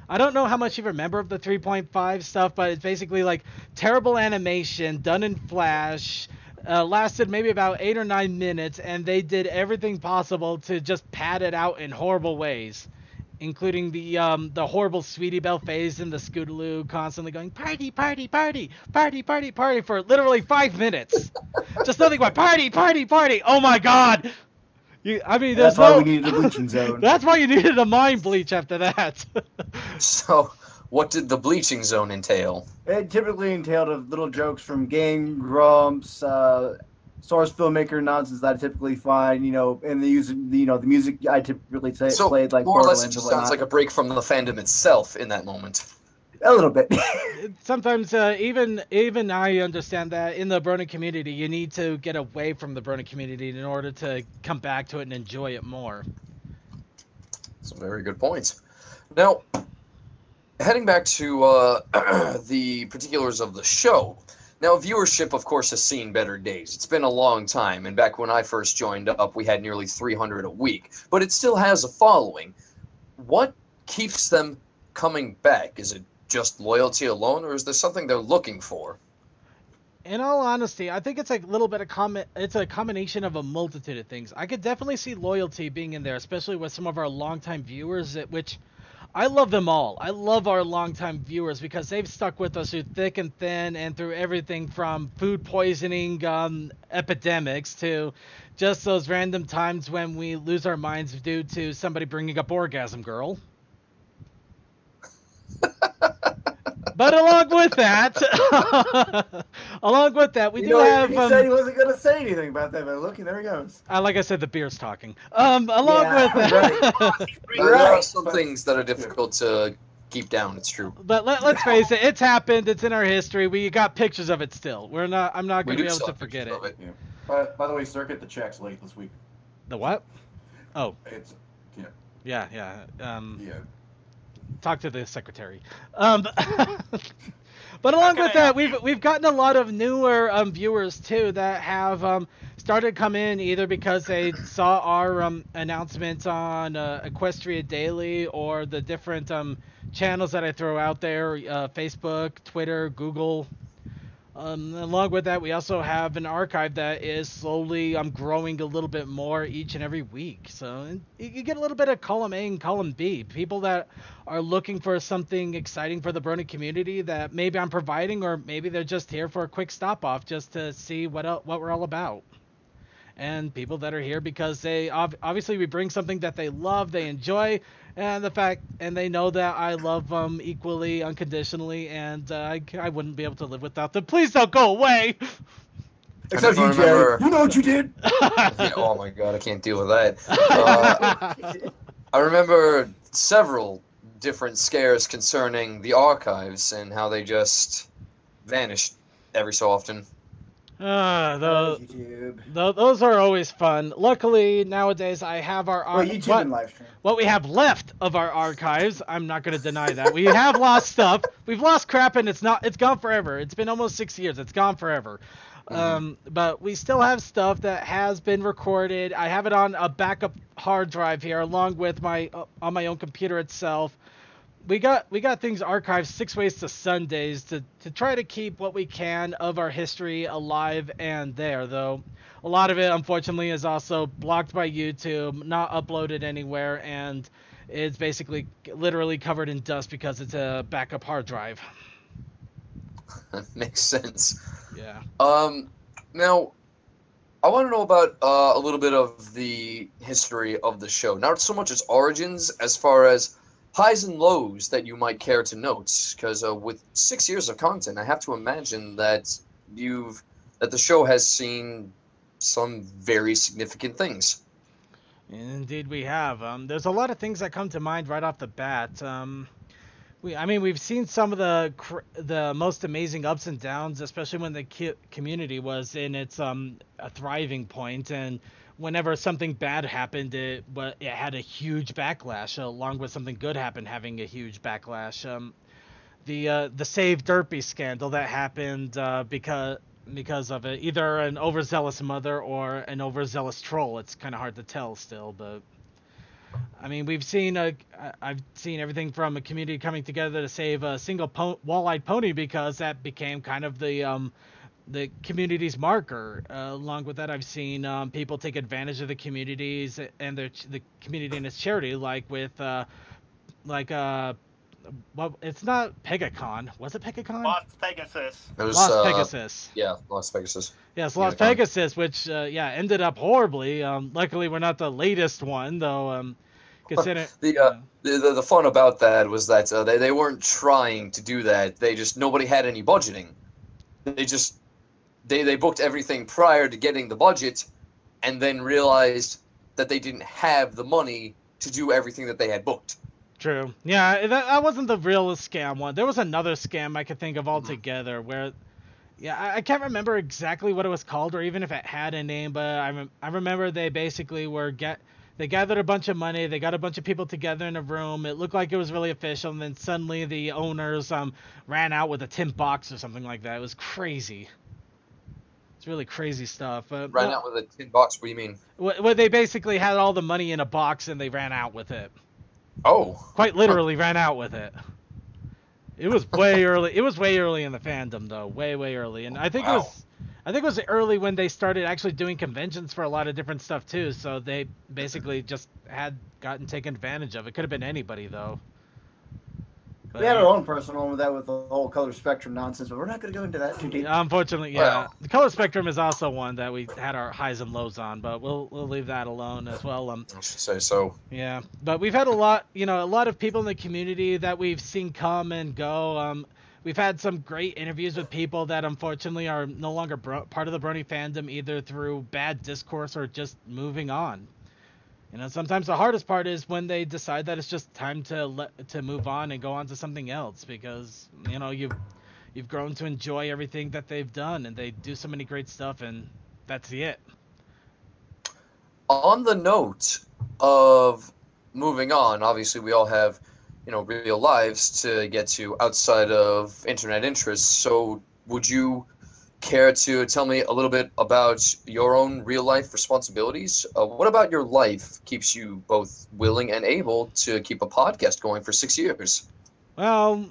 Speaker 5: I don't know how much you remember of the 3.5 stuff, but it's basically like terrible animation done in Flash, lasted maybe about 8 or 9 minutes, and they did everything possible to just pad it out in horrible ways, including the horrible Sweetie Belle phase and the Scootaloo constantly going party, party, party, party, party, party for literally 5 minutes. Just nothing but party, party, party. Oh my God!
Speaker 10: That's why we needed a bleaching zone.
Speaker 5: That's why you needed a mind bleach after that.
Speaker 11: So, what did the bleaching zone entail?
Speaker 10: It typically entailed of little jokes from Game Grumps, source filmmaker nonsense that I typically find, and the music I typically played like
Speaker 11: more or less,
Speaker 10: Borderlands
Speaker 11: it just
Speaker 10: and
Speaker 11: sounds
Speaker 10: whatnot.
Speaker 11: like a break from the fandom itself in that moment.
Speaker 10: A little bit.
Speaker 5: Sometimes even I understand that in the Brony community, you need to get away from the Brony community in order to come back to it and enjoy it more.
Speaker 11: Some very good points. Now, heading back to the particulars of the show. Now, viewership, of course, has seen better days. It's been a long time, and back when I first joined up, we had nearly 300 a week. But it still has a following. What keeps them coming back? Is it just loyalty alone, or is there something they're looking for?
Speaker 5: In all honesty, I think it's a little bit of it's a combination of a multitude of things. I could definitely see loyalty being in there, especially with some of our longtime viewers, which I love them all. I love our longtime viewers because they've stuck with us through thick and thin and through everything from food poisoning epidemics to just those random times when we lose our minds due to somebody bringing up Orgasm Girl. But along with that, we do have.
Speaker 10: He said he wasn't going to say anything about that, but look, there he goes.
Speaker 5: Like I said, the beer's talking. Along with that,
Speaker 11: There are some things that are difficult to keep down. It's true.
Speaker 5: But let's face it, it's happened. It's in our history. We got pictures of it still. I'm not going to be able to forget it.
Speaker 6: Yeah. By the way, Circuit, the check's late this week.
Speaker 5: The what? Oh.
Speaker 6: It's
Speaker 5: Yeah.
Speaker 6: yeah.
Speaker 5: Talk to the secretary. But along with that, we've gotten a lot of newer viewers too that have started to come in either because they saw our announcements on Equestria Daily or the different channels that I throw out there, Facebook, Twitter, Google. Along with that, we also have an archive that is slowly growing a little bit more each and every week. So you get a little bit of column A and column B. People that are looking for something exciting for the Brony community that maybe I'm providing, or maybe they're just here for a quick stop off just to see what we're all about. And people that are here because they obviously we bring something that they love, they enjoy, and they know that I love them equally, unconditionally, and I wouldn't be able to live without them. Please don't go away.
Speaker 10: Except you, Jerry. You know what you did.
Speaker 11: Yeah, oh my God, I can't deal with that. I remember several different scares concerning the archives and how they just vanished every so often.
Speaker 5: Those are always fun. Luckily, nowadays I have our
Speaker 10: YouTube and live stream.
Speaker 5: What we have left of our archives. I'm not going to deny that we have lost stuff. We've lost crap, and it's gone forever. It's been almost 6 years. It's gone forever. But we still have stuff that has been recorded. I have it on a backup hard drive here, along with my on my own computer itself. We got things archived 6 ways to Sundays to try to keep what we can of our history alive and there, though a lot of it unfortunately is also blocked by YouTube, not uploaded anywhere, and it's basically literally covered in dust because it's a backup hard drive.
Speaker 11: That makes sense.
Speaker 5: Yeah.
Speaker 11: Now, I want to know about a little bit of the history of the show. Not so much its origins, as far as highs and lows that you might care to note. Because with 6 years of content, I have to imagine that the show has seen some very significant things.
Speaker 5: Indeed, we have. There's a lot of things that come to mind right off the bat. We've seen some of the most amazing ups and downs, especially when the community was in its a thriving point, and whenever something bad happened, it had a huge backlash, along with something good happened having a huge backlash. The Save Derpy scandal that happened because of it, either an overzealous mother or an overzealous troll. It's kind of hard to tell still, but I mean, I've seen everything from a community coming together to save a single wall-eyed pony, because that became kind of the community's marker. Along with that, I've seen people take advantage of the communities and the community and its charity, like with well, it's not Pegacon. Was it Pegacon?
Speaker 7: Las Pegasus.
Speaker 11: It was,
Speaker 5: Las Pegasus.
Speaker 11: Yeah, Las Pegasus.
Speaker 5: Yes, Las Pegasus, which ended up horribly. Luckily, we're not the latest one, though. Consider
Speaker 11: the fun about that was that they weren't trying to do that. Nobody had any budgeting. They booked everything prior to getting the budget, and then realized that they didn't have the money to do everything that they had booked.
Speaker 5: True. Yeah, that wasn't the real scam one. There was another scam I could think of altogether where, I can't remember exactly what it was called or even if it had a name, but I remember they basically they gathered a bunch of money, they got a bunch of people together in a room, it looked like it was really official, and then suddenly the owners ran out with a tin box or something like that. It was crazy. It's really crazy stuff.
Speaker 11: Ran out with a tin box? What do you mean?
Speaker 5: Well, they basically had all the money in a box and they ran out with it.
Speaker 11: Oh.
Speaker 5: Quite literally ran out with it. It was way early. It was way early in the fandom, though. Way early. And I think it was early when they started actually doing conventions for a lot of different stuff too. So they basically just had gotten taken advantage of. It could have been anybody though. But,
Speaker 10: we had our own personal one with that, with the whole color spectrum nonsense, but we're not going to go into that too deep.
Speaker 5: Unfortunately, yeah. The color spectrum is also one that we had our highs and lows on, but we'll leave that alone as well.
Speaker 11: I should say so.
Speaker 5: Yeah, but we've had a lot of people in the community that we've seen come and go. We've had some great interviews with people that unfortunately are no longer part of the Brony fandom, either through bad discourse or just moving on. Sometimes the hardest part is when they decide that it's just time to move on and go on to something else, because you've grown to enjoy everything that they've done, and they do so many great stuff, and that's it.
Speaker 11: On the note of moving on, obviously we all have real lives to get to outside of internet interests. So would you care to tell me a little bit about your own real life responsibilities? What about your life keeps you both willing and able to keep a podcast going for 6 years?
Speaker 5: Well,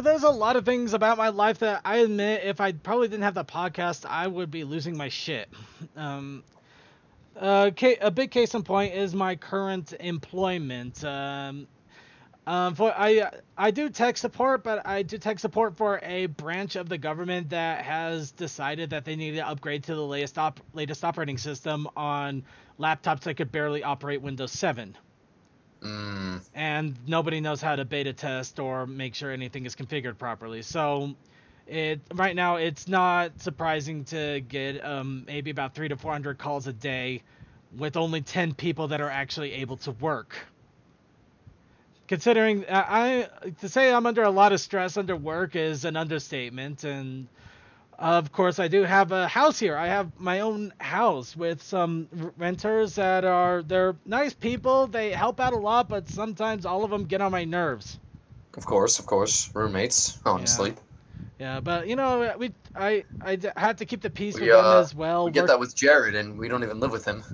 Speaker 5: there's a lot of things about my life that I admit if I probably didn't have the podcast, I would be losing my shit. A big case in point is my current employment. I do tech support, but I do tech support for a branch of the government that has decided that they need to upgrade to the latest operating system on laptops that could barely operate Windows 7. And nobody knows how to beta test or make sure anything is configured properly. So right now it's not surprising to get maybe about 300 to 400 calls a day with only 10 people that are actually able to work. Considering to say I'm under a lot of stress under work is an understatement, and of course I do have a house here. I have my own house with some renters they're nice people. They help out a lot, but sometimes all of them get on my nerves.
Speaker 11: Of course, roommates, honestly.
Speaker 5: Yeah, but you know, I had to keep the peace
Speaker 11: We,
Speaker 5: with him as well.
Speaker 11: We get that with Jared, and we don't even live with him.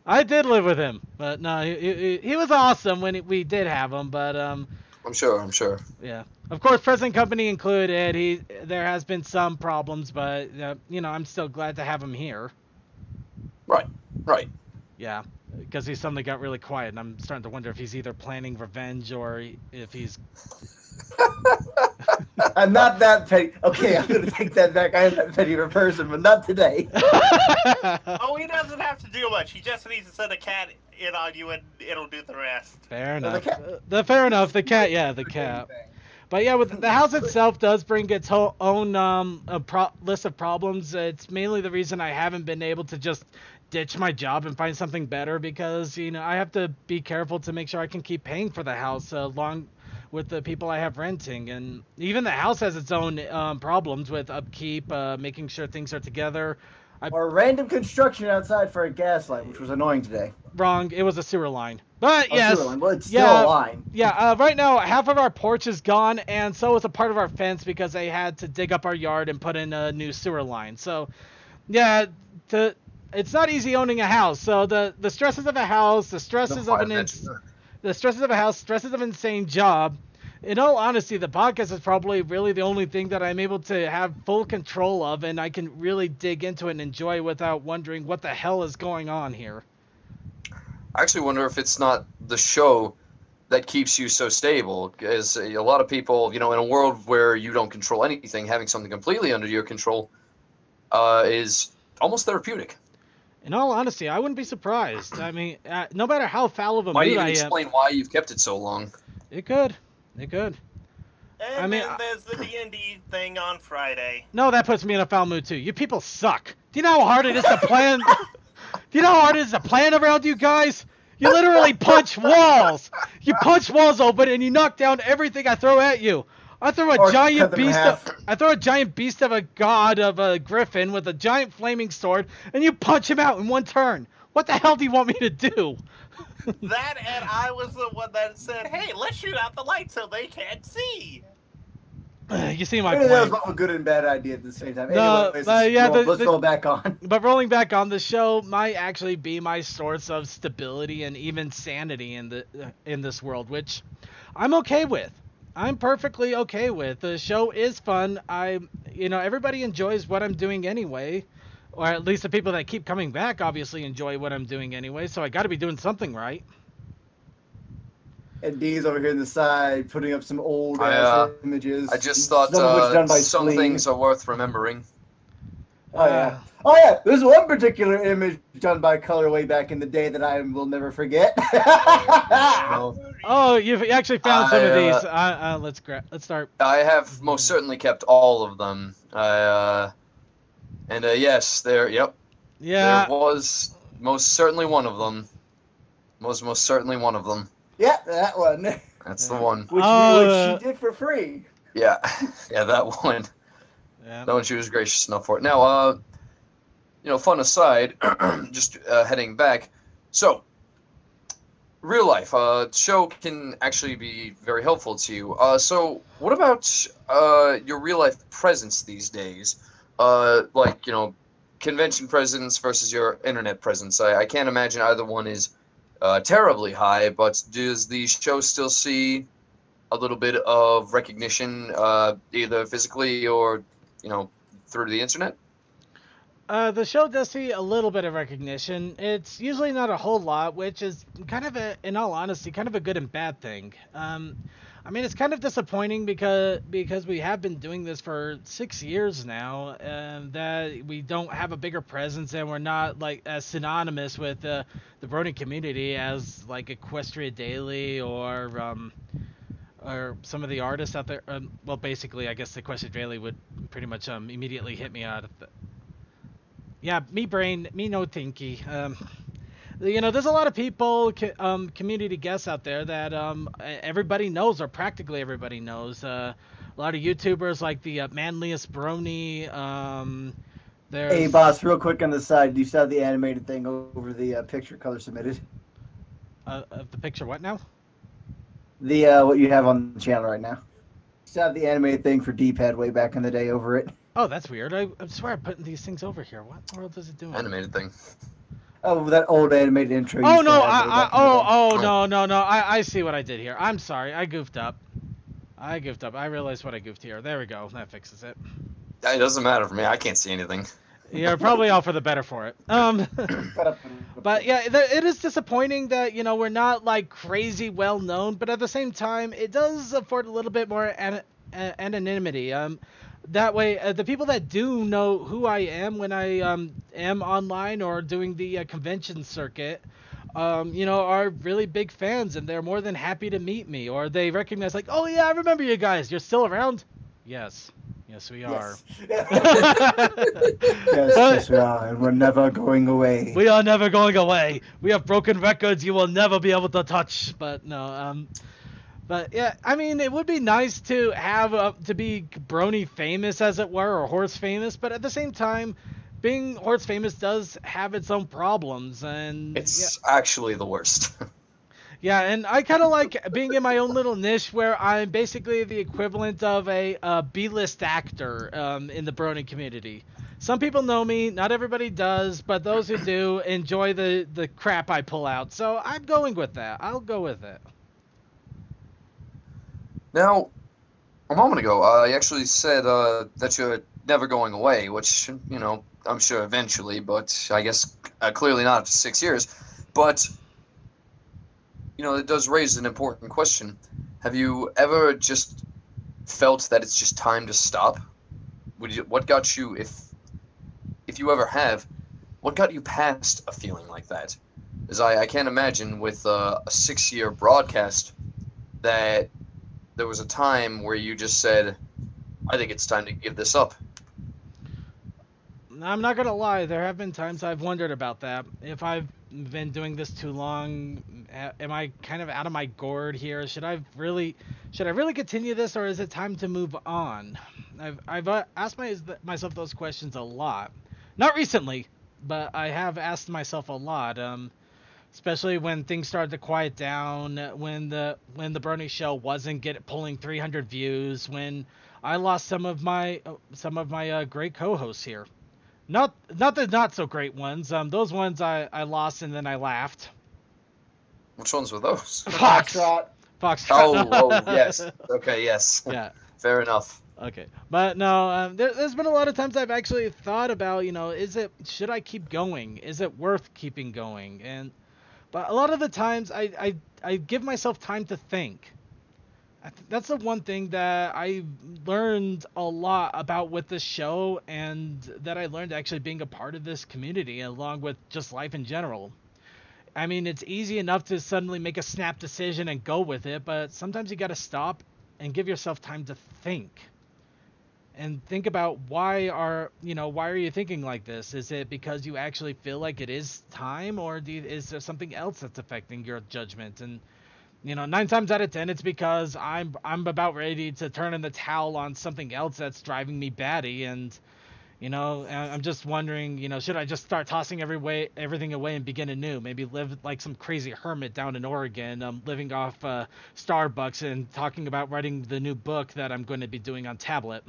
Speaker 5: I did live with him, but no, he was awesome when we did have him. But
Speaker 11: I'm sure.
Speaker 5: yeah, of course, present company included. There has been some problems, but you know, I'm still glad to have him here.
Speaker 11: Right.
Speaker 5: Yeah, because he suddenly got really quiet, and I'm starting to wonder if he's either planning revenge or if he's.
Speaker 10: I'm not that petty. Okay, I'm gonna take that back. I am that petty of a person, but not today.
Speaker 7: Oh, he doesn't have to do much. He just needs to send a cat in on you, and it'll do the rest.
Speaker 5: Fair enough. Fair enough. The cat, yeah, the cat. But yeah, with the house itself does bring its own list of problems. It's mainly the reason I haven't been able to just ditch my job and find something better, because you know I have to be careful to make sure I can keep paying for the house along with the people I have renting, and even the house has its own problems with upkeep, making sure things are together.
Speaker 10: Or random construction outside for a gas line, which was annoying today.
Speaker 5: Wrong, it was a sewer line. But yes,
Speaker 10: sewer line. Well, it's still a line.
Speaker 5: Yeah, right now half of our porch is gone, and so is a part of our fence because they had to dig up our yard and put in a new sewer line. So, yeah, it's not easy owning a house. So the stresses of a house, the stresses of an insane job. In all honesty, the podcast is probably really the only thing that I'm able to have full control of, and I can really dig into it and enjoy without wondering what the hell is going on here.
Speaker 11: I actually wonder if it's not the show that keeps you so stable, because a lot of people, you know, in a world where you don't control anything, having something completely under your control is almost therapeutic.
Speaker 5: In all honesty, I wouldn't be surprised. I mean, no matter how foul of a
Speaker 11: Might
Speaker 5: mood
Speaker 11: even
Speaker 5: I am,
Speaker 11: explain why you've kept it so long.
Speaker 5: It could.
Speaker 7: And
Speaker 5: I mean,
Speaker 7: then there's the D&D thing on Friday.
Speaker 5: No, that puts me in a foul mood too. You people suck. Do you know how hard it is to plan? Do you know how hard it is to plan around you guys? You literally punch walls. You punch walls open and you knock down everything I throw at you. I throw a giant beast of a god of a griffin with a giant flaming sword, and you punch him out in one turn. What the hell do you want me to do?
Speaker 7: That, and I was the one that said, "Hey, let's shoot out the light so they can't see."
Speaker 5: You see my
Speaker 10: Maybe
Speaker 5: point.
Speaker 10: that was both a good and bad idea at the same time.
Speaker 5: No,
Speaker 10: Anyways, let's
Speaker 5: the-
Speaker 10: roll back on.
Speaker 5: But rolling back on, the show might actually be my source of stability and even sanity in this world, which I'm okay with. I'm perfectly okay with. The show is fun. Everybody enjoys what I'm doing anyway, or at least the people that keep coming back obviously enjoy what I'm doing anyway. So I got to be doing something right.
Speaker 10: And Dee's over here on the side putting up some old ass images.
Speaker 11: I just thought
Speaker 10: some of which done by
Speaker 11: some
Speaker 10: Spleen.
Speaker 11: things are worth remembering.
Speaker 10: Oh yeah. There's one particular image done by Color way back in the day that I will never forget.
Speaker 5: Oh, you've actually found some of these. Let's start.
Speaker 11: I have most certainly kept all of them. Yes, there. Yep.
Speaker 5: Yeah.
Speaker 11: There was most certainly one of them. Most certainly one of them.
Speaker 10: Yeah, that one.
Speaker 11: That's the one.
Speaker 10: Which she did for free.
Speaker 11: Yeah, that one.
Speaker 5: Yeah.
Speaker 11: That one she was gracious enough for. Now, fun aside, just heading back. So, real life, show can actually be very helpful to you. So, what about your real life presence these days? Convention presence versus your internet presence. I can't imagine either one is terribly high, but does the show still see a little bit of recognition, either physically or, through the internet?
Speaker 5: The show does see a little bit of recognition. It's usually not a whole lot, which is kind of in all honesty, kind of a good and bad thing. It's kind of disappointing because we have been doing this for 6 years now, and that we don't have a bigger presence, and we're not like as synonymous with the Brony community as like Equestria Daily or some of the artists out there. Basically, I guess Equestria Daily would pretty much immediately hit me out of the. Yeah, me brain, me no thinky. There's a lot of people, community guests out there that everybody knows, or practically everybody knows. A lot of YouTubers like the manliest Brony.
Speaker 10: Hey, boss, real quick on the side, do you still have the animated thing over the picture Color submitted?
Speaker 5: The picture what now?
Speaker 10: The what you have on the channel right now. to have the animated thing for D-pad way back in the day over it.
Speaker 5: Oh, that's weird. I swear I'm putting these things over here. What in the world is it doing?
Speaker 11: Animated thing.
Speaker 10: Oh, that old animated intro.
Speaker 5: Oh
Speaker 10: used to
Speaker 5: no!
Speaker 10: have way back in the day.
Speaker 5: No! I see what I did here. I'm sorry. I goofed up. I realized what I goofed here. There we go. That fixes it.
Speaker 11: It doesn't matter for me. I can't see anything.
Speaker 5: You're probably all for the better for it. But yeah, it is disappointing that we're not like crazy well known, but at the same time, it does afford a little bit more anonymity. That way, the people that do know who I am when I am online or doing the convention circuit, are really big fans, and they're more than happy to meet me, or they recognize like, oh yeah, I remember you guys. You're still around? Yes, we are.
Speaker 10: Yes, we are, and we're never going away.
Speaker 5: We are never going away. We have broken records you will never be able to touch. But no, But yeah, I mean, it would be nice to have to be Brony famous, as it were, or horse famous. But at the same time, being horse famous does have its own problems, and
Speaker 11: it's actually the worst.
Speaker 5: Yeah, and I kind of like being in my own little niche where I'm basically the equivalent of a B-list actor in the Brony community. Some people know me, not everybody does, but those who do enjoy the crap I pull out. So I'm going with that. I'll go with it.
Speaker 11: Now, a moment ago, you actually said that you're never going away, which, I'm sure eventually, but I guess clearly not after 6 years. But, it does raise an important question. Have you ever just felt that it's just time to stop? What got you, if you ever have, what got you past a feeling like that? As I can't imagine with a 6-year broadcast that there was a time where you just said, I think it's time to give this up.
Speaker 5: I'm not going to lie. There have been times I've wondered about that. If I've been doing this too long, am I kind of out of my gourd here? Should I really continue this, or is it time to move on? I've asked myself those questions a lot. Not recently, but I have asked myself a lot. Especially when things started to quiet down, when the Brony Show wasn't pulling 300 views, when I lost some of my great co-hosts here. Not the not so great ones. Those ones I lost and then I laughed.
Speaker 11: Which ones were those?
Speaker 5: Foxtrot.
Speaker 11: Oh, yes. Okay, yes.
Speaker 5: Yeah.
Speaker 11: Fair enough.
Speaker 5: Okay, but no, there's been a lot of times I've actually thought about, should I keep going? Is it worth keeping going? But a lot of the times, I give myself time to think. That's the one thing that I learned a lot about with the show, and that I learned actually being a part of this community, along with just life in general. I mean, it's easy enough to suddenly make a snap decision and go with it, but sometimes you got to stop and give yourself time to think. And think about why are you thinking like this? Is it because you actually feel like it is time, or is there something else that's affecting your judgment? And 9 times out of 10, it's because I'm about ready to turn in the towel on something else that's driving me batty, and I'm just wondering, should I just start tossing everything away and begin anew? Maybe live like some crazy hermit down in Oregon, living off Starbucks and talking about writing the new book that I'm going to be doing on tablet.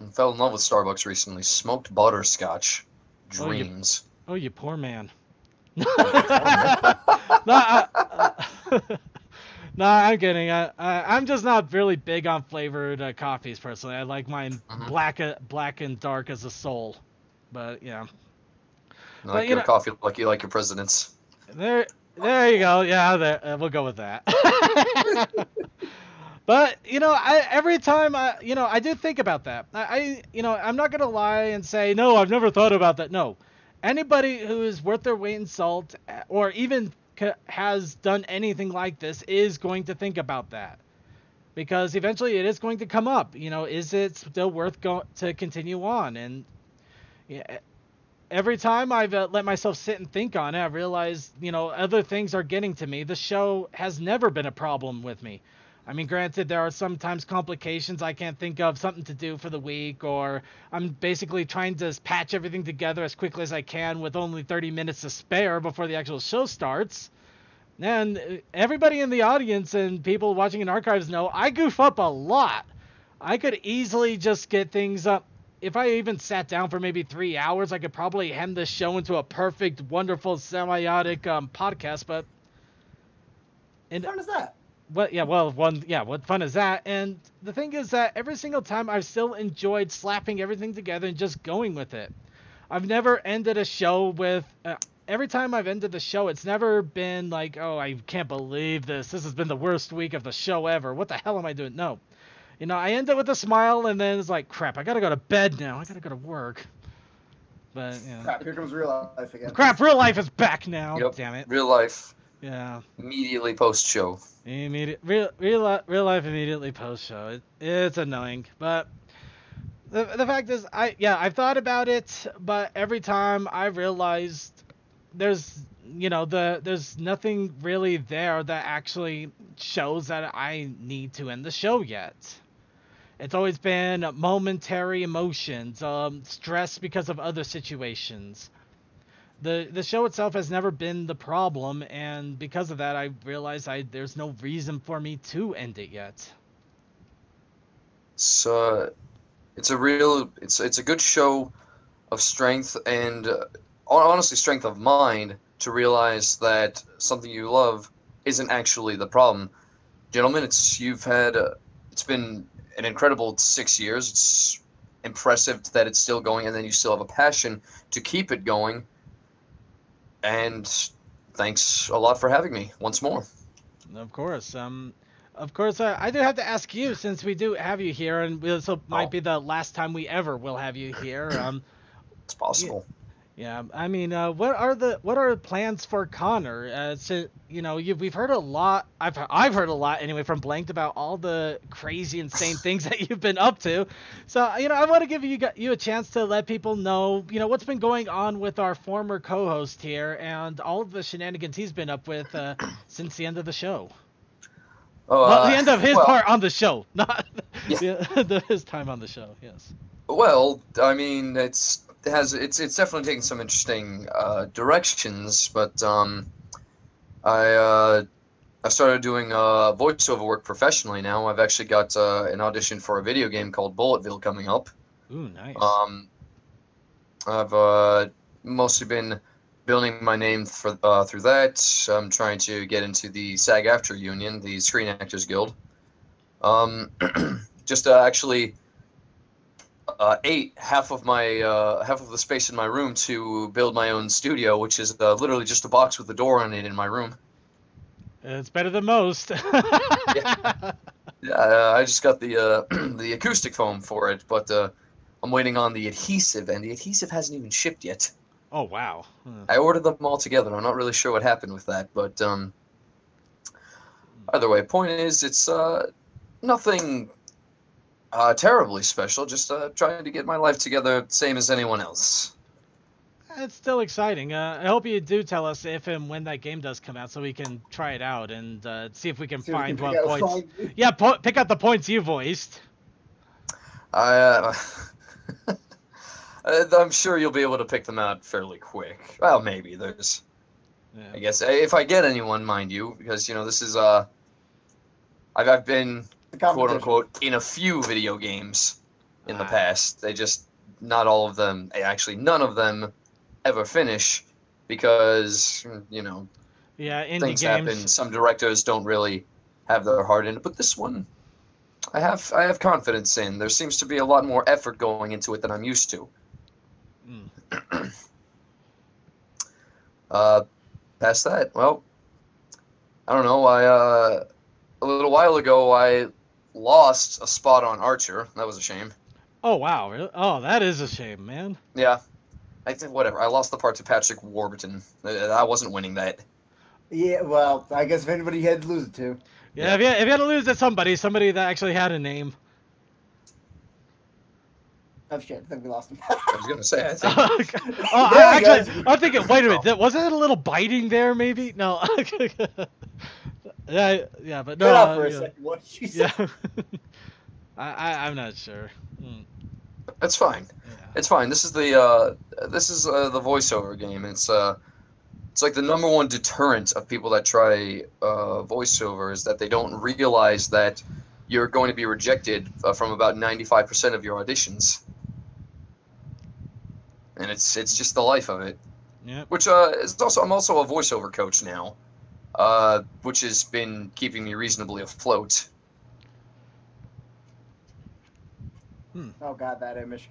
Speaker 11: I fell in love with Starbucks recently. Smoked butterscotch. Dreams.
Speaker 5: Oh, you poor man. No, I'm kidding. I'm just not really big on flavored coffees personally. I like mine black and dark as a soul. But yeah.
Speaker 11: I like your coffee like you like your presidents.
Speaker 5: There you go. Yeah, we'll go with that. But every time I do think about that. I'm not gonna lie and say no, I've never thought about that. No, anybody who is worth their weight in salt, or even has done anything like this, is going to think about that, because eventually it is going to come up. Is it still worth to continue on? And every time I've let myself sit and think on it, I realize other things are getting to me. The show has never been a problem with me. I mean, granted, there are sometimes complications. I can't think of something to do for the week, or I'm basically trying to patch everything together as quickly as I can with only 30 minutes to spare before the actual show starts. And everybody in the audience and people watching in archives know I goof up a lot. I could easily just get things up. If I even sat down for maybe 3 hours, I could probably hem this show into a perfect, wonderful, semiotic podcast. But
Speaker 10: What fun is that?
Speaker 5: what fun is that? And the thing is that every single time I've still enjoyed slapping everything together and just going with it. I've never ended a show with. Every time I've ended the show, it's never been like, oh, I can't believe this. This has been the worst week of the show ever. What the hell am I doing? No. I end it with a smile, and then it's like, crap, I gotta go to bed now. I gotta go to work. But,
Speaker 10: Crap, here comes real life again.
Speaker 5: Crap, real life is back now.
Speaker 11: Yep.
Speaker 5: Damn it.
Speaker 11: Real life.
Speaker 5: Yeah.
Speaker 11: Immediately post-show.
Speaker 5: Real life immediately post-show. It's annoying, but... The fact is, I've thought about it, but every time I realized there's nothing really there that actually shows that I need to end the show yet. It's always been momentary emotions, stress because of other situations. The show itself has never been the problem, and because of that, I realized there's no reason for me to end it yet.
Speaker 11: So... It's a good show of strength and honestly strength of mind to realize that something you love isn't actually the problem. Gentlemen, it's been an incredible 6 years. It's impressive that it's still going, and then you still have a passion to keep it going. And thanks a lot for having me once more.
Speaker 5: Of course. I do have to ask you, since we do have you here, and this might be the last time we ever will have you here.
Speaker 11: It's possible.
Speaker 5: Yeah, I mean, what are plans for Connor? We've heard a lot. I've heard a lot anyway from Blanked about all the crazy, insane things that you've been up to. So, I want to give you a chance to let people know, what's been going on with our former co-host here and all of the shenanigans he's been up with since the end of the show. Well, the end of his part on the show, not his time on the show. Yes.
Speaker 11: Well, I mean, it's definitely taken some interesting directions, but I started doing voiceover work professionally now. I've actually got an audition for a video game called Bulletville coming up.
Speaker 5: Ooh, nice.
Speaker 11: I've mostly been building my name through that. I'm trying to get into the SAG-AFTRA union, the Screen Actors Guild. Just actually ate half of the space in my room to build my own studio, which is literally just a box with a door on it in my room.
Speaker 5: It's better than most.
Speaker 11: Yeah, I just got the the acoustic foam for it, but I'm waiting on the adhesive, and the adhesive hasn't even shipped yet.
Speaker 5: Oh, wow.
Speaker 11: I ordered them all together. I'm not really sure what happened with that, but either way, point is, it's nothing terribly special, just trying to get my life together, same as anyone else.
Speaker 5: It's still exciting. I hope you do tell us if and when that game does come out so we can try it out and see if we can find what points. Yeah, pick out the points you voiced.
Speaker 11: I'm sure you'll be able to pick them out fairly quick. Well, maybe. There's... Yeah. I guess, if I get anyone, mind you, because, this is, I've been, quote-unquote, in a few video games in the past. They just, not all of them, actually, none of them ever finish because,
Speaker 5: yeah, indie
Speaker 11: things
Speaker 5: games
Speaker 11: happen. Some directors don't really have their heart in it, but this one, I have confidence in. There seems to be a lot more effort going into it than I'm used to. Past that, well, I don't know. A little while ago, I lost a spot on Archer. That was a shame.
Speaker 5: Oh, wow. Really? Oh, that is a shame, man.
Speaker 11: Yeah. I think, whatever. I lost the part to Patrick Warburton. I wasn't winning that.
Speaker 10: Yeah, well, I guess if anybody had to lose it to.
Speaker 5: Yeah, if you had to lose to somebody that actually had a name.
Speaker 10: Oh shit, I think we lost him.
Speaker 11: I was gonna say, I think.
Speaker 5: I'm thinking. Wait a minute. Wasn't it a little biting there? Maybe no. yeah, but no.
Speaker 10: Get out for a second. What did you say?
Speaker 5: Yeah. I'm not sure.
Speaker 11: That's fine.
Speaker 5: Yeah.
Speaker 11: It's fine. This is the voiceover game. It's like the #1 deterrent of people that try voiceover is that they don't realize that you're going to be rejected from about 95% of your auditions. And it's just the life of it.
Speaker 5: Yep.
Speaker 11: Which is also, I'm also a voiceover coach now, which has been keeping me reasonably afloat.
Speaker 10: Oh god, that image.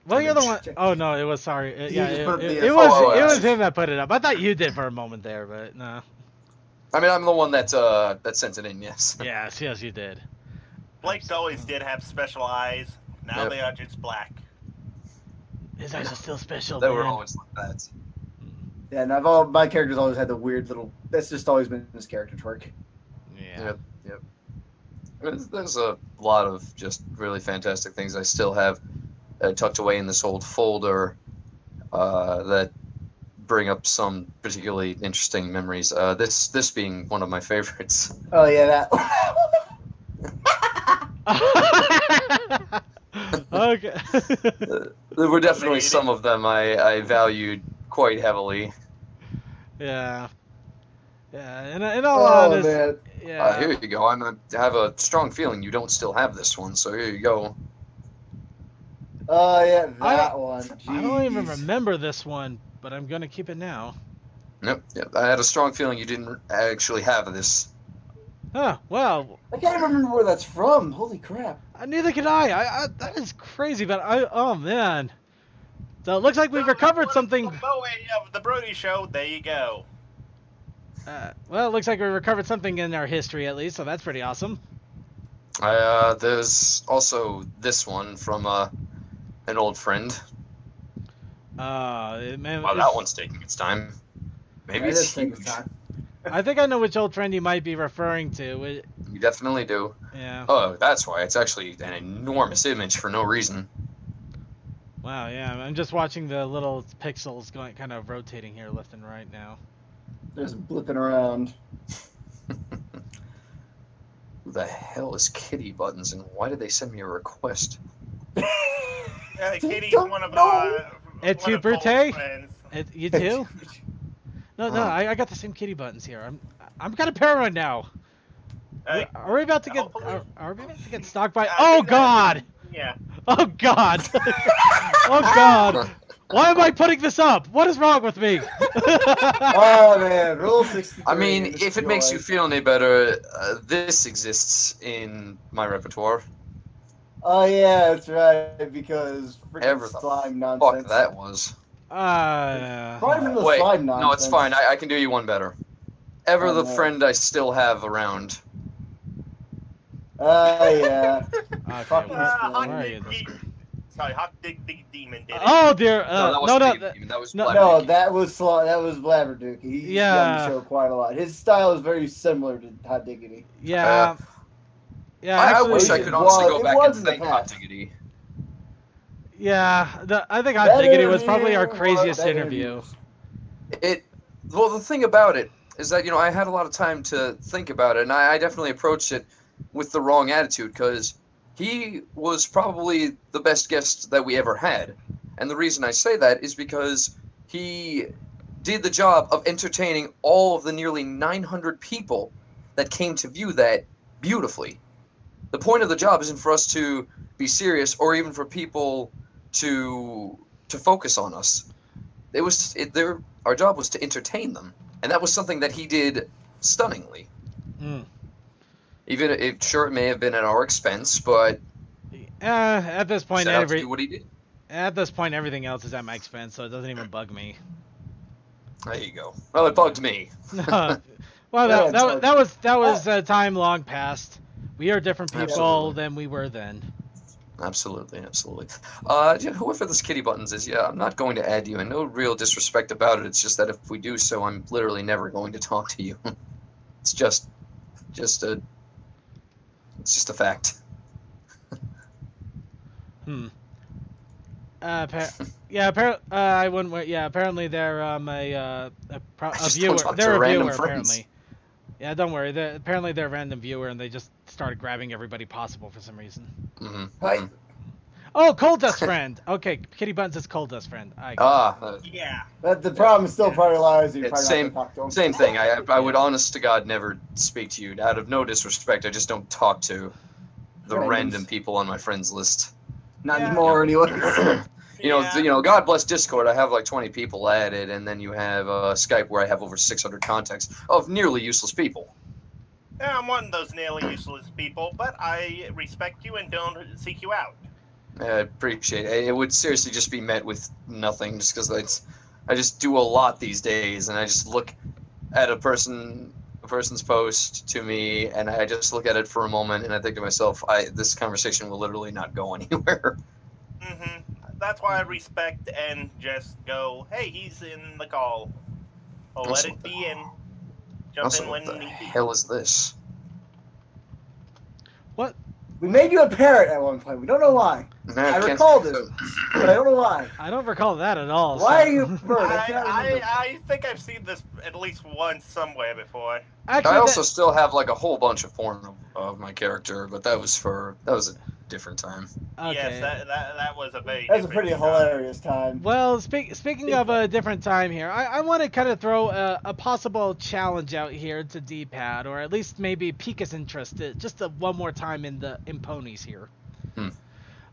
Speaker 5: Well, you're the one. Oh no, it was sorry. Yeah,
Speaker 10: just
Speaker 5: it,
Speaker 10: put
Speaker 5: it,
Speaker 10: the-
Speaker 5: it was
Speaker 11: Oh,
Speaker 5: it
Speaker 11: oh,
Speaker 5: was him that put it up. I thought you did for a moment there, but no.
Speaker 11: I mean, I'm the one that sent it in, yes.
Speaker 5: Yes, you did.
Speaker 7: Blake always did have special eyes. Now
Speaker 11: Yep.
Speaker 7: they are just black.
Speaker 5: His eyes are still special,
Speaker 11: They
Speaker 5: man.
Speaker 11: were always like that.
Speaker 10: Yeah, and my characters always had the weird little. That's just always been his character twerk.
Speaker 5: Yeah.
Speaker 11: Yep. There's a lot of just really fantastic things I still have tucked away in this old folder that bring up some particularly interesting memories. This being one of my favorites.
Speaker 10: Oh yeah, that.
Speaker 5: Okay.
Speaker 11: There were definitely some of them I valued quite heavily.
Speaker 5: Yeah. Yeah. In all
Speaker 10: Oh
Speaker 5: honesty,
Speaker 10: man.
Speaker 5: yeah.
Speaker 11: Here you go. I have a strong feeling you don't still have this one, so here you go.
Speaker 10: Oh yeah,
Speaker 5: I
Speaker 10: that
Speaker 5: don't-
Speaker 10: one.
Speaker 5: I don't even
Speaker 10: Jeez.
Speaker 5: remember this one, but I'm gonna keep it now.
Speaker 11: Yep. I had a strong feeling you didn't actually have this.
Speaker 5: Huh. Well,
Speaker 10: I can't even remember where that's from. Holy crap.
Speaker 5: neither can I. That is crazy, but oh man. So it looks like we've recovered something.
Speaker 7: Of the Brony Show, there you go.
Speaker 5: Well, it looks like we recovered something in our history at least, so that's pretty awesome.
Speaker 11: There's also this one from an old friend.
Speaker 5: Man,
Speaker 11: Wow, that one's taking its time. Maybe
Speaker 10: That
Speaker 11: it's
Speaker 10: is taking
Speaker 11: huge.
Speaker 10: time.
Speaker 5: I think I know which old friend you might be referring to.
Speaker 11: You definitely do.
Speaker 5: Yeah.
Speaker 11: Oh, that's why. It's actually an enormous image for no reason.
Speaker 5: Wow. Yeah. I'm just watching the little pixels going, kind of rotating here left and right now.
Speaker 10: Just blipping around.
Speaker 11: Who the hell is Kitty Buttons, and why did they send me a request?
Speaker 7: Kitty's
Speaker 10: Don't
Speaker 7: one of
Speaker 10: know.
Speaker 5: It's
Speaker 7: one
Speaker 5: your
Speaker 7: of Cole's
Speaker 5: birthday?
Speaker 7: friends.
Speaker 5: You too? No, I got the same kitty buttons here. I'm kind of paranoid now. Are we about to get? Are we about to get stalked by? Oh God!
Speaker 7: Yeah.
Speaker 5: Oh God! Oh God! Why am I putting this up? What is wrong with me?
Speaker 10: Oh man, Rule 63.
Speaker 11: I mean, if it makes you feel any better, this exists in my repertoire.
Speaker 10: Oh yeah, that's right. Because
Speaker 11: Ever
Speaker 10: freaking
Speaker 11: the
Speaker 10: slime
Speaker 11: fuck
Speaker 10: nonsense.
Speaker 11: that was.
Speaker 10: Probably from the
Speaker 11: Wait,
Speaker 10: slime
Speaker 11: no,
Speaker 10: nonsense.
Speaker 11: it's fine. I can do you one better. Ever
Speaker 10: Oh,
Speaker 11: the
Speaker 10: no.
Speaker 11: friend I still have around.
Speaker 10: Oh yeah.
Speaker 5: Okay,
Speaker 10: Fucking
Speaker 7: Hot
Speaker 5: where are
Speaker 7: Dig
Speaker 5: you?
Speaker 7: Sorry, Hot Dig Demon did it.
Speaker 5: Oh dear!
Speaker 11: No, that
Speaker 5: no,
Speaker 11: wasn't
Speaker 5: no,
Speaker 11: Demon, that was
Speaker 5: no,
Speaker 11: Blabberduke.
Speaker 10: No, that was Blabberduke. He's on
Speaker 5: Yeah.
Speaker 10: the show quite a lot. His style is very similar to Hot Diggity.
Speaker 5: yeah, yeah.
Speaker 11: I
Speaker 5: Actually,
Speaker 11: wish I
Speaker 10: it
Speaker 11: could honestly
Speaker 10: was-
Speaker 11: go
Speaker 10: it
Speaker 11: back
Speaker 10: was
Speaker 11: and
Speaker 10: in the
Speaker 11: thank Hot
Speaker 10: past.
Speaker 11: Diggity.
Speaker 5: Yeah, I think Hot
Speaker 10: Better
Speaker 5: Diggity was probably our
Speaker 10: than
Speaker 5: craziest
Speaker 10: what that
Speaker 5: interview.
Speaker 11: Well, the thing about it is that, I had a lot of time to think about it, and I definitely approached it with the wrong attitude, because he was probably the best guest that we ever had. And the reason I say that is because he did the job of entertaining all of the nearly 900 people that came to view that beautifully. The point of the job isn't for us to be serious or even for people to focus on us. Our job was to entertain them, and that was something that he did stunningly.
Speaker 5: Mm.
Speaker 11: Even if, sure, it may have been at our expense, but
Speaker 5: At this point,
Speaker 11: set out to do what he did.
Speaker 5: at this point, everything else is at my expense, so it doesn't even bug me.
Speaker 11: There you go. Well, it bugged me.
Speaker 5: Well,
Speaker 10: Yeah,
Speaker 5: that was time long past. We are different people
Speaker 11: Absolutely.
Speaker 5: than we were then.
Speaker 11: Absolutely. Whoever this Kitty Buttons is, I'm not going to add you, and no real disrespect about it. It's just that if we do so, I'm literally never going to talk to you. It's just a fact.
Speaker 5: I wouldn't. Yeah, apparently they're a
Speaker 11: just
Speaker 5: viewer.
Speaker 11: don't talk to
Speaker 5: They're a
Speaker 11: random
Speaker 5: viewer
Speaker 11: friends.
Speaker 5: apparently. Yeah, don't worry. Apparently they're a random viewer, and they just started grabbing everybody possible for some reason.
Speaker 11: Mm-hmm.
Speaker 10: Hi.
Speaker 5: Oh, Cold Dust friend. Okay, Kitty Buttons is Cold Dust friend.
Speaker 7: Yeah.
Speaker 10: But the problem still probably lies. You
Speaker 11: it's
Speaker 10: probably
Speaker 11: same
Speaker 10: not gonna talk to him.
Speaker 11: same thing. I would honest to God never speak to you. Out of no disrespect, I just don't talk to the
Speaker 10: Randoms.
Speaker 11: random people on my friends list.
Speaker 10: Not anymore, anyway.
Speaker 11: You know, God bless Discord. I have like 20 people added, and then you have Skype where I have over 600 contacts of nearly useless people.
Speaker 7: Yeah, I'm one of those nearly useless people, but I respect you and don't seek you out.
Speaker 11: I appreciate it. It would seriously just be met with nothing, just because I just do a lot these days, and I just look at a person's post to me, and I just look at it for a moment, and I think to myself, this conversation will literally not go anywhere.
Speaker 7: Mm-hmm. That's why I respect and just go, hey, he's in the call. Oh, let
Speaker 11: Also,
Speaker 7: it be and jump
Speaker 11: Also,
Speaker 7: in when
Speaker 11: what the
Speaker 7: need be.
Speaker 11: hell is this?
Speaker 5: What?
Speaker 10: We made you a parrot at one point. We don't know why. I recall this, but I don't know why.
Speaker 5: I don't recall that at all.
Speaker 10: Why
Speaker 5: so-
Speaker 10: are you a bird? I cannot remember.
Speaker 7: I think I've seen this at least once somewhere before.
Speaker 5: Actually,
Speaker 11: I also still have like a whole bunch of porn of my character, but that was a different time.
Speaker 5: Okay.
Speaker 7: Yes, that was a very
Speaker 10: That was a
Speaker 7: different
Speaker 10: pretty
Speaker 7: time.
Speaker 10: hilarious time.
Speaker 5: Well, speaking of a different time here, I want to kind of throw a possible challenge out here to D-Pad, or at least maybe pique his interest just one more time in ponies here.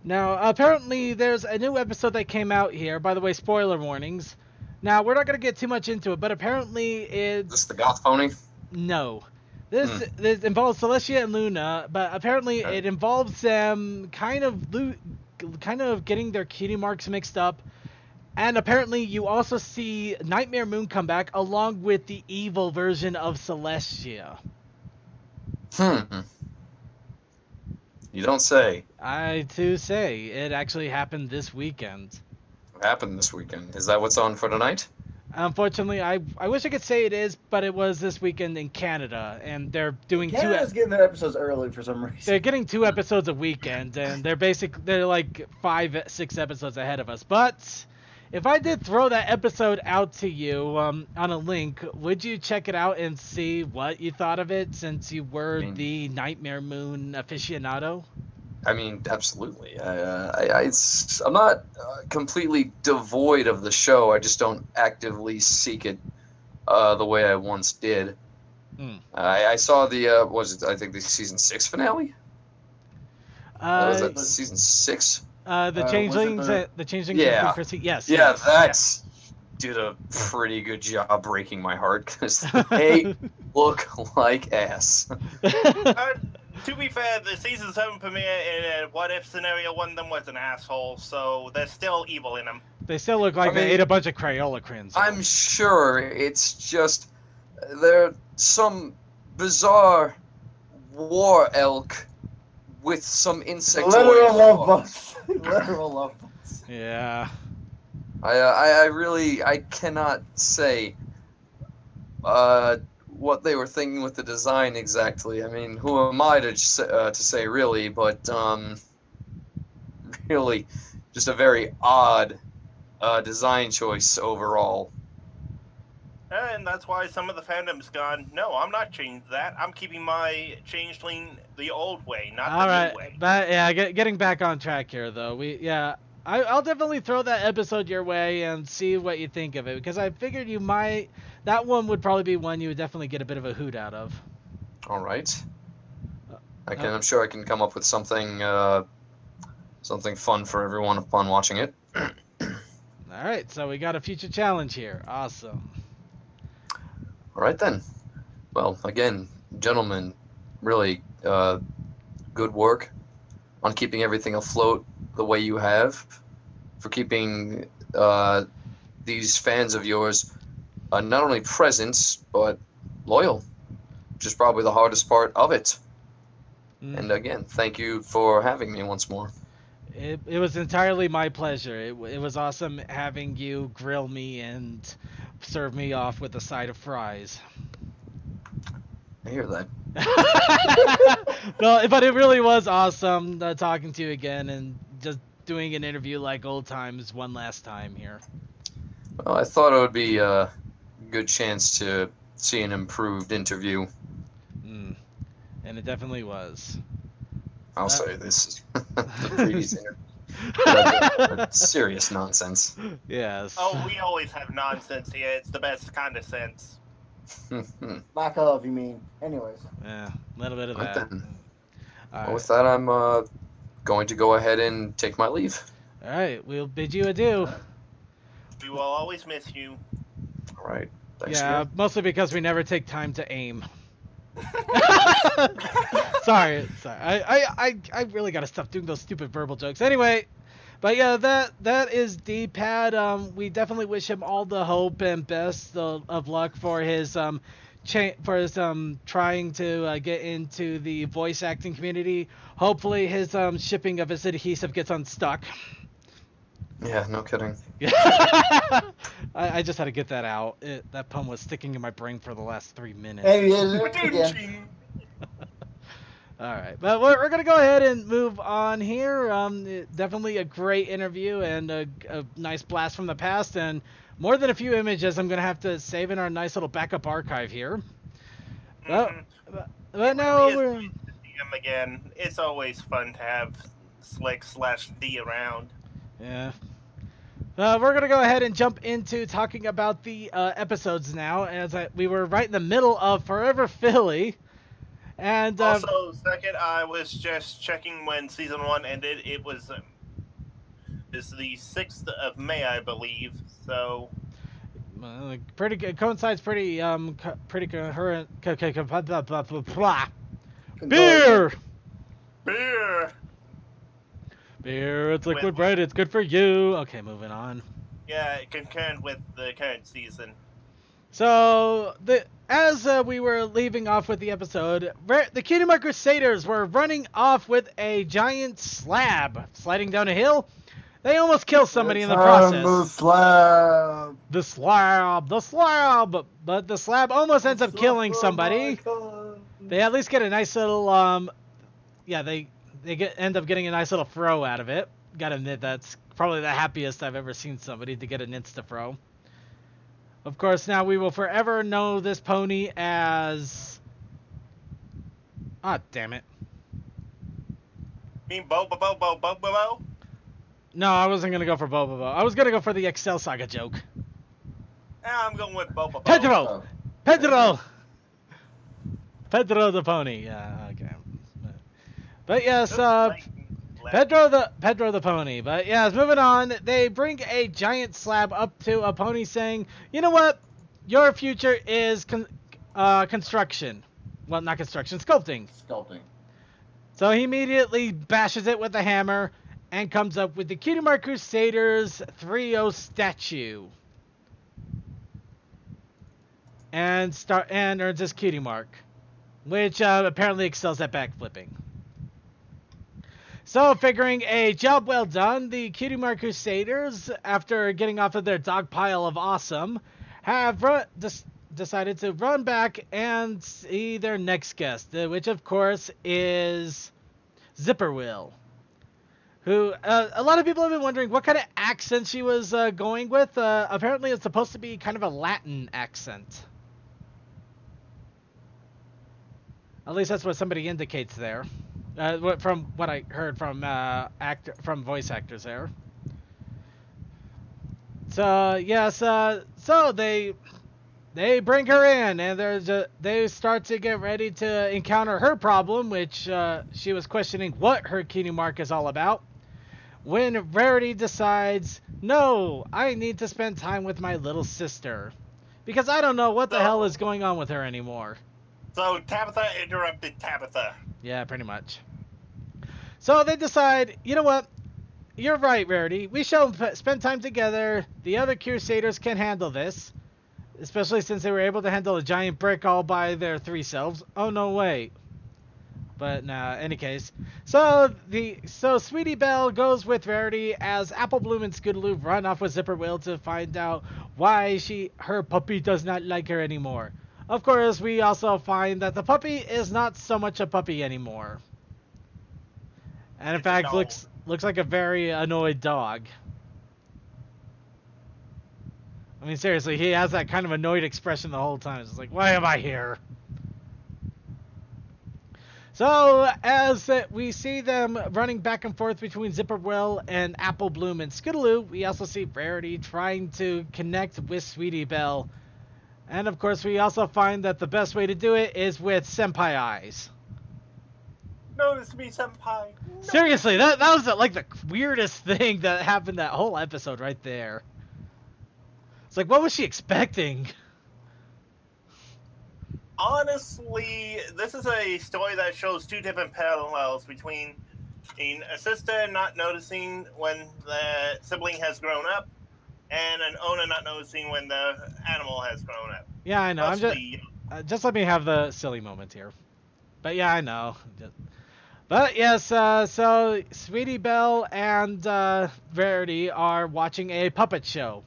Speaker 5: Now, apparently, there's a new episode that came out here. By the way, spoiler warnings. Now, we're not going to get too much into it, but apparently it's...
Speaker 11: This the goth pony?
Speaker 5: No. This involves Celestia and Luna, but apparently it involves them kind of getting their cutie marks mixed up. And apparently you also see Nightmare Moon come back along with the evil version of Celestia.
Speaker 11: You don't say.
Speaker 5: I too say. It actually happened this weekend.
Speaker 11: What happened this weekend? Is that what's on for tonight?
Speaker 5: Unfortunately, I wish I could say it is, but it was this weekend in Canada, and they're doing
Speaker 10: Canada's getting their episodes early for some reason.
Speaker 5: They're getting 2 episodes a weekend, and they're like 5-6 episodes ahead of us. But if I did throw that episode out to you on a link, would you check it out and see what you thought of it, since you were the Nightmare Moon aficionado?
Speaker 11: I mean, absolutely. I'm not completely devoid of the show. I just don't actively seek it the way I once did. I saw the I think the season 6 finale. Was that season 6?
Speaker 5: The changelings. The changelings.
Speaker 11: Yeah.
Speaker 5: Yes.
Speaker 11: Yeah, that's did a pretty good job breaking my heart because they look like ass.
Speaker 7: To be fair, the season 7 premiere in a what if scenario, one of them was an asshole, so there's still evil in them.
Speaker 5: They still look like they ate a bunch of Crayola crayons.
Speaker 11: I'm sure it's just they're some bizarre war elk with some insectoid.
Speaker 10: Literal love bugs. Literal love bugs.
Speaker 5: Yeah.
Speaker 11: I cannot say what they were thinking with the design exactly. I mean, who am I to say really? But really, just a very odd design choice overall.
Speaker 7: And that's why some of the fandom's gone, no, I'm not changing that. I'm keeping my changeling the old way, not the new way.
Speaker 5: But yeah, getting back on track here though. I'll definitely throw that episode your way and see what you think of it, because I figured that one would probably be one you would definitely get a bit of a hoot out of.
Speaker 11: All right. I'm sure I can come up with something fun for everyone upon watching it.
Speaker 5: All right, so we got a future challenge here. Awesome.
Speaker 11: All right then. Well, again, gentlemen, really good work on keeping everything afloat the way you have, for keeping these fans of yours not only present but loyal, which is probably the hardest part of it. And again, thank you for having me once more.
Speaker 5: It was entirely my pleasure. It was awesome having you grill me and serve me off with a side of fries.
Speaker 11: I hear that.
Speaker 5: No, but it really was awesome talking to you again and just doing an interview like old times one last time here.
Speaker 11: Well, I thought it would be a good chance to see an improved interview.
Speaker 5: And it definitely was.
Speaker 11: I'll say this. The previous interview. Serious nonsense.
Speaker 5: Yes.
Speaker 7: Oh, we always have nonsense here. It's the best kind of sense.
Speaker 10: Lack of, you mean? Anyways.
Speaker 5: Yeah, a little bit of
Speaker 11: Right
Speaker 5: that.
Speaker 11: then.
Speaker 5: All
Speaker 11: Well, with that, I'm going to go ahead and take my leave.
Speaker 5: All right, we'll bid you adieu.
Speaker 7: We will always miss you.
Speaker 11: All right. Thanks
Speaker 5: Yeah,
Speaker 11: again.
Speaker 5: mostly because we never take time to aim. sorry. I really gotta stop doing those stupid verbal jokes. Anyway, but yeah, that is D-Pad. We definitely wish him all the hope and best of luck for his trying to get into the voice acting community. Hopefully, his shipping of his adhesive gets unstuck.
Speaker 11: Yeah, no kidding.
Speaker 5: I just had to get that out. That pun was sticking in my brain for the last 3 minutes.
Speaker 10: Hey, again.
Speaker 5: All right, but we're gonna go ahead and move on here. Definitely a great interview and a nice blast from the past, and more than a few images I'm gonna have to save in our nice little backup archive here. But now we're.
Speaker 7: Him again. It's always fun to have Slick/D around.
Speaker 5: Yeah. We're going to go ahead and jump into talking about the episodes now, as we were right in the middle of Forever Philly. And
Speaker 7: also, second, I was just checking when season 1 ended. It was it's the 6th of May, I believe. So
Speaker 5: pretty good. Coincides pretty concurrent. Beer. Beer, it's liquid bread, it's good for you. Okay, moving on.
Speaker 7: Yeah, concurrent with the current season.
Speaker 5: So, as we were leaving off with the episode, the Cutie Mark Crusaders were running off with a giant slab, sliding down a hill. They almost kill somebody in the process. The slab. But the slab almost ends up killing somebody. They at least get a nice little, they end up getting a nice little throw out of it. Gotta admit, that's probably the happiest I've ever seen somebody to get an insta-throw. Of course, now we will forever know this pony as... Ah, damn it.
Speaker 7: You mean Bo?
Speaker 5: No, I wasn't gonna go for Bobobo. I was gonna go for the Excel Saga joke.
Speaker 7: I'm going with Bo.
Speaker 5: Pedro! Pedro the pony. Yeah, okay. But yes, Pedro the pony. But yes, moving on. They bring a giant slab up to a pony, saying, "You know what? Your future is construction. Well, not construction, sculpting."
Speaker 6: Sculpting.
Speaker 5: So he immediately bashes it with a hammer and comes up with the Cutie Mark Crusaders 3-0 statue. And earns his Cutie Mark, which apparently excels at backflipping. So, figuring a job well done, the Cutie Mark Crusaders, after getting off of their dog pile of awesome, have decided to run back and see their next guest, which of course is Zipperwill, who a lot of people have been wondering what kind of accent she was going with. Apparently it's supposed to be kind of a Latin accent. At least that's what somebody indicates there. From what I heard from voice actors there. So yes, so they bring her in, and they start to get ready to encounter her problem, which she was questioning what her Cutie Mark is all about. When Rarity decides, no, I need to spend time with my little sister, because I don't know what the hell is going on with her anymore.
Speaker 7: So Tabitha interrupted Tabitha.
Speaker 5: Yeah, pretty much. So they decide, you know what? You're right, Rarity. We shall spend time together. The other Crusaders can handle this, especially since they were able to handle a giant brick all by their 3 selves. Oh, no, wait. But nah, any case. So Sweetie Belle goes with Rarity as Apple Bloom and Scootaloo run off with Zipperwill to find out why her puppy does not like her anymore. Of course, we also find that the puppy is not so much a puppy anymore. And in fact, looks like a very annoyed dog. I mean, seriously, he has that kind of annoyed expression the whole time. It's like, why am I here? So, as we see them running back and forth between Zipperwill and Apple Bloom and Skidaloo, we also see Rarity trying to connect with Sweetie Belle. And of course, we also find that the best way to do it is with Senpai Eyes.
Speaker 7: Notice me, senpai.
Speaker 5: Seriously, that was like the weirdest thing that happened that whole episode right there. It's like, what was she expecting?
Speaker 7: Honestly, this is a story that shows two different parallels between a sister not noticing when the sibling has grown up, and an owner not noticing when the animal has grown up.
Speaker 5: Yeah, I know. I'm
Speaker 7: Mostly,
Speaker 5: just let me have the silly moment here. But yeah, I know. But yes, so Sweetie Belle and Verity are watching a puppet show.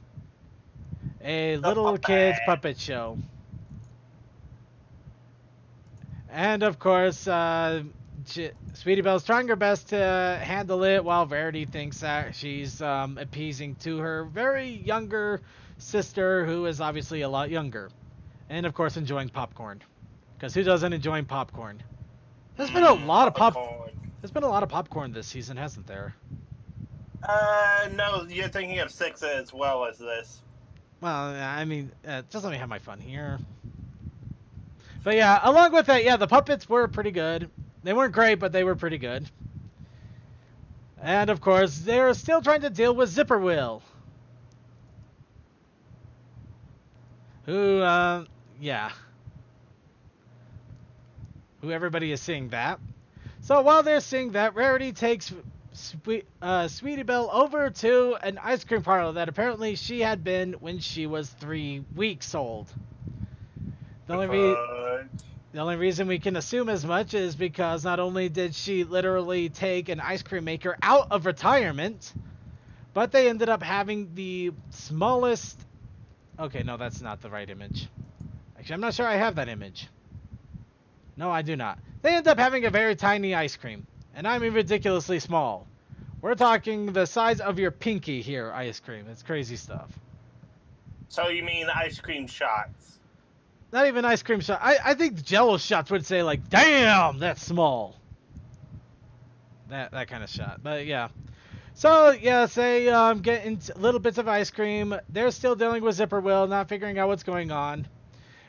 Speaker 5: A little kid's puppet show. And of course, Sweetie Belle's trying her best to handle it, while Verity thinks that she's appeasing to her very younger sister, who is obviously a lot younger. And of course, enjoying popcorn. Because who doesn't enjoy popcorn? There's been a lot of There's been a lot of popcorn this season, hasn't there?
Speaker 7: No, you're thinking of 6 as well as this.
Speaker 5: Well, I mean, just let me have my fun here. But yeah, along with that, yeah, the puppets were pretty good. They weren't great, but they were pretty good. And of course, they're still trying to deal with Zipperwill. Who, yeah. Who everybody is seeing that. So while they're seeing that, Rarity takes Sweetie Belle over to an ice cream parlor that apparently she had been when she was 3 weeks old. The only reason we can assume as much is because not only did she literally take an ice cream maker out of retirement, but they ended up having the smallest... Okay, no, that's not the right image. Actually, I'm not sure I have that image. No, I do not. They end up having a very tiny ice cream, and I mean ridiculously small. We're talking the size of your pinky here, ice cream. It's crazy stuff.
Speaker 7: So you mean ice cream shots?
Speaker 5: Not even ice cream shot. I think Jello shots would say like, damn, that's small. That kind of shot. But yeah. So yes, they get into little bits of ice cream. They're still dealing with Zipperwill, not figuring out what's going on.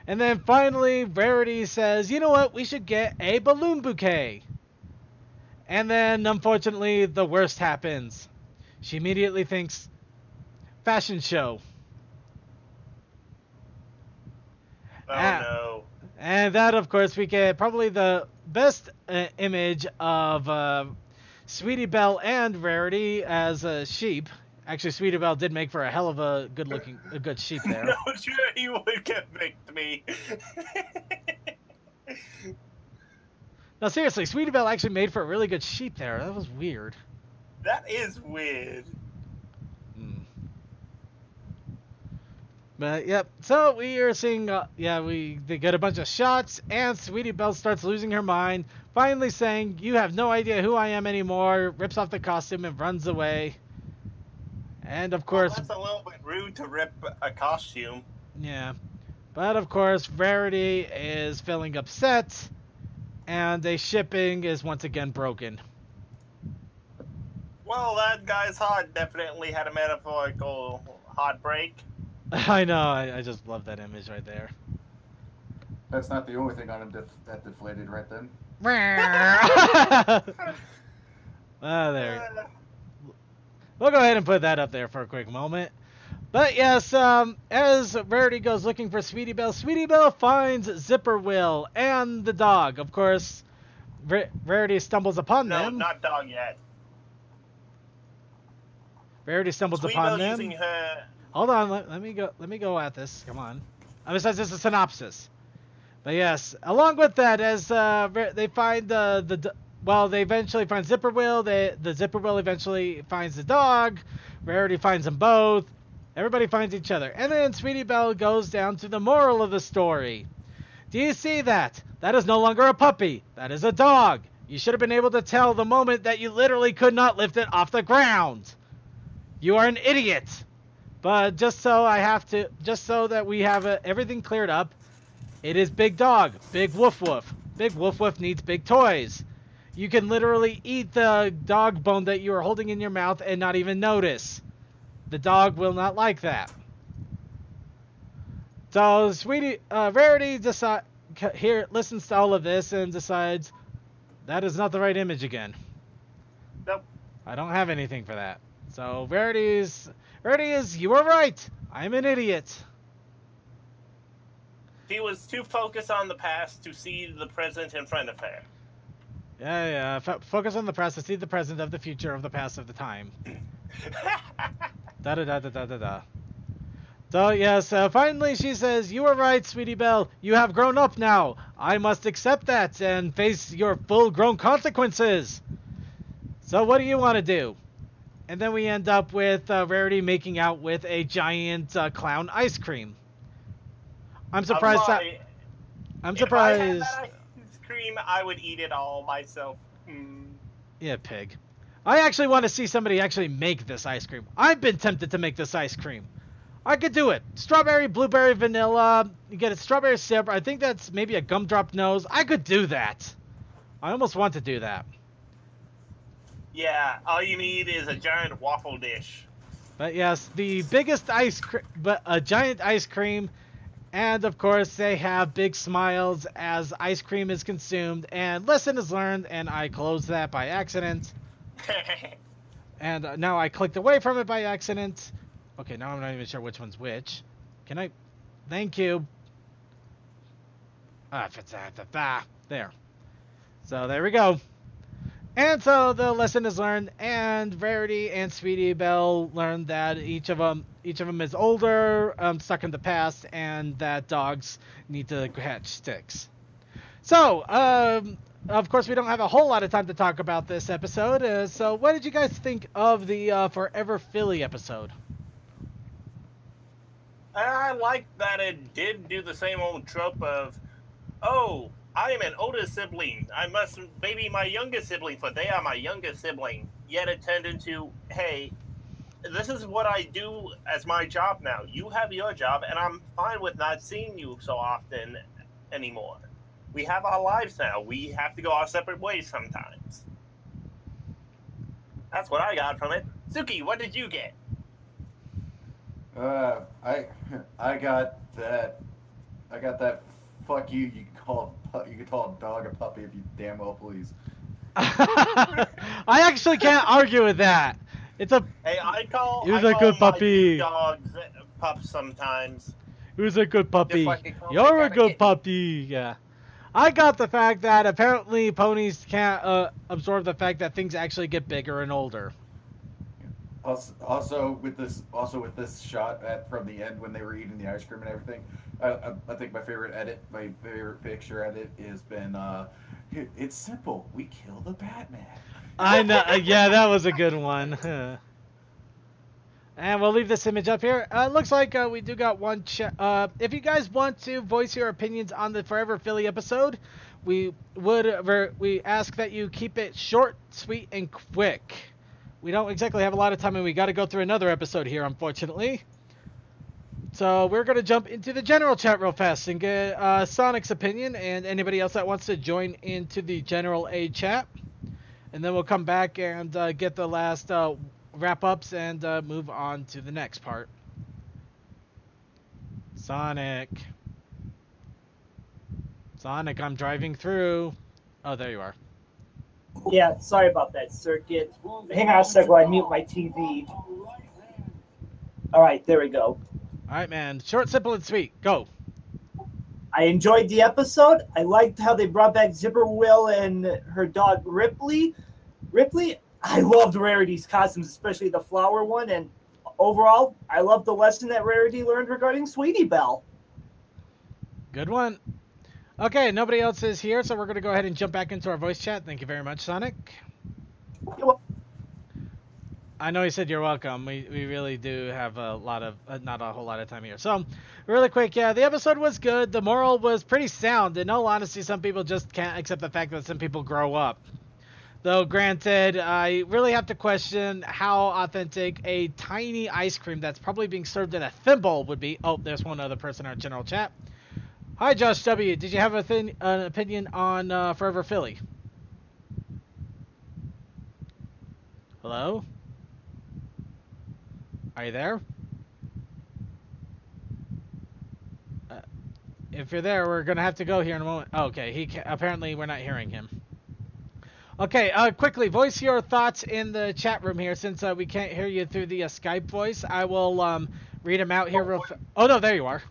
Speaker 5: And then finally, Rarity says, you know what, we should get a balloon bouquet. And then, unfortunately, the worst happens. She immediately thinks, fashion show.
Speaker 7: Oh no.
Speaker 5: And that, of course, we get probably the best image of Sweetie Belle and Rarity as a sheep. Actually, Sweetie Belle did make for a hell of a good sheep there.
Speaker 7: No, sure he would convict me.
Speaker 5: No, seriously, Sweetie Belle actually made for a really good sheep there. That was weird.
Speaker 7: That is weird.
Speaker 5: But yep, so we are seeing, they get a bunch of shots, and Sweetie Belle starts losing her mind, finally saying, "You have no idea who I am anymore," rips off the costume and runs away. And of course,
Speaker 7: well, that's a little bit rude to rip a costume.
Speaker 5: Yeah, but of course, Rarity is feeling upset, and a shipping is once again broken.
Speaker 7: Well, that guy's heart definitely had a metaphorical heartbreak.
Speaker 5: I know, I just love that image right there.
Speaker 6: That's not the only thing on him that deflated right then.
Speaker 5: There. We'll go ahead and put that up there for a quick moment. But yes, as Rarity goes looking for Sweetie Belle finds Zipperwill and the dog. Of course, Rarity stumbles upon them.
Speaker 7: No, not dog yet.
Speaker 5: Rarity stumbles upon them.
Speaker 7: Using her...
Speaker 5: Hold on, let me go at this. Come on. Besides, this is a synopsis. But yes, along with that, as they find they eventually find Zipperwill. The Zipperwill eventually finds the dog. Rarity finds them both. Everybody finds each other. And then Sweetie Belle goes down to the moral of the story. Do you see that? That is no longer a puppy. That is a dog. You should have been able to tell the moment that you literally could not lift it off the ground. You are an idiot. But just so that we have everything cleared up, it is Big Dog, Big Woof Woof, Big Woof Woof needs big toys. You can literally eat the dog bone that you are holding in your mouth and not even notice. The dog will not like that. So Rarity listens to all of this and decides that is not the right image again.
Speaker 7: Nope.
Speaker 5: I don't have anything for that. So Rarity is, you were right. I'm an idiot.
Speaker 7: She was too focused on the past to see the present in front of her.
Speaker 5: Yeah. Focus on the past to see the present of the future of the past of the time. Da. So yes, finally she says, "You were right, Sweetie Belle. You have grown up now. I must accept that and face your full-grown consequences. So what do you want to do?" And then we end up with Rarity making out with a giant clown ice cream. I'm surprised
Speaker 7: If I had
Speaker 5: surprised.
Speaker 7: that ice cream, I would eat it all myself.
Speaker 5: Yeah, pig. I actually want to see somebody actually make this ice cream. I've been tempted to make this ice cream. I could do it. Strawberry, blueberry, vanilla. You get a strawberry syrup. I think that's maybe a gumdrop nose. I could do that. I almost want to do that.
Speaker 7: Yeah, all you need is a giant waffle dish.
Speaker 5: But yes, the biggest ice cream, but a giant ice cream. And of course, they have big smiles as ice cream is consumed. And lesson is learned, and I closed that by accident. And now I clicked away from it by accident. Okay, now I'm not even sure which one's which. Can I? Thank you. There. So there we go. And so the lesson is learned, and Rarity and Sweetie Belle learned that each of them is older, stuck in the past, and that dogs need to hatch sticks. So, of course, we don't have a whole lot of time to talk about this episode. So, what did you guys think of the Forever Philly episode?
Speaker 7: I like that it did do the same old trope of, oh, I am an older sibling. I must baby my youngest sibling, for they are my youngest sibling. Yet it turned into, hey, this is what I do as my job now. You have your job, and I'm fine with not seeing you so often anymore. We have our lives now. We have to go our separate ways sometimes. That's what I got from it. Suki, what did you get?
Speaker 6: I got that. Fuck you. You can call a dog a puppy if you damn well please.
Speaker 5: I actually can't argue with that. It's a.
Speaker 7: Hey, I call
Speaker 5: a good puppy.
Speaker 7: Dogs pups sometimes.
Speaker 5: Who's a good puppy?
Speaker 7: Like
Speaker 5: You're a good puppy. Yeah. I got the fact that apparently ponies can't absorb the fact that things actually get bigger and older.
Speaker 6: Also with this shot from the end when they were eating the ice cream and everything, I think my favorite picture edit has been it's simple. We kill the Batman.
Speaker 5: I know. Yeah, that was a good one. And we'll leave this image up here. It looks like we do got one if you guys want to voice your opinions on the Forever Philly episode, we ask that you keep it short, sweet, and quick. We don't exactly have a lot of time, and we got to go through another episode here, unfortunately. So we're going to jump into the general chat real fast and get Sonic's opinion and anybody else that wants to join into the general A chat. And then we'll come back and get the last wrap-ups and move on to the next part. Sonic, I'm driving through. Oh, there you are.
Speaker 12: Yeah, sorry about that, Circuit. Hang on a second while I mute my TV. All right, there we go.
Speaker 5: All right, man. Short, simple, and sweet. Go.
Speaker 12: I enjoyed the episode. I liked how they brought back Zipper Will and her dog Ripley. I loved Rarity's costumes, especially the flower one. And overall, I loved the lesson that Rarity learned regarding Sweetie Belle.
Speaker 5: Good one. Okay, nobody else is here, so we're going to go ahead and jump back into our voice chat. Thank you very much, Sonic.
Speaker 12: You're welcome.
Speaker 5: I know you said you're welcome. We really do have a lot of, not a whole lot of time here. So, really quick, yeah, the episode was good. The moral was pretty sound. In all honesty, some people just can't accept the fact that some people grow up. Though, granted, I really have to question how authentic a tiny ice cream that's probably being served in a thimble would be. Oh, there's one other person in our general chat. Hi, Josh W. Did you have an opinion on Forever Philly? Hello? Are you there? If you're there, we're gonna have to go here in a moment. Oh, okay, apparently we're not hearing him. Okay, quickly, voice your thoughts in the chat room here, since we can't hear you through the Skype voice. I will read them out here real fast. Oh no, there you are.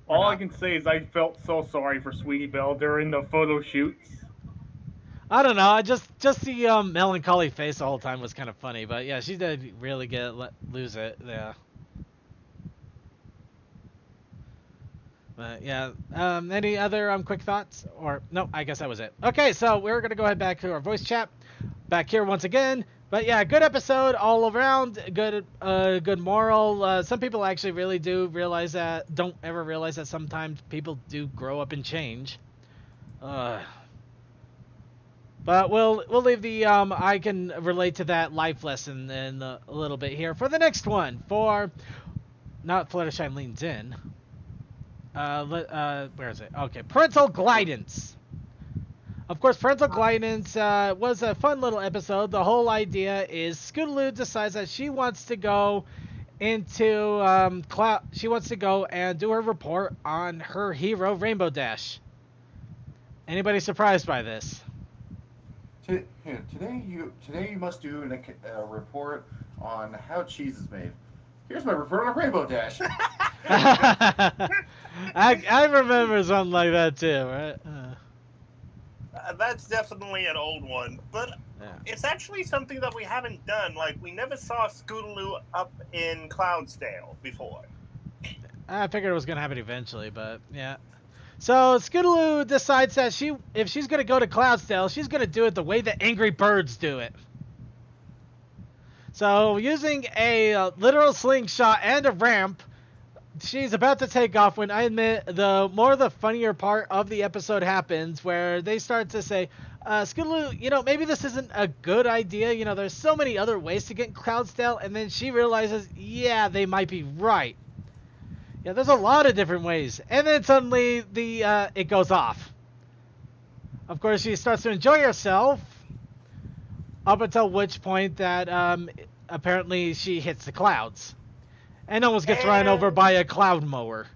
Speaker 13: All I can say is I felt so sorry for Sweetie Belle during the photo shoots.
Speaker 5: I don't know. I just the melancholy face the whole time was kind of funny, but yeah, she did really lose it. Yeah. But yeah, any other quick thoughts? Or no, I guess that was it. Okay, so we're gonna go ahead back to our voice chat, back here once again. But yeah, good episode all around. Good moral. Some people actually really do realize that. Don't ever realize that sometimes people do grow up and change. But we'll leave the I can relate to that life lesson in a little bit here for the next one. For not Fluttershy leans in. Where is it? Okay, parental guidance. Of course, parental guidance was a fun little episode. The whole idea is Scootaloo decides that she wants to go into she wants to go and do her report on her hero Rainbow Dash. Anybody surprised by this?
Speaker 6: Today you must do a report on how cheese is made. Here's my report on Rainbow Dash.
Speaker 5: I remember something like that too, right?
Speaker 7: That's definitely an old one, but
Speaker 5: yeah.
Speaker 7: It's actually something that we haven't done. Like, we never saw Scootaloo up in Cloudsdale before.
Speaker 5: I figured it was going to happen eventually, but yeah. So Scootaloo decides that if she's going to go to Cloudsdale, she's going to do it the way the Angry Birds do it. So using a literal slingshot and a ramp, she's about to take off when I admit the funnier part of the episode happens, where they start to say, Scootaloo, maybe this isn't a good idea. There's so many other ways to get in Cloudsdale. And then she realizes, yeah, they might be right. Yeah, there's a lot of different ways. And then suddenly it goes off. Of course, she starts to enjoy herself up until which point that apparently she hits the clouds. And almost gets run over by a cloud mower.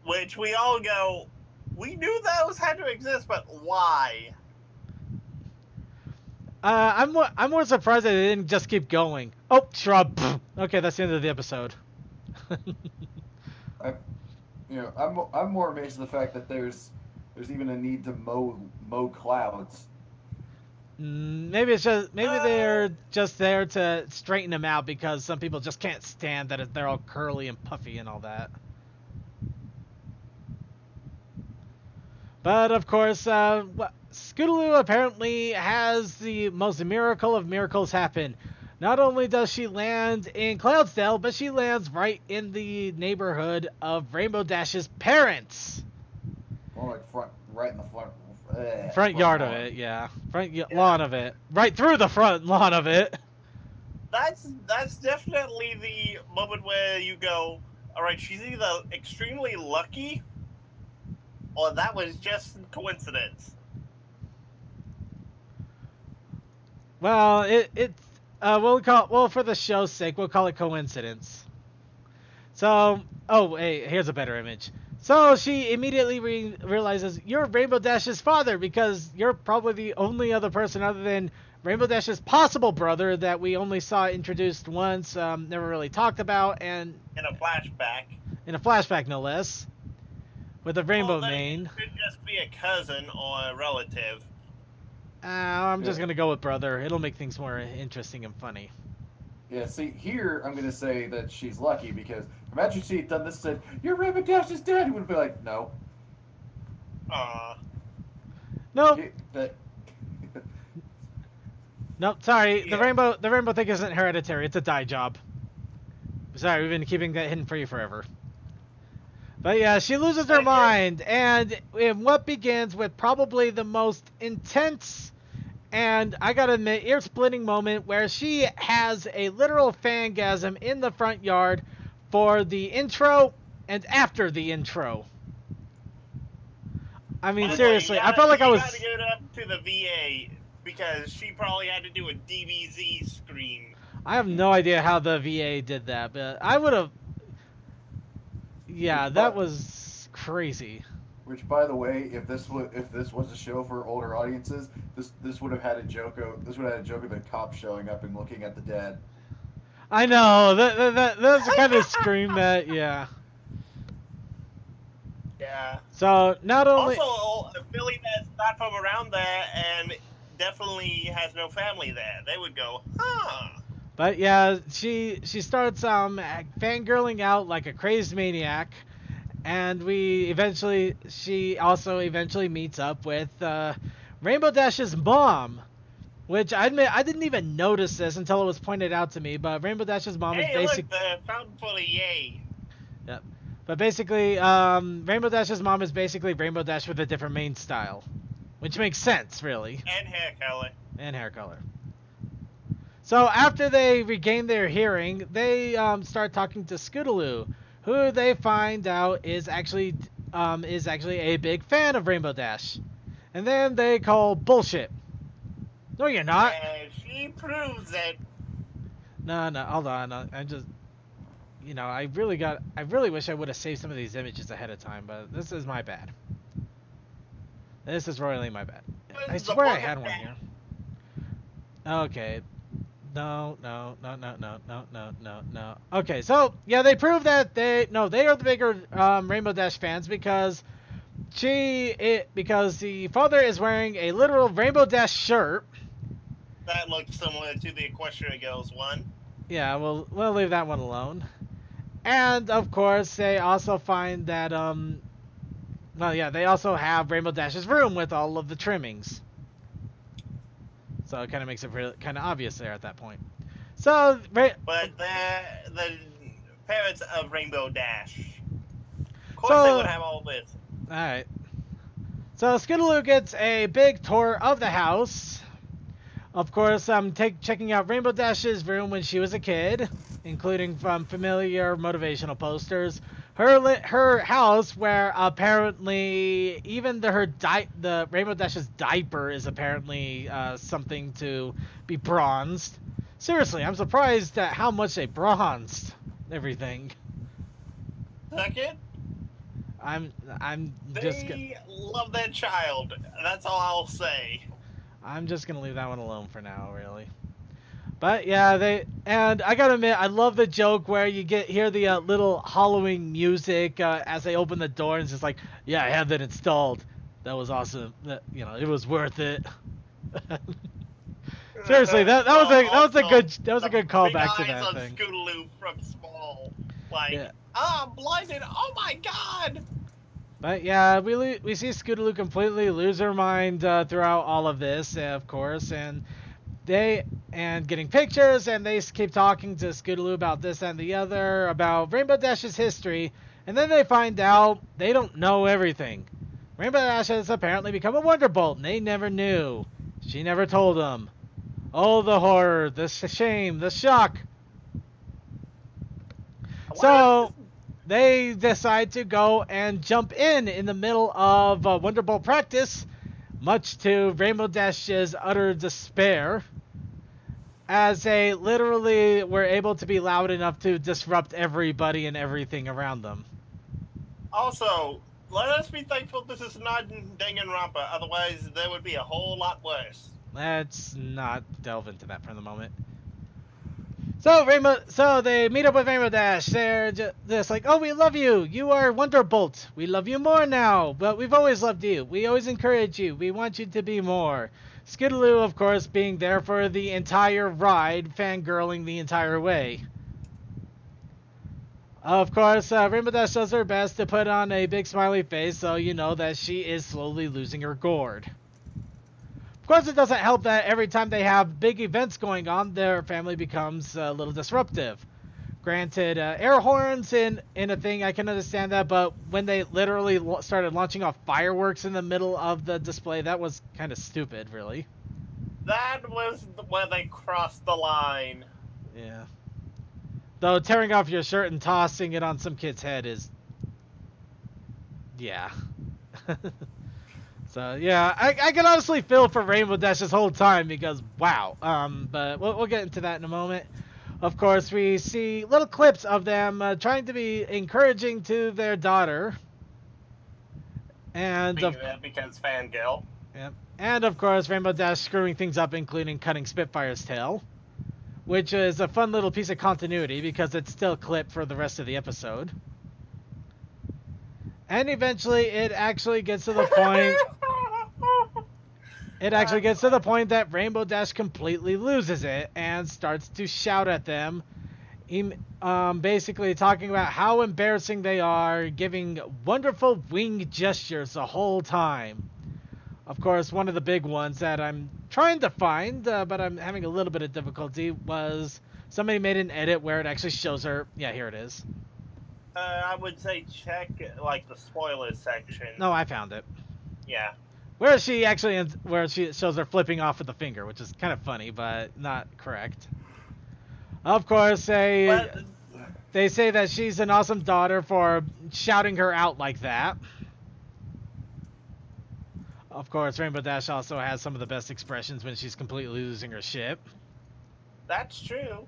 Speaker 7: Which we all go, we knew those had to exist, but why?
Speaker 5: I'm more surprised that they didn't just keep going. Oh, shrub. Okay, that's the end of the episode.
Speaker 6: I'm more amazed at the fact that there's even a need to mow clouds.
Speaker 5: Maybe they're just there to straighten them out because some people just can't stand that they're all curly and puffy and all that. But of course, Scootaloo apparently has the most miracle of miracles happen. Not only does she land in Cloudsdale, but she lands right in the neighborhood of Rainbow Dash's parents.
Speaker 6: More like right in the
Speaker 5: front yard of it, yeah. Lawn of it. Right through the front lawn of it.
Speaker 7: That's definitely the moment where you go, alright, she's either extremely lucky or that was just coincidence.
Speaker 5: Well, for the show's sake, we'll call it coincidence. So, hey, here's a better image. So she immediately realizes you're Rainbow Dash's father because you're probably the only other person other than Rainbow Dash's possible brother that we only saw introduced once, never really talked about, and
Speaker 7: in a flashback.
Speaker 5: In a flashback, no less, with a rainbow mane.
Speaker 7: It could just be a cousin or a relative.
Speaker 5: I'm just gonna go with brother. It'll make things more interesting and funny.
Speaker 6: Yeah, see, here I'm going to say that she's lucky because imagine she had done this and said, you're Rainbow Dash's dad. He would be like, no.
Speaker 5: Nope. Nope, sorry. Yeah. The rainbow thing isn't hereditary. It's a dye job. Sorry, we've been keeping that hidden for you forever. But yeah, she loses her mind, and in what begins with probably the most intense and, I gotta admit, ear-splitting moment where she has a literal fangasm in the front yard for the intro and after the intro. I mean,
Speaker 7: Well,
Speaker 5: seriously,
Speaker 7: you
Speaker 5: I felt like I
Speaker 7: you
Speaker 5: was...
Speaker 7: gotta get it up to the VA because she probably had to do a DBZ screen.
Speaker 5: I have no idea how the VA did that, but I would have... Yeah, that was crazy.
Speaker 6: Which, by the way, if this was a show for older audiences, this would have had a joke of the cop showing up and looking at the dad.
Speaker 5: I know, that's the kind of scream that, yeah.
Speaker 7: Yeah.
Speaker 5: So, not only...
Speaker 7: Also, a Philly that's not from around there and definitely has no family there. They would go, huh.
Speaker 5: But yeah, she starts fangirling out like a crazed maniac, and she also eventually meets up with Rainbow Dash's mom, which I admit I didn't even notice this until it was pointed out to me. But Rainbow Dash's mom is
Speaker 7: Hey,
Speaker 5: basically...
Speaker 7: look, the fountain full of yay.
Speaker 5: Yep. But basically, Rainbow Dash's mom is basically Rainbow Dash with a different main style, which makes sense, really.
Speaker 7: And hair color.
Speaker 5: And hair color. So after they regain their hearing, they start talking to Scootaloo, who they find out is actually a big fan of Rainbow Dash, and then they call bullshit. No, you're not.
Speaker 7: And she proves it.
Speaker 5: No, hold on. I just, I really wish I would have saved some of these images ahead of time, but this is my bad. This is royally my bad. I swear I had one here. Okay. No. Okay, so yeah, they prove that they are the bigger Rainbow Dash fans because the father is wearing a literal Rainbow Dash shirt.
Speaker 7: That looks similar to the Equestria Girls one.
Speaker 5: Yeah, we'll leave that one alone. And of course, they also find that they also have Rainbow Dash's room with all of the trimmings. So it kind of makes it really kind of obvious there at that point. So,
Speaker 7: but the parents of Rainbow Dash, of course, they would have all this.
Speaker 5: All right. So Scootaloo gets a big tour of the house. Of course, checking out Rainbow Dash's room when she was a kid, including from familiar motivational posters. Her house, where apparently even the Rainbow Dash's diaper is apparently something to be bronzed. Seriously, I'm surprised at how much they bronzed everything.
Speaker 7: Second,
Speaker 5: they
Speaker 7: love their child. That's all I'll say.
Speaker 5: I'm just gonna leave that one alone for now, really. But yeah, and I gotta admit, I love the joke where you hear the little hollowing music as they open the door, and it's just like, yeah, I have that installed. That was awesome. It was worth it. Seriously, that was a good callback to that thing.
Speaker 7: Scootaloo from Small, I'm blinded. Oh my God.
Speaker 5: But yeah, we see Scootaloo completely lose her mind throughout all of this, of course, and getting pictures, and they keep talking to Scootaloo about this and the other, about Rainbow Dash's history, and then they find out they don't know everything. Rainbow Dash has apparently become a Wonderbolt, and they never knew. She never told them. Oh, the horror, the shame, the shock. So they decide to go and jump in the middle of Wonderbolt practice, much to Rainbow Dash's utter despair, as they literally were able to be loud enough to disrupt everybody and everything around them.
Speaker 7: Also, let us be thankful this is not Danganronpa, otherwise there would be a whole lot worse.
Speaker 5: Let's not delve into that for the moment. So they meet up with Rainbow Dash. They're just like, oh, we love you. You are Wonderbolt. We love you more now, but we've always loved you. We always encourage you. We want you to be more. Scootaloo, of course, being there for the entire ride, fangirling the entire way. Of course, Rainbow Dash does her best to put on a big smiley face, so you know that she is slowly losing her gourd. Of course, it doesn't help that every time they have big events going on, their family becomes a little disruptive. Granted, air horns in a thing, I can understand that, but when they literally started launching off fireworks in the middle of the display, that was kind of stupid, really.
Speaker 7: That was where they crossed the line.
Speaker 5: Yeah. Though tearing off your shirt and tossing it on some kid's head is Yeah. So yeah, I can honestly feel for Rainbow Dash this whole time because wow. But we'll get into that in a moment. Of course, we see little clips of them trying to be encouraging to their daughter, and
Speaker 7: because fangirl.
Speaker 5: yep. And of course, Rainbow Dash screwing things up, including cutting Spitfire's tail, which is a fun little piece of continuity because it's still clipped for the rest of the episode. And eventually, it actually gets to the point. It actually gets to the point that Rainbow Dash completely loses it and starts to shout at them, basically talking about how embarrassing they are, giving wonderful wing gestures the whole time. Of course, one of the big ones that I'm trying to find, but I'm having a little bit of difficulty, was somebody made an edit where it actually shows her. Yeah, here it is.
Speaker 7: I would say check like the spoilers section.
Speaker 5: No, I found it.
Speaker 7: Yeah.
Speaker 5: Where she shows her flipping off with the finger, which is kind of funny, but not correct. Of course, they say that she's an awesome daughter for shouting her out like that. Of course, Rainbow Dash also has some of the best expressions when she's completely losing her shit.
Speaker 7: That's true.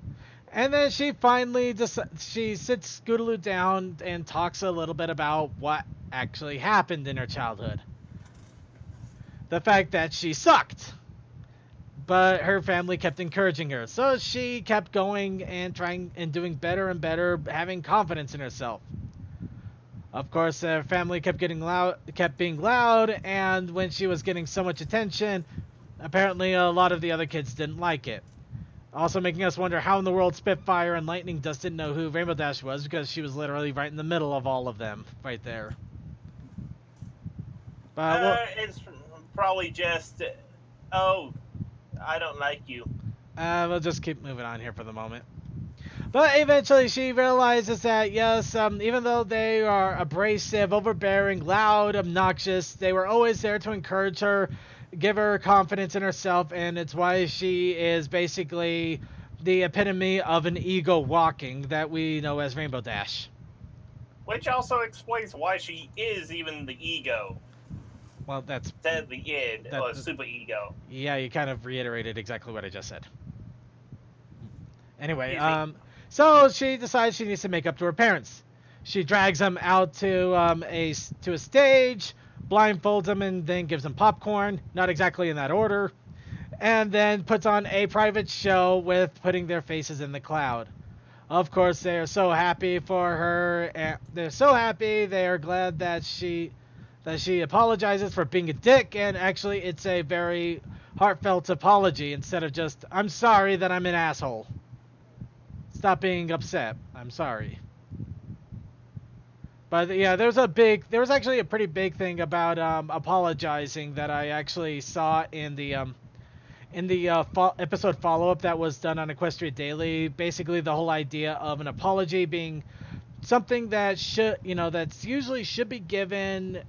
Speaker 5: And then she finally she sits Scootaloo down and talks a little bit about what actually happened in her childhood. The fact that she sucked, but her family kept encouraging her, so she kept going and trying and doing better and better, having confidence in herself. Of course, her family kept being loud, and when she was getting so much attention, apparently a lot of the other kids didn't like it. Also making us wonder how in the world Spitfire and Lightning Dust didn't know who Rainbow Dash was, because she was literally right in the middle of all of them, right there. But
Speaker 7: it's probably just, oh, I don't like you.
Speaker 5: We'll just keep moving on here for the moment. But eventually she realizes that, yes, even though they are abrasive, overbearing, loud, obnoxious, they were always there to encourage her, give her confidence in herself, and it's why she is basically the epitome of an ego walking that we know as Rainbow Dash.
Speaker 7: Which also explains why she is even the ego.
Speaker 5: Well, that's...
Speaker 7: Instead of the id, or super ego.
Speaker 5: Yeah, you kind of reiterated exactly what I just said. Anyway, so she decides she needs to make up to her parents. She drags them out to a stage, blindfolds them, and then gives them popcorn, not exactly in that order, and then puts on a private show with putting their faces in the cloud. Of course, they are so happy for her, and they're so happy, they are glad that she apologizes for being a dick, and actually it's a very heartfelt apology instead of just, I'm sorry that I'm an asshole. Stop being upset. I'm sorry. But yeah, there was actually a pretty big thing about apologizing that I actually saw in the episode follow-up that was done on Equestria Daily. Basically, the whole idea of an apology being something that that's usually should be given,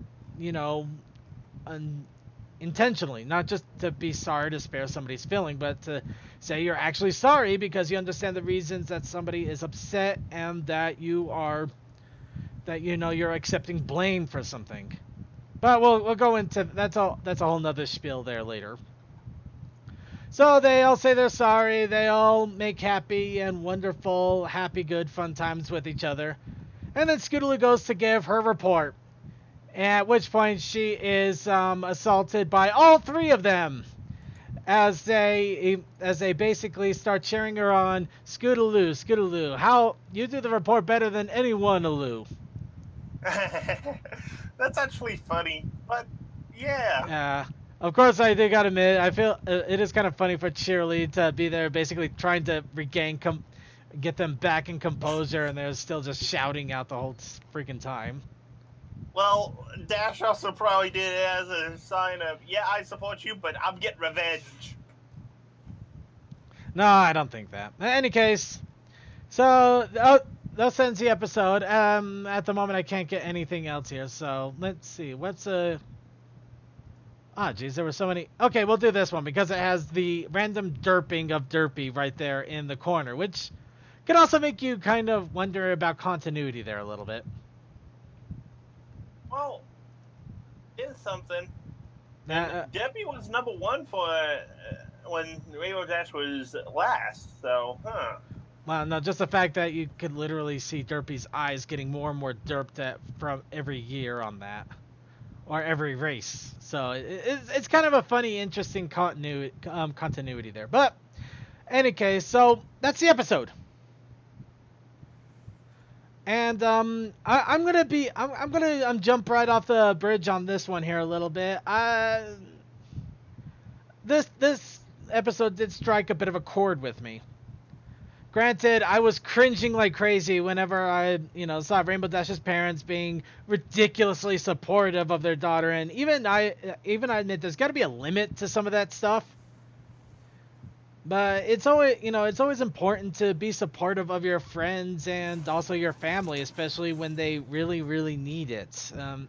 Speaker 5: intentionally, not just to be sorry to spare somebody's feeling, but to say you're actually sorry because you understand the reasons that somebody is upset and that you're accepting blame for something. But we'll go into that's a whole nother spiel there later. So they all say they're sorry. They all make happy and wonderful, happy, good, fun times with each other. And then Scootaloo goes to give her report. At which point she is assaulted by all three of them, as they basically start cheering her on. Scootaloo, Scootaloo, how you do the report better than anyone, Aloo.
Speaker 7: That's actually funny, but yeah.
Speaker 5: Of course, I do gotta admit, I feel it is kind of funny for Cheerly to be there, basically trying to get them back in composure, and they're still just shouting out the whole freaking time.
Speaker 7: Well, Dash also probably did it as a sign of, yeah, I support you, but I'm getting revenge.
Speaker 5: No, I don't think that. In any case, so that ends the episode. At the moment, I can't get anything else here, so let's see. What's a... geez, there were so many... Okay, we'll do this one, because it has the random derping of Derpy right there in the corner, which can also make you kind of wonder about continuity there a little bit.
Speaker 7: Well, says something.
Speaker 5: Now,
Speaker 7: Debbie was number one for when Rainbow Dash was last. So, huh?
Speaker 5: well, no, just the fact that you could literally see Derpy's eyes getting more and more derped at from every year on that, or every race. So it's kind of a funny, interesting continuity there. But any case, so that's the episode. And I'm gonna jump right off the bridge on this one here a little bit. This episode did strike a bit of a chord with me. Granted, I was cringing like crazy whenever I, saw Rainbow Dash's parents being ridiculously supportive of their daughter, and even I admit there's got to be a limit to some of that stuff. But it's always important to be supportive of your friends and also your family, especially when they really, really need it. Sometimes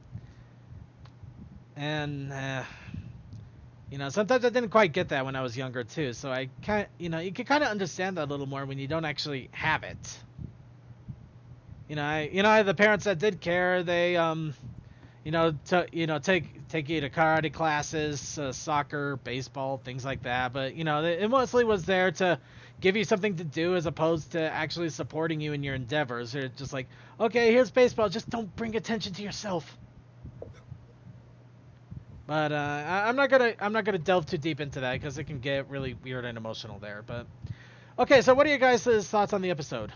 Speaker 5: I didn't quite get that when I was younger too. So I you can kind of understand that a little more when you don't actually have it. The parents that did care, they take you to karate classes, soccer, baseball, things like that. But it mostly was there to give you something to do as opposed to actually supporting you in your endeavors. They're just like, okay, here's baseball, just don't bring attention to yourself. But I'm not gonna delve too deep into that because it can get really weird and emotional there. But okay, so what are your guys' thoughts on the episode?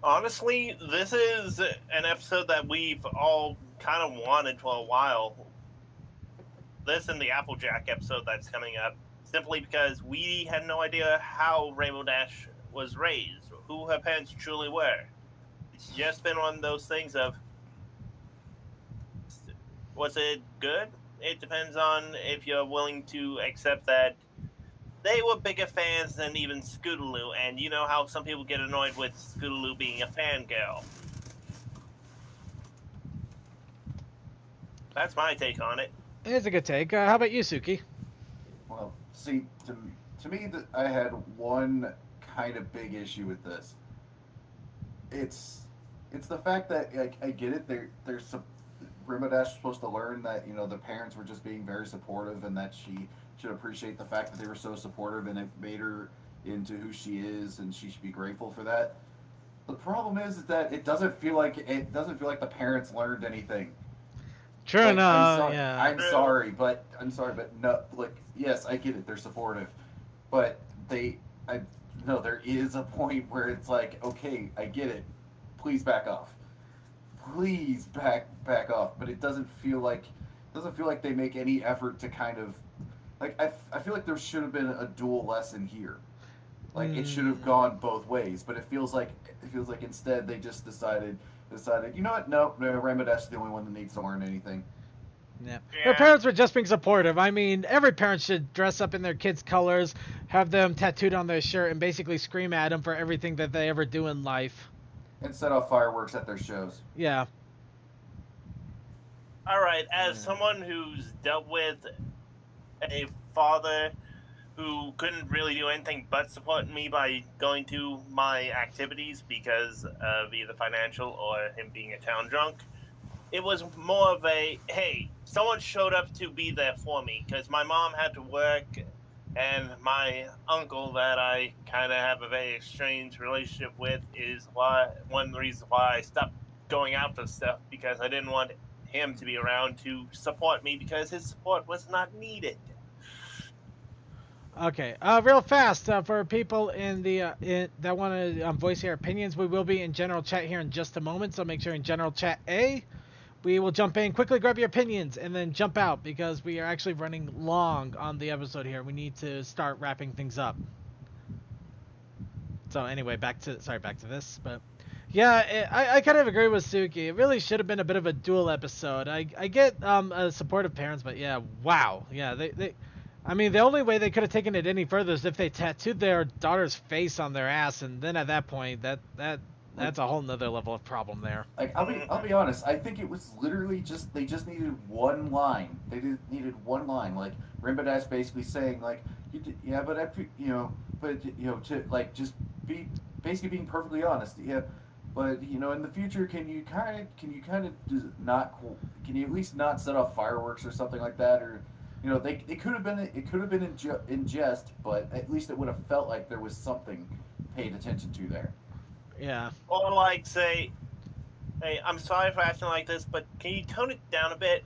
Speaker 7: Honestly, this is an episode that we've all kind of wanted for a while. This and the Applejack episode that's coming up, simply because we had no idea how Rainbow Dash was raised, who her parents truly were. It's just been one of those things of, was it good? It depends on if you're willing to accept that they were bigger fans than even Scootaloo, and you know how some people get annoyed with Scootaloo being a fangirl. That's my take on it.
Speaker 5: It's a good take. How about you, Suki?
Speaker 6: Well, see, to me, I had one kind of big issue with this. It's the fact that I get it. There's some Rainbow Dash was supposed to learn that the parents were just being very supportive, and that she should appreciate the fact that they were so supportive, and it made her into who she is, and she should be grateful for that. The problem is that it doesn't feel like the parents learned anything.
Speaker 5: True enough.
Speaker 6: I'm sorry, but no. Like, yes, I get it. They're supportive, but there is a point where it's like, okay, I get it. Please back off. Please back off. But it doesn't feel like they make any effort to kind of like. I feel like there should have been a dual lesson here. Like it should have gone both ways, but it feels like instead they just decided, you know what? No, Rainbow Dash is the only one that needs to learn anything.
Speaker 5: Yeah. Their parents were just being supportive. I mean, every parent should dress up in their kids' colors, have them tattooed on their shirt, and basically scream at them for everything that they ever do in life.
Speaker 6: And set off fireworks at their shows.
Speaker 5: Yeah.
Speaker 7: All right, as someone who's dealt with a father who couldn't really do anything but support me by going to my activities because of either financial or him being a town drunk, it was more of a, hey, someone showed up to be there for me, because my mom had to work, and my uncle that I kind of have a very strange relationship with is one of the reasons why I stopped going out for stuff, because I didn't want him to be around to support me because his support was not needed.
Speaker 5: Okay, real fast, for people that want to voice their opinions, we will be in general chat here in just a moment, so make sure in general chat we will jump in, quickly grab your opinions, and then jump out, because we are actually running long on the episode here. We need to start wrapping things up. So anyway, back to this, but yeah, I kind of agree with Suki. It really should have been a bit of a dual episode. I get supportive parents, but yeah, wow, yeah, I mean, the only way they could have taken it any further is if they tattooed their daughter's face on their ass, and then at that point, that's a whole nother level of problem there.
Speaker 6: Like, I'll be honest. I think it was literally they just needed one line. They needed one line. Like Rainbow Dash basically saying like, to like just be basically being perfectly honest. Yeah, But in the future, can you kind of just not can you at least not set off fireworks or something like that, or it could have been in jest, but at least it would have felt like there was something paid attention to there.
Speaker 5: Yeah.
Speaker 7: Or like say, hey, I'm sorry for acting like this, but can you tone it down a bit?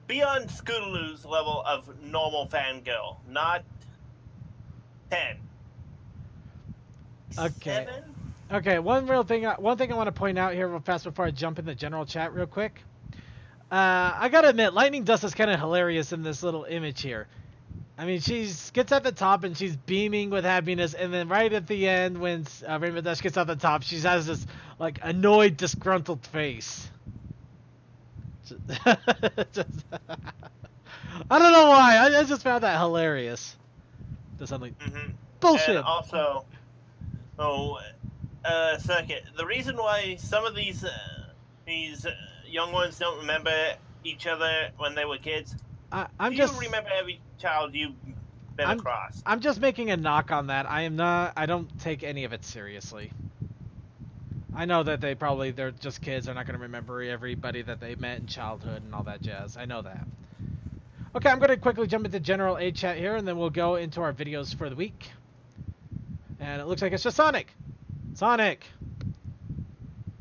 Speaker 7: Be on Scootaloo's level of normal fangirl, not 10.
Speaker 5: Okay.
Speaker 7: 7?
Speaker 5: Okay, one thing I want to point out here real fast before I jump in the general chat real quick. I gotta admit, Lightning Dust is kind of hilarious in this little image here. I mean, she gets at the top and she's beaming with happiness, and then right at the end, when Rainbow Dash gets at the top, she has this like annoyed, disgruntled face. I don't know why. I just found that hilarious. Does something bullshit.
Speaker 7: And also, second, the reason why some of these young ones don't remember each other when they were kids.
Speaker 5: I'm
Speaker 7: Do
Speaker 5: just
Speaker 7: you remember every child you've been across?
Speaker 5: I'm just making a knock on that. I don't take any of it seriously. I know that they're just kids. They're not going to remember everybody that they met in childhood and all that jazz. I know that. Okay, I'm going to quickly jump into general A chat here, and then we'll go into our videos for the week. And it looks like it's just Sonic. Sonic.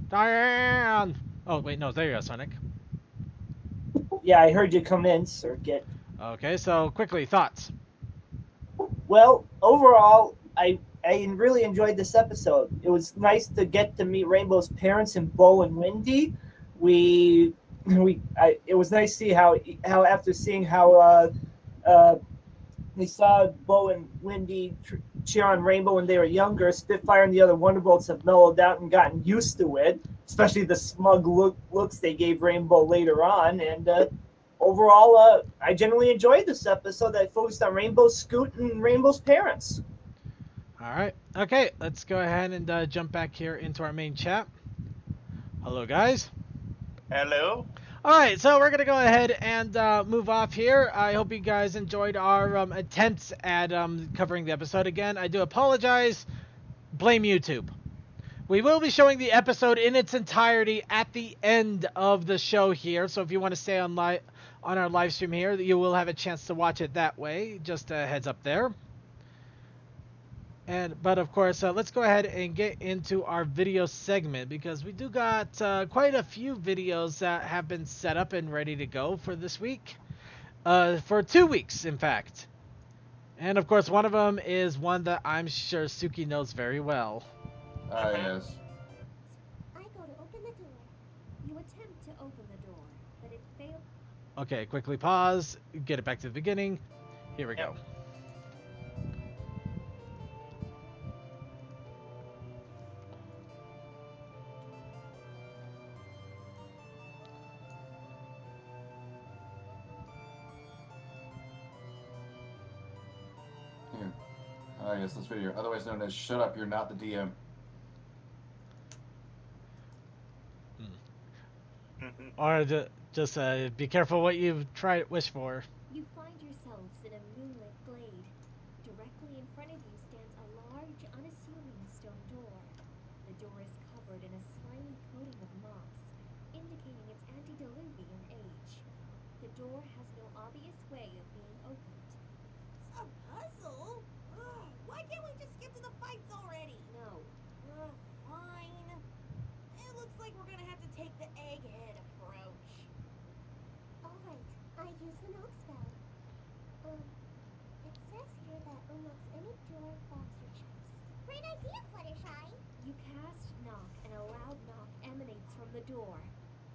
Speaker 5: Diane. Oh, wait, no, there you go, Sonic.
Speaker 12: Yeah, I heard you come in, Circuit.
Speaker 5: Okay, so quickly, thoughts?
Speaker 12: Well, overall, I really enjoyed this episode. It was nice to get to meet Rainbow's parents and Bo and Wendy. It was nice to see how after seeing how they saw Bo and Wendy cheer on Rainbow when they were younger, Spitfire and the other Wonderbolts have mellowed out and gotten used to it, especially the smug looks they gave Rainbow later on. And overall, I generally enjoyed this episode that focused on Rainbow, Scoot, and Rainbow's parents.
Speaker 5: All right. Okay, let's go ahead and jump back here into our main chat. Hello, guys.
Speaker 7: Hello.
Speaker 5: All right, so we're going to go ahead and move off here. I hope you guys enjoyed our attempts at covering the episode again. I do apologize. Blame YouTube. We will be showing the episode in its entirety at the end of the show here. So if you want to stay on our live stream here, you will have a chance to watch it that way. Just a heads up there. But of course, let's go ahead and get into our video segment, because we do got quite a few videos that have been set up and ready to go for this week. For 2 weeks, in fact. And of course, one of them is one that I'm sure Suki knows very well.
Speaker 6: Yes.
Speaker 9: I go to open the door. You attempt to open the door, but it fails.
Speaker 5: Okay, quickly pause. Get it back to the beginning. Here we go.
Speaker 6: Yes, this video, otherwise known as "Shut Up, You're Not the DM."
Speaker 5: Or just be careful what you wish for.
Speaker 9: You find yourselves in a moonlit glade. Directly in front of you stands a large, unassuming stone door. The door is covered in a slimy coating of moss, indicating its antediluvian age. The door has no obvious way of being opened.
Speaker 14: A puzzle? Ugh, why can't we just get to the fights already?
Speaker 9: No.
Speaker 14: Fine. It looks like we're gonna have to take the egghead approach.
Speaker 9: Alright, I use the knock spell. It says here that unlocks any door, box, or chest.
Speaker 14: Great idea, Fluttershy.
Speaker 9: You cast knock, and a loud knock emanates from the door.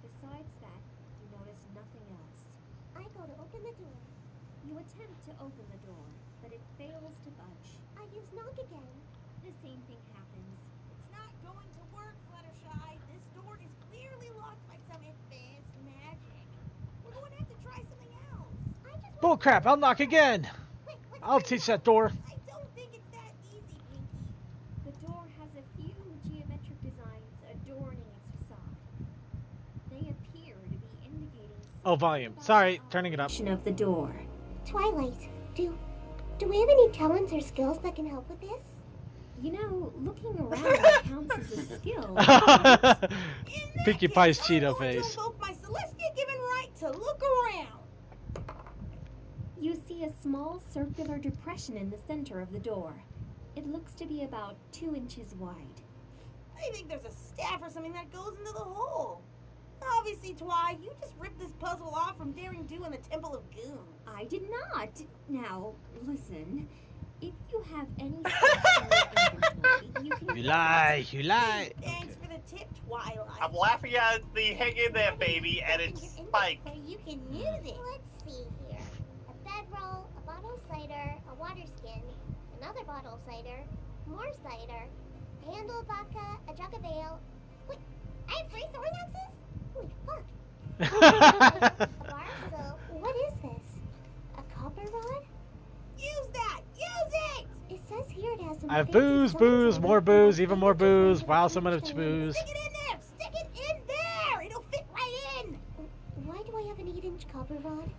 Speaker 9: Besides that, you notice nothing else.
Speaker 14: I go to open the door.
Speaker 9: You attempt to open the door, but it fails to budge.
Speaker 14: I use knock again.
Speaker 9: The same thing happens.
Speaker 14: It's not going to work, Fluttershy. This door is clearly locked by some advanced magic. We're going to have to try something else.
Speaker 5: Bull crap, I'll knock again. I'll teach that door.
Speaker 14: I don't think it's that easy, Pinky.
Speaker 9: The door has a few geometric designs adorning its facade. They appear to be indicating
Speaker 5: Oh, volume. Sorry, turning it up.
Speaker 9: of the door.
Speaker 14: Twilight, do we have any talents or skills that can help with this?
Speaker 9: You know, looking around counts as a skill.
Speaker 5: Pinkie Pie's Cheeto face.
Speaker 14: Invoke my Celestia given right to look around.
Speaker 9: You see a small circular depression in the center of the door. It looks to be about 2 inches wide.
Speaker 14: I think there's a staff or something that goes into the hole. Obviously, Twy, you just ripped this puzzle off from Daring Do in the Temple of Goons.
Speaker 9: I did not. Now, listen. If you have any stuff in your inventory, you can...
Speaker 5: You lie.
Speaker 14: Thanks for the tip, Twilight.
Speaker 7: I'm laughing at the hang in there, baby, and its spike.
Speaker 14: You can use it.
Speaker 15: Let's see here. A bedroll, a bottle of cider, a water skin, another bottle of cider, more cider, a handle of vodka, a jug of ale. Wait, I have 3 throwing axes? Holy fuck. A bar of soap. What is this? A copper rod?
Speaker 14: Use that! Use it!
Speaker 15: It says here it has some.
Speaker 5: I have booze, more booze, even more booze. Wow, so much booze.
Speaker 14: Stick it in there! Stick it in there! It'll fit right in!
Speaker 15: Why do I have an 8-inch copper rod?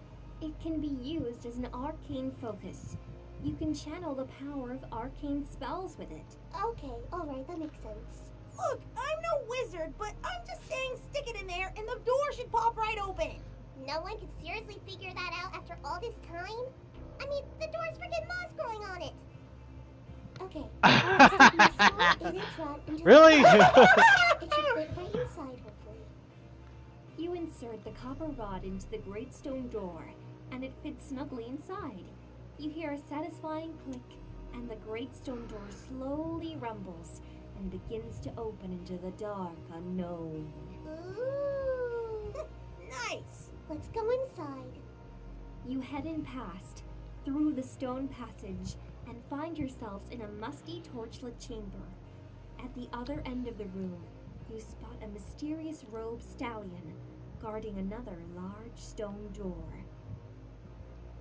Speaker 9: It can be used as an arcane focus. You can channel the power of arcane spells with it.
Speaker 15: Okay, alright, that makes sense.
Speaker 14: Look, I'm no wizard, but I'm just saying stick it in there and the door should pop right open.
Speaker 15: No one could seriously figure that out after all this time? I mean, the door's freaking moss growing on it. Okay.
Speaker 5: Really?
Speaker 15: It should fit right inside, hopefully.
Speaker 9: You insert the copper rod into the great stone door, and it fits snugly inside. You hear a satisfying click, and the great stone door slowly rumbles and begins to open into the dark unknown.
Speaker 15: Ooh.
Speaker 14: Nice.
Speaker 15: Let's go inside.
Speaker 9: You head in past, through the stone passage, and find yourselves in a musty torchlit chamber. At the other end of the room, you spot a mysterious robed stallion guarding another large stone door.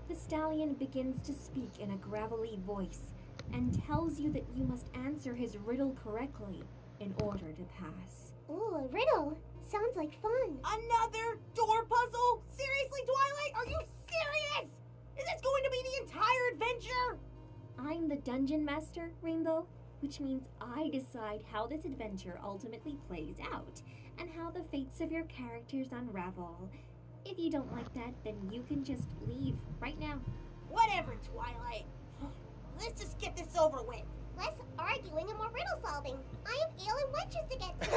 Speaker 9: The stallion begins to speak in a gravelly voice and tells you that you must answer his riddle correctly in order to pass.
Speaker 15: Ooh, a riddle. Sounds like fun.
Speaker 14: Another door puzzle? Seriously, Twilight? Are you serious? Is this going to be the entire adventure?
Speaker 9: I'm the dungeon master, Rainbow, which means I decide how this adventure ultimately plays out and how the fates of your characters unravel. If you don't like that, then you can just leave right now.
Speaker 14: Whatever, Twilight. Let's just get this over with.
Speaker 15: Less arguing and more riddle solving. I have ale and witches to get to.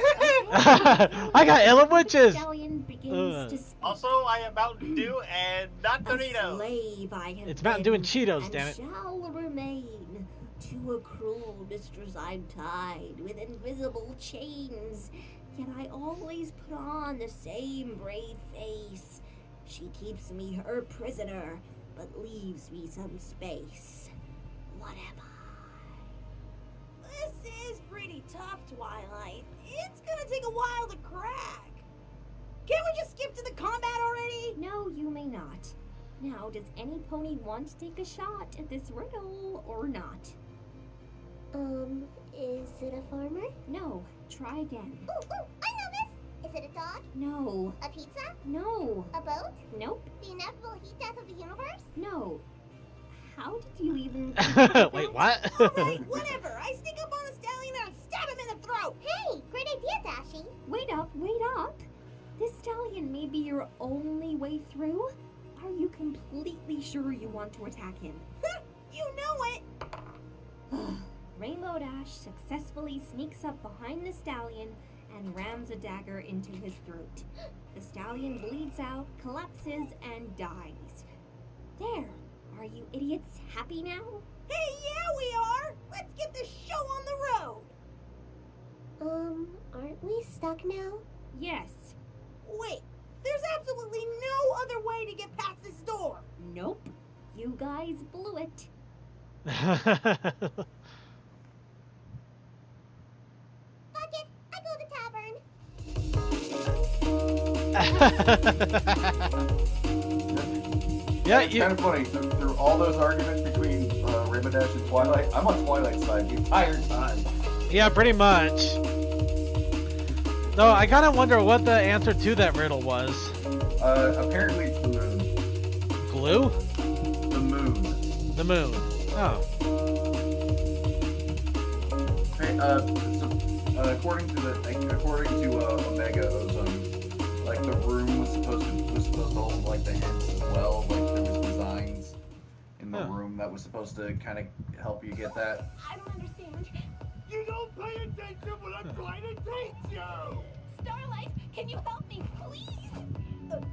Speaker 5: I got ale and witches.
Speaker 9: Stallion begins to speak.
Speaker 7: Also, I am Mountain Dew and not Doritos.
Speaker 9: A slave I have
Speaker 5: It's Mountain Dew and
Speaker 9: been,
Speaker 5: Cheetos,
Speaker 9: and
Speaker 5: damn it.
Speaker 9: shall remain. To a cruel mistress I'm tied with invisible chains. Yet I always put on the same brave face. She keeps me her prisoner, but leaves me some space. What am I?
Speaker 14: This is pretty tough, Twilight. It's gonna take a while to crack. Can't we just skip to the combat already?
Speaker 9: No, you may not. Now, does any pony want to take a shot at this riddle or not?
Speaker 15: Is it a farmer?
Speaker 9: No, try again.
Speaker 15: Ooh, I know this! Is it a dog?
Speaker 9: No.
Speaker 15: A pizza?
Speaker 9: No.
Speaker 15: A boat?
Speaker 9: Nope.
Speaker 15: The inevitable heat death of the universe?
Speaker 9: No. How did you even...
Speaker 5: Wait, what?
Speaker 14: Alright, whatever. I sneak up on the stallion and stab him in the throat.
Speaker 15: Hey, great idea, Dashy.
Speaker 9: Wait up, wait up. This stallion may be your only way through. Are you completely sure you want to attack him?
Speaker 14: You know it.
Speaker 9: Rainbow Dash successfully sneaks up behind the stallion and rams a dagger into his throat. The stallion bleeds out, collapses, and dies. There. Are you idiots happy now?
Speaker 14: Hey, yeah, we are. Let's get this show on the road.
Speaker 15: Aren't we stuck now?
Speaker 9: Yes.
Speaker 14: Wait, there's absolutely no other way to get past this door.
Speaker 9: Nope. You guys blew it.
Speaker 15: Fuck it, I go to tavern.
Speaker 6: Yeah, it's kind of funny. Through all those arguments between Rainbow Dash and Twilight, I'm on Twilight's side the entire time.
Speaker 5: Yeah, pretty much. Though I kind of wonder what the answer to that riddle was.
Speaker 6: Apparently it's the moon.
Speaker 5: Glue?
Speaker 6: The moon.
Speaker 5: The moon. Oh.
Speaker 6: according to Omega Ozone, like the room was supposed to hold like the hints as well. Like there was designs in the room that was supposed to kind of help you get that.
Speaker 14: I don't understand. You don't pay attention when I'm trying to teach you! Starlight, can you help me, please?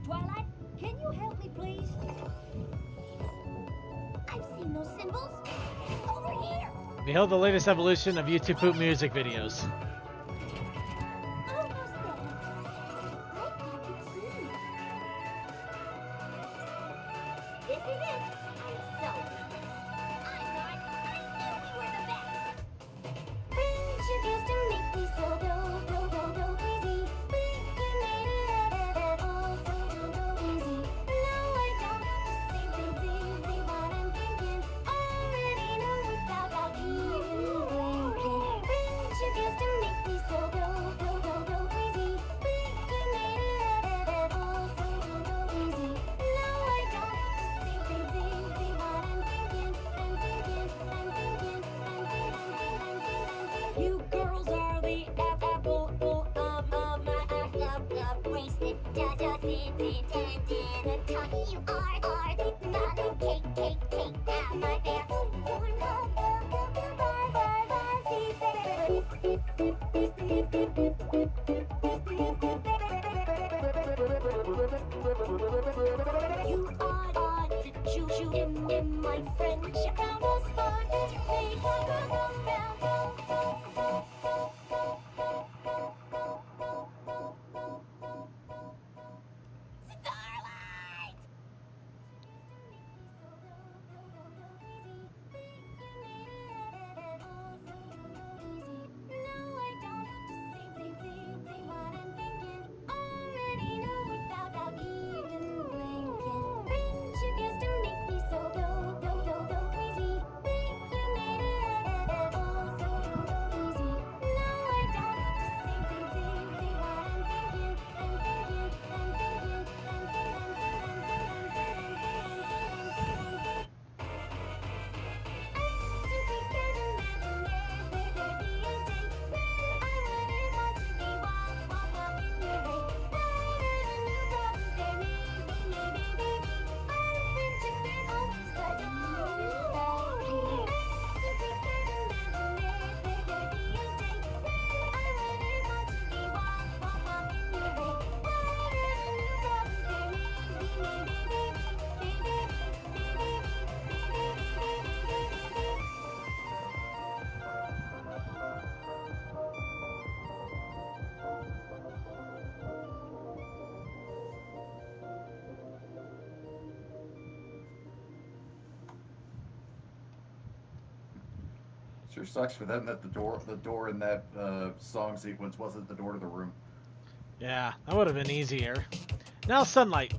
Speaker 14: Twilight, can you help me, please? I've seen those symbols. Over here!
Speaker 5: Behold the latest evolution of YouTube poop music videos.
Speaker 14: This is it. I'm so I'm not. I knew we were the best. Friends used to make me so go crazy. You made it all so easy. Now I don't have to say what I'm thinking. Already know without even blinking. Friends used to make me so go crazy. You made it all so easy. Now I don't have to say what I'm thinking. You girls are the apple of my eye. Wasted doesn't intend in a tongue. You are the not cake out my fair. Warm You are the choo-choo in my friendship. Found a spot to make a go Starlight!
Speaker 6: Sure sucks for them that the door in that song sequence wasn't the door to the room.
Speaker 5: Yeah, that would have been easier. Now sunlight.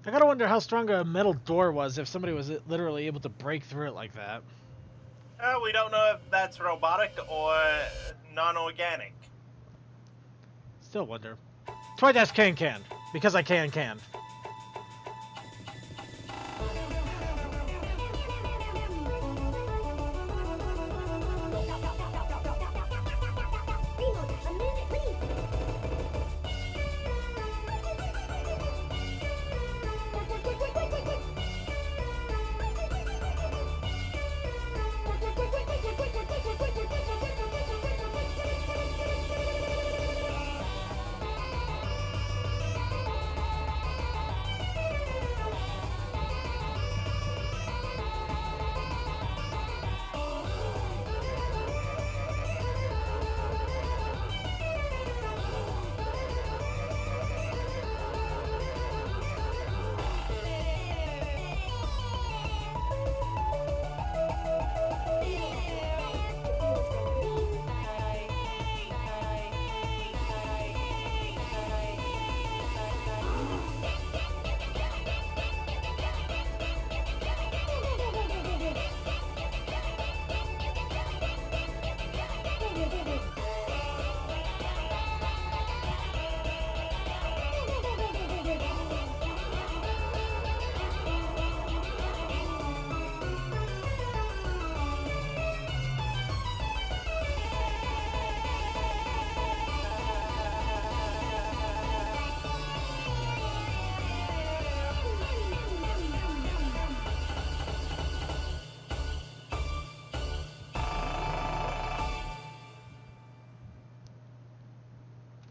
Speaker 5: I gotta wonder how strong a metal door was if somebody was literally able to break through it like that.
Speaker 7: We don't know if that's robotic or non-organic.
Speaker 5: Still wonder. Toy Dash can. Because I can.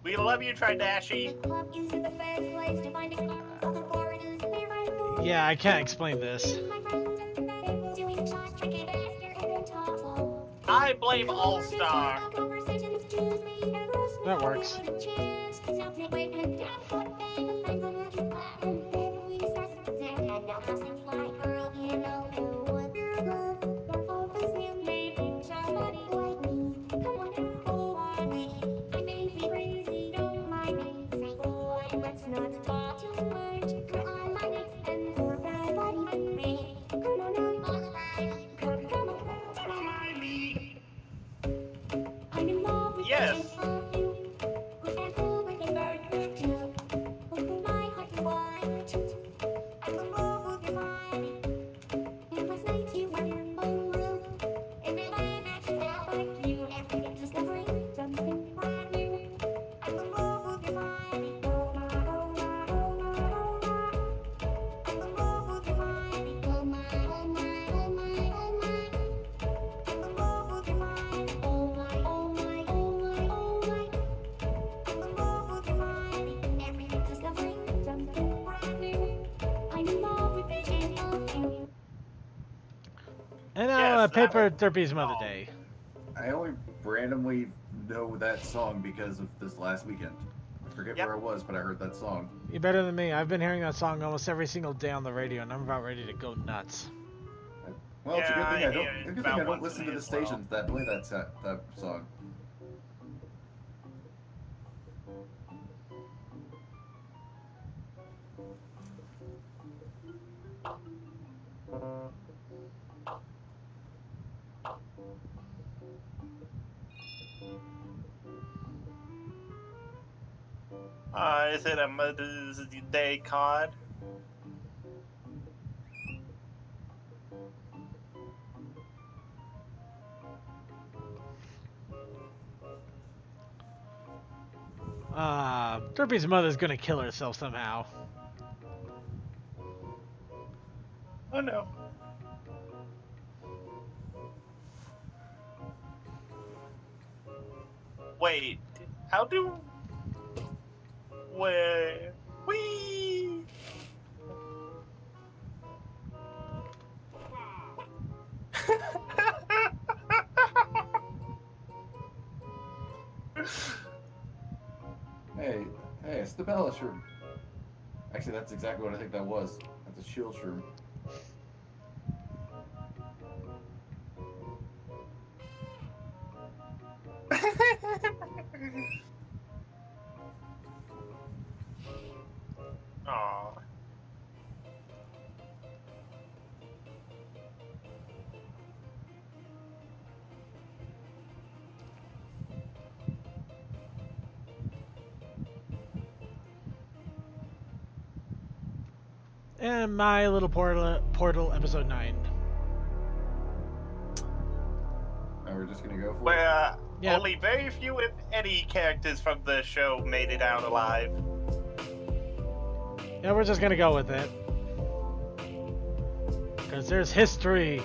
Speaker 7: We love you, Tridashy.
Speaker 5: Yeah, I can't explain this.
Speaker 7: I blame All Star.
Speaker 5: That works.
Speaker 7: Yes.
Speaker 5: And now Paper Derpy's Mother Day.
Speaker 6: I only randomly know that song because of this last weekend. I forget where I was, but I heard that song.
Speaker 5: You're better than me. I've been hearing that song almost every single day on the radio, and I'm about ready to go nuts.
Speaker 6: Well, it's a good thing I don't listen to the stations that play that song.
Speaker 7: Is it a Mother's Day card?
Speaker 5: Derpy's mother's gonna kill herself somehow.
Speaker 7: Oh no. Wait, how do... Where... Whee!
Speaker 6: Hey, it's the Bella shroom. Actually, that's exactly what I think that was. That's a shield shroom.
Speaker 7: Aww.
Speaker 5: And My Little Portal episode 9.
Speaker 6: And we're just gonna go for it.
Speaker 7: Where
Speaker 5: Yeah.
Speaker 7: only very few, if any, characters from the show made it out alive.
Speaker 5: Yeah, we're just gonna go with it. Because there's history.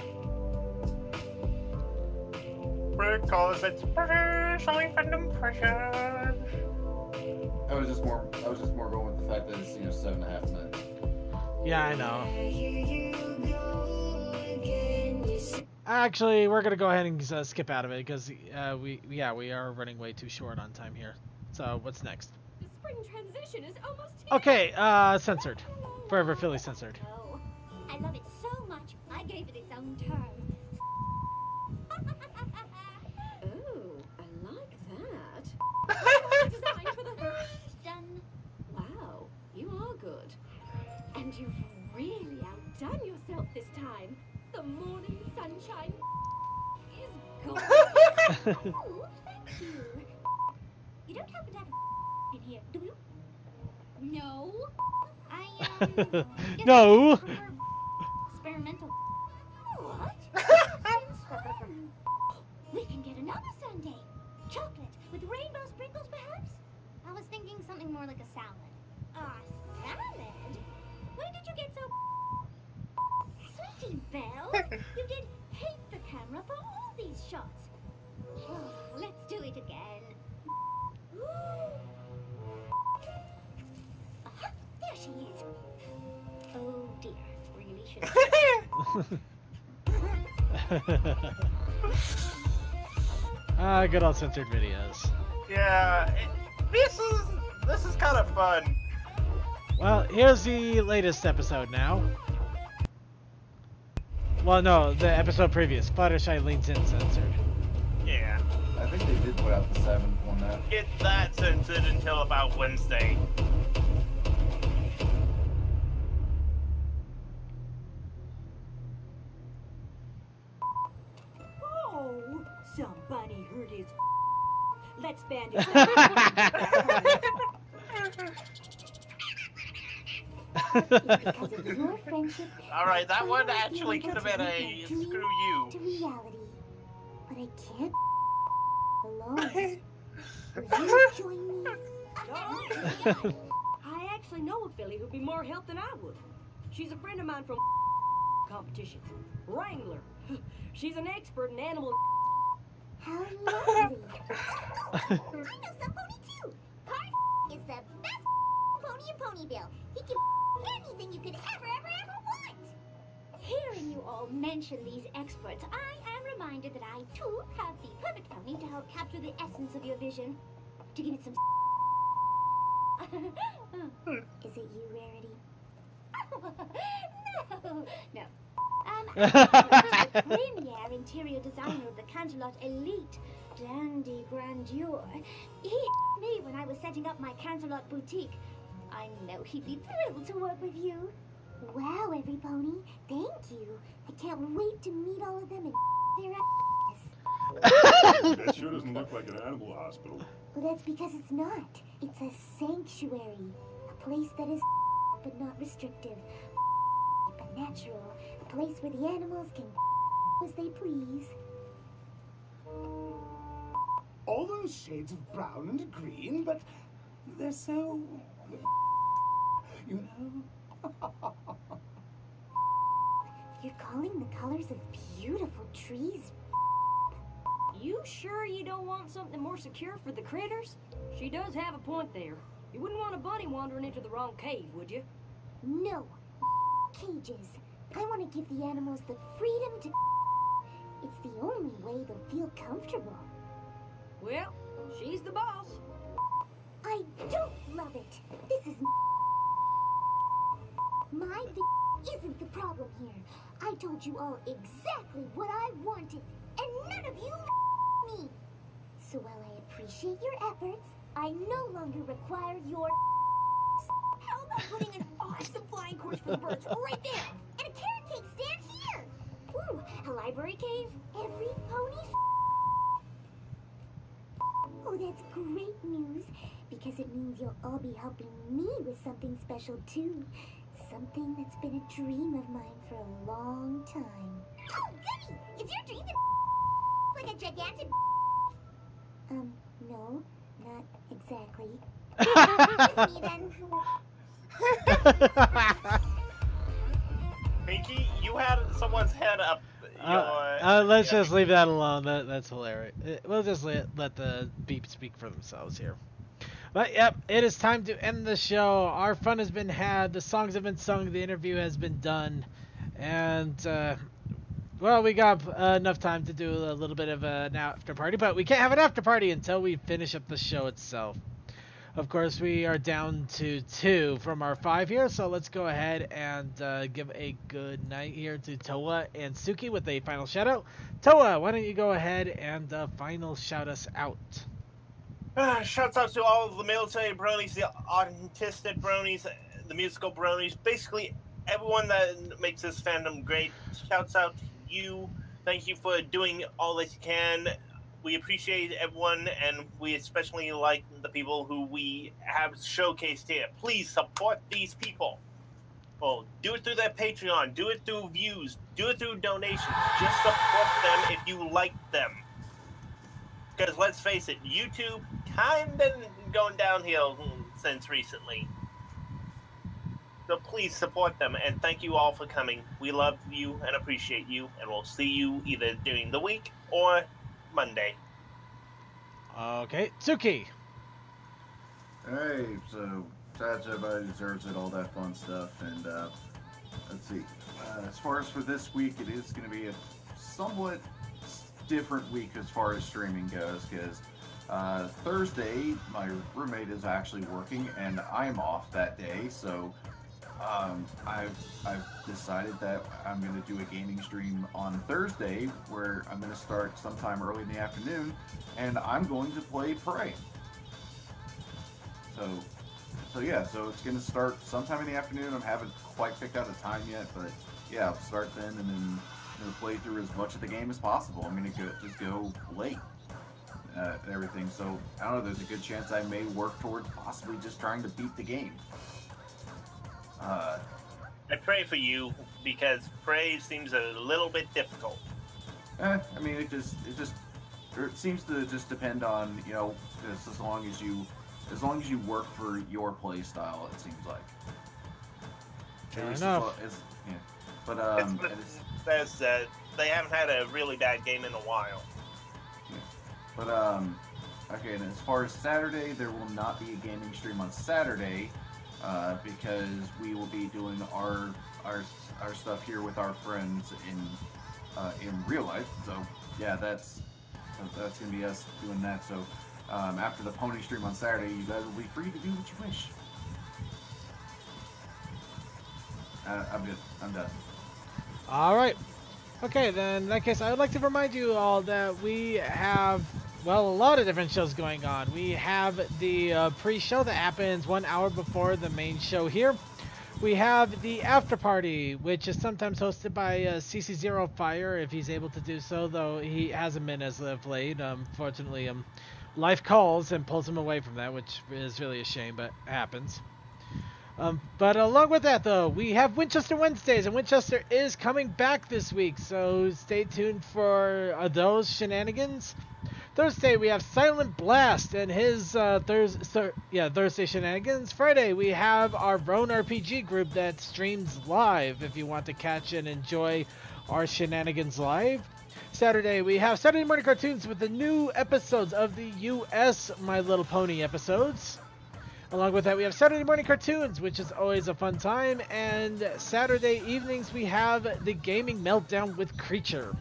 Speaker 7: Because it's British, only fandom pressure.
Speaker 6: I was just more going with the fact that it's 7.5 minutes.
Speaker 5: Yeah, I know. Actually, we're gonna go ahead and skip out of it because we are running way too short on time here. So what's next?
Speaker 14: The spring transition is almost here.
Speaker 5: Okay, censored. Forever Philly censored.
Speaker 15: Oh, I love it so much, I gave it its own term.
Speaker 14: Oh, I like that.
Speaker 15: Designed for the done.
Speaker 14: Wow, you are good. And you've really outdone yourself this time. The morning sunshine is gorgeous.
Speaker 15: Oh, thank you. You don't happen to have in here, do you? No. I guess
Speaker 5: No.
Speaker 15: I prefer experimental. What? We can get another sundae. Chocolate with rainbow sprinkles, perhaps? I was thinking something more like a salad. A salad? When did you get so... Sweetie Belle, you did hate the camera for all these shots. Oh, let's do it again. There she is. Oh dear, really should.
Speaker 5: Good old censored videos.
Speaker 7: Yeah, this is kind of fun.
Speaker 5: Well, here's the latest episode now. Well, no, the episode previous. Fluttershy leans in censored.
Speaker 7: Yeah.
Speaker 6: I think they did put out the 7 on that.
Speaker 7: Get that censored until about Wednesday.
Speaker 14: Oh, somebody hurt his. Let's band it.
Speaker 7: Alright, that one actually could have been a screw you.
Speaker 15: To reality. But I can't alone. Will you join me?
Speaker 16: I actually know a filly who'd be more help than I would. She's a friend of mine from competitions. Wrangler. She's an expert in animal.
Speaker 15: How lovely. I know some pony too. Carl is the best pony in Ponyville. He can anything you could ever want. Hearing you all mention these experts, I am reminded that I too have the perfect pony to help capture the essence of your vision. To give it some. Is it you, Rarity? No. Premier interior designer of the Canterlot Elite, Dandy Grandeur. He me when I was setting up my Canterlot boutique. I know he'd be thrilled to work with you. Wow, every pony, thank you. I can't wait to meet all of them and their ass.
Speaker 17: That sure doesn't look like an animal hospital.
Speaker 15: Well, that's because it's not. It's a sanctuary. A place that is but not restrictive. But natural. A place where the animals can as they please.
Speaker 18: All those shades of brown and green, but they're so... you know?
Speaker 15: You're calling the colors of beautiful trees.
Speaker 16: You sure you don't want something more secure for the critters? She does have a point there. You wouldn't want a bunny wandering into the wrong cave, would you?
Speaker 15: No. Cages. I want to give the animals the freedom to... It's the only way they'll feel comfortable.
Speaker 16: Well, she's the boss.
Speaker 15: I don't love it. This is... My isn't the problem here. I told you all exactly what I wanted, and none of you me. So while I appreciate your efforts, I no longer require your... How about putting an awesome flying course for the birds right there? And a carrot cake stand here! Ooh, a library cave? Every pony... Oh, that's great news, because it means you'll all be helping me with something special too.
Speaker 14: something that's been a dream of mine for a long time.
Speaker 15: Oh, goody! Is your dream to like a gigantic?
Speaker 14: No, not exactly.
Speaker 15: It's me then.
Speaker 7: Pinky, you had someone's head up
Speaker 5: Let's just leave that alone. That's hilarious. We'll just let the beeps speak for themselves here. But yep, it is time to end the show. Our fun has been had. The songs have been sung. The interview has been done. And, well, we got enough time to do a little bit of an after party. But we can't have an after party until we finish up the show itself. Of course, we are down to 2 from our 5 here, so let's go ahead and give a good night here to Toa and Suki with a final shout out. Toa, why don't you go ahead and final shout us out?
Speaker 7: Shouts out to all of the military bronies, the autistic bronies, the musical bronies, basically everyone that makes this fandom great. Shouts out to you. Thank you for doing all that you can. We appreciate everyone, and we especially like the people who we have showcased here. Please support these people. Well, do it through their Patreon. Do it through views. Do it through donations. Just support them if you like them. Because let's face it, YouTube kind of going downhill since recently. So please support them, and thank you all for coming. We love you and appreciate you, and we'll see you either during the week or Monday.
Speaker 5: Okay, Suki.
Speaker 6: Hey, so that's everybody deserves it, all that fun stuff, and let's see. As far as for this week, it is going to be a somewhat different week as far as streaming goes, because Thursday my roommate is actually working, and I'm off that day, so I've decided that I'm going to do a gaming stream on Thursday where I'm going to start sometime early in the afternoon, and I'm going to play Prey. So yeah, so it's going to start sometime in the afternoon. I haven't quite picked out a time yet, but yeah, I'll start then, and then play through as much of the game as possible. I'm going to just go late and everything. So I don't know, there's a good chance I may work towards possibly just trying to beat the game.
Speaker 7: I pray for you, because Prey seems a little bit difficult.
Speaker 6: I mean, it seems to just depend on, you know, as long as you work for your play style, it seems like.
Speaker 5: Fair enough.
Speaker 6: Yeah. But
Speaker 7: they haven't had a really bad game in a while.
Speaker 6: Yeah. But okay, and as far as Saturday, there will not be a gaming stream on Saturday. Because we will be doing our stuff here with our friends in real life. So yeah, that's gonna be us doing that. So after the pony stream on Saturday, you guys will be free to do what you wish. I'm good. I'm done.
Speaker 5: All right. Okay, then in that case, I would like to remind you all that we have, well, a lot of different shows going on. We have the pre-show that happens 1 hour before the main show here. We have the after party, which is sometimes hosted by CC0 Fire, if he's able to do so, though he hasn't been as of late. Unfortunately, life calls and pulls him away from that, which is really a shame, but it happens. But along with that, though, we have Winchester Wednesdays, and Winchester is coming back this week, so stay tuned for those shenanigans. Thursday, we have Silent Blast and his Thursday shenanigans. Friday, we have our Roan RPG group that streams live if you want to catch and enjoy our shenanigans live. Saturday, we have Saturday Morning Cartoons with the new episodes of the US My Little Pony episodes. Along with that, we have Saturday Morning Cartoons, which is always a fun time. And Saturday evenings, we have the Gaming Meltdown with Creature.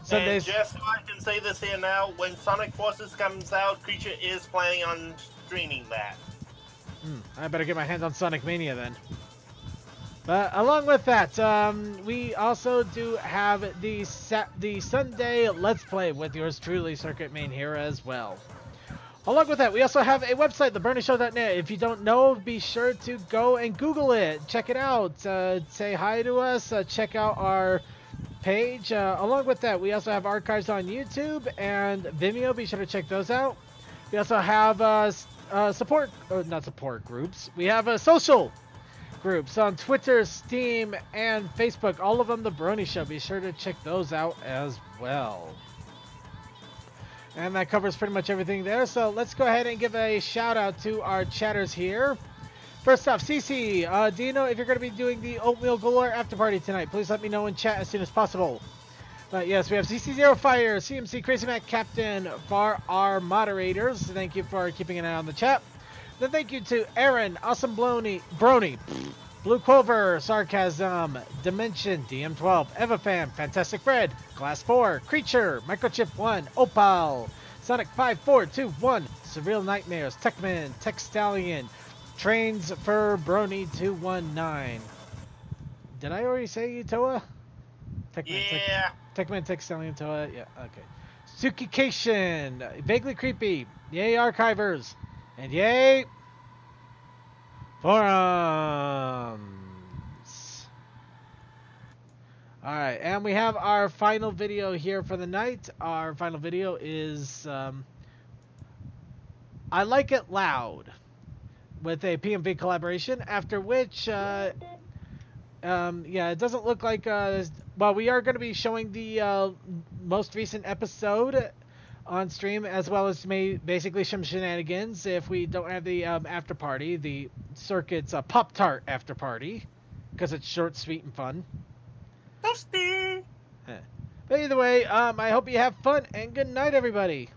Speaker 5: Sundays.
Speaker 7: And just so I can say this here now, when Sonic Forces comes out, Creature is planning on streaming that.
Speaker 5: I better get my hands on Sonic Mania then. But along with that, we also do have the Sunday Let's Play with yours truly, Circuit Main here as well. Along with that, we also have a website, thebronyshow.net. If you don't know, be sure to go and Google it. Check it out. Say hi to us. Check out our page. Along with that, we also have archives on YouTube and Vimeo. Be sure to check those out. We also have not support groups. We have a social groups on Twitter, Steam, and Facebook. All of them, The Brony Show. Be sure to check those out as well. And that covers pretty much everything there. So let's go ahead and give a shout out to our chatters here. First off, CC, do you know if you're going to be doing the Oatmeal Galore after party tonight? Please let me know in chat as soon as possible. But yes, we have CC Zero Fire, CMC Crazy Mac Captain for our moderators. Thank you for keeping an eye on the chat. Then thank you to Aaron, Awesome Brony, Blue Clover, Sarcasm, Dimension, DM12, EvaFam, Fantastic Fred, Glass 4, Creature, Microchip 1, Opal, Sonic 5421, Surreal Nightmares, Techman, Tech Stallion, Trains for Brony 219. Did I already say Toa?
Speaker 7: Yeah.
Speaker 5: Techman, Tech Stallion, Toa. Yeah, okay. Sukication, Vaguely Creepy, yay Archivers, and yay Forums. Alright, and we have our final video here for the night. Our final video is I Like It Loud, with a PMV collaboration, after which yeah, it doesn't look like well, we are going to be showing the most recent episode on stream, as well as basically some shenanigans if we don't have the after party, the circuit's Pop-Tart after party, because it's short, sweet, and fun.
Speaker 7: Toasty!
Speaker 5: But either way, I hope you have fun, and good night, everybody.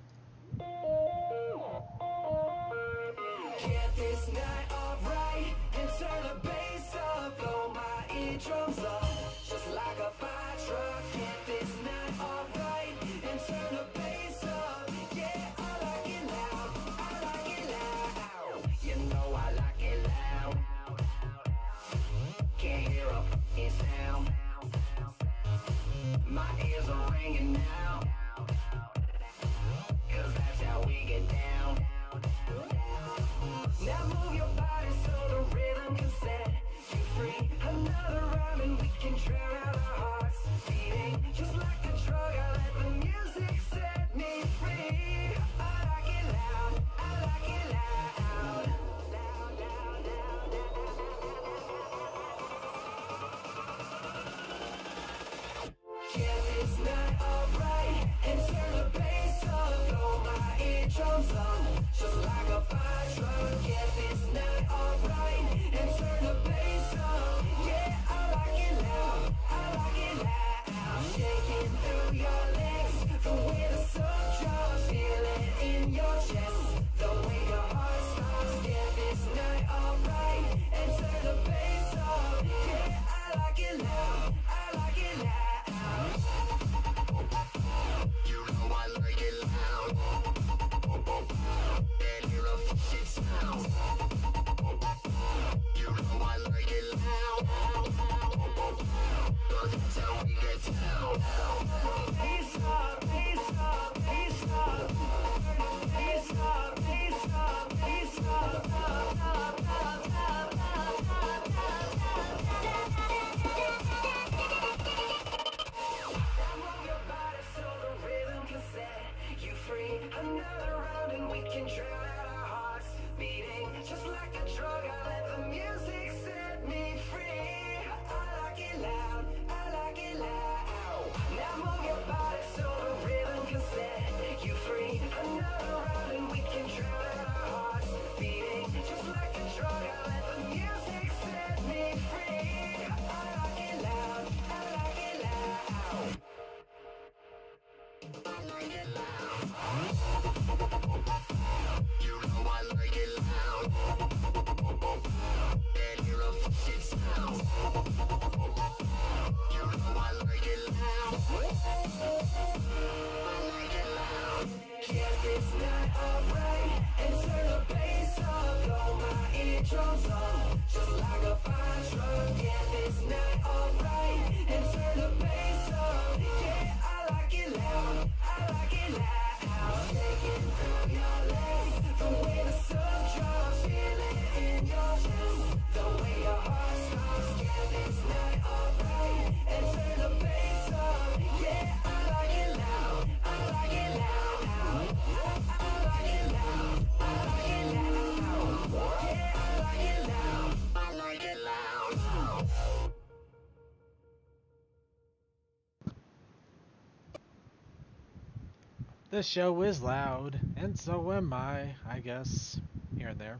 Speaker 14: Get this night off right and turn the bass up, blow my eardrums up, just like a fire truck. Get this night off right and turn the bass up. Yeah, I like it loud, I like it loud. You know I like it loud. Can't hear a f***ing sound. My ears are ringing now, 'cause that's how we get down. Now move your body so the rhythm can set you free. Another rhyme and we can drown out our hearts beating. Just like a drug, I let the music set me free. I like it loud, I like it loud. Loud, loud, loud, get this night alright and turn the bass up, blow my eardrums up, just like a fire truck. Get this night alright and turn the bass up. Yeah, I like it loud, I like it loud. Shaking through your legs, the way the sun drops, feel it in your chest, the way your heart stops. Get this night alright and turn the bass up. Yeah, I like it loud, I like it loud. You know I like it loud. And hear a f***ing sound. You know I like it loud. 'Cause that's how we get down. Bass up, bass up, bass up. Bass up, bass up, bass up. Move your body so the rhythm can set you free. Another round and we can drown out our hearts beating. Just like a drug, I let the music set me free. I like it loud, I like it loud. Now move your body so the rhythm can set you free. Another round and we can drown out our hearts beating. Just like a drug, I let the music set me free. I like it loud, I like it loud. I like it loud. You know I like it loud. And hear a f***ing sound. You know I like it loud. I like it loud. Get this night alright and turn the bass up, blow my eardrums up, just like a fire truck. Get this night alright and turn the bass up. Yeah, I like it loud, I like it loud. Shaking through your legs, the way the sun drops, feel it in your chest, the way your heart stops. Get this night alright and turn the bass up. Yeah, I like it loud, I like it loud. I like it loud, I like it loud. Yeah, I like it loud, I like it loud.
Speaker 5: This show is loud, and so am I guess. Here and there.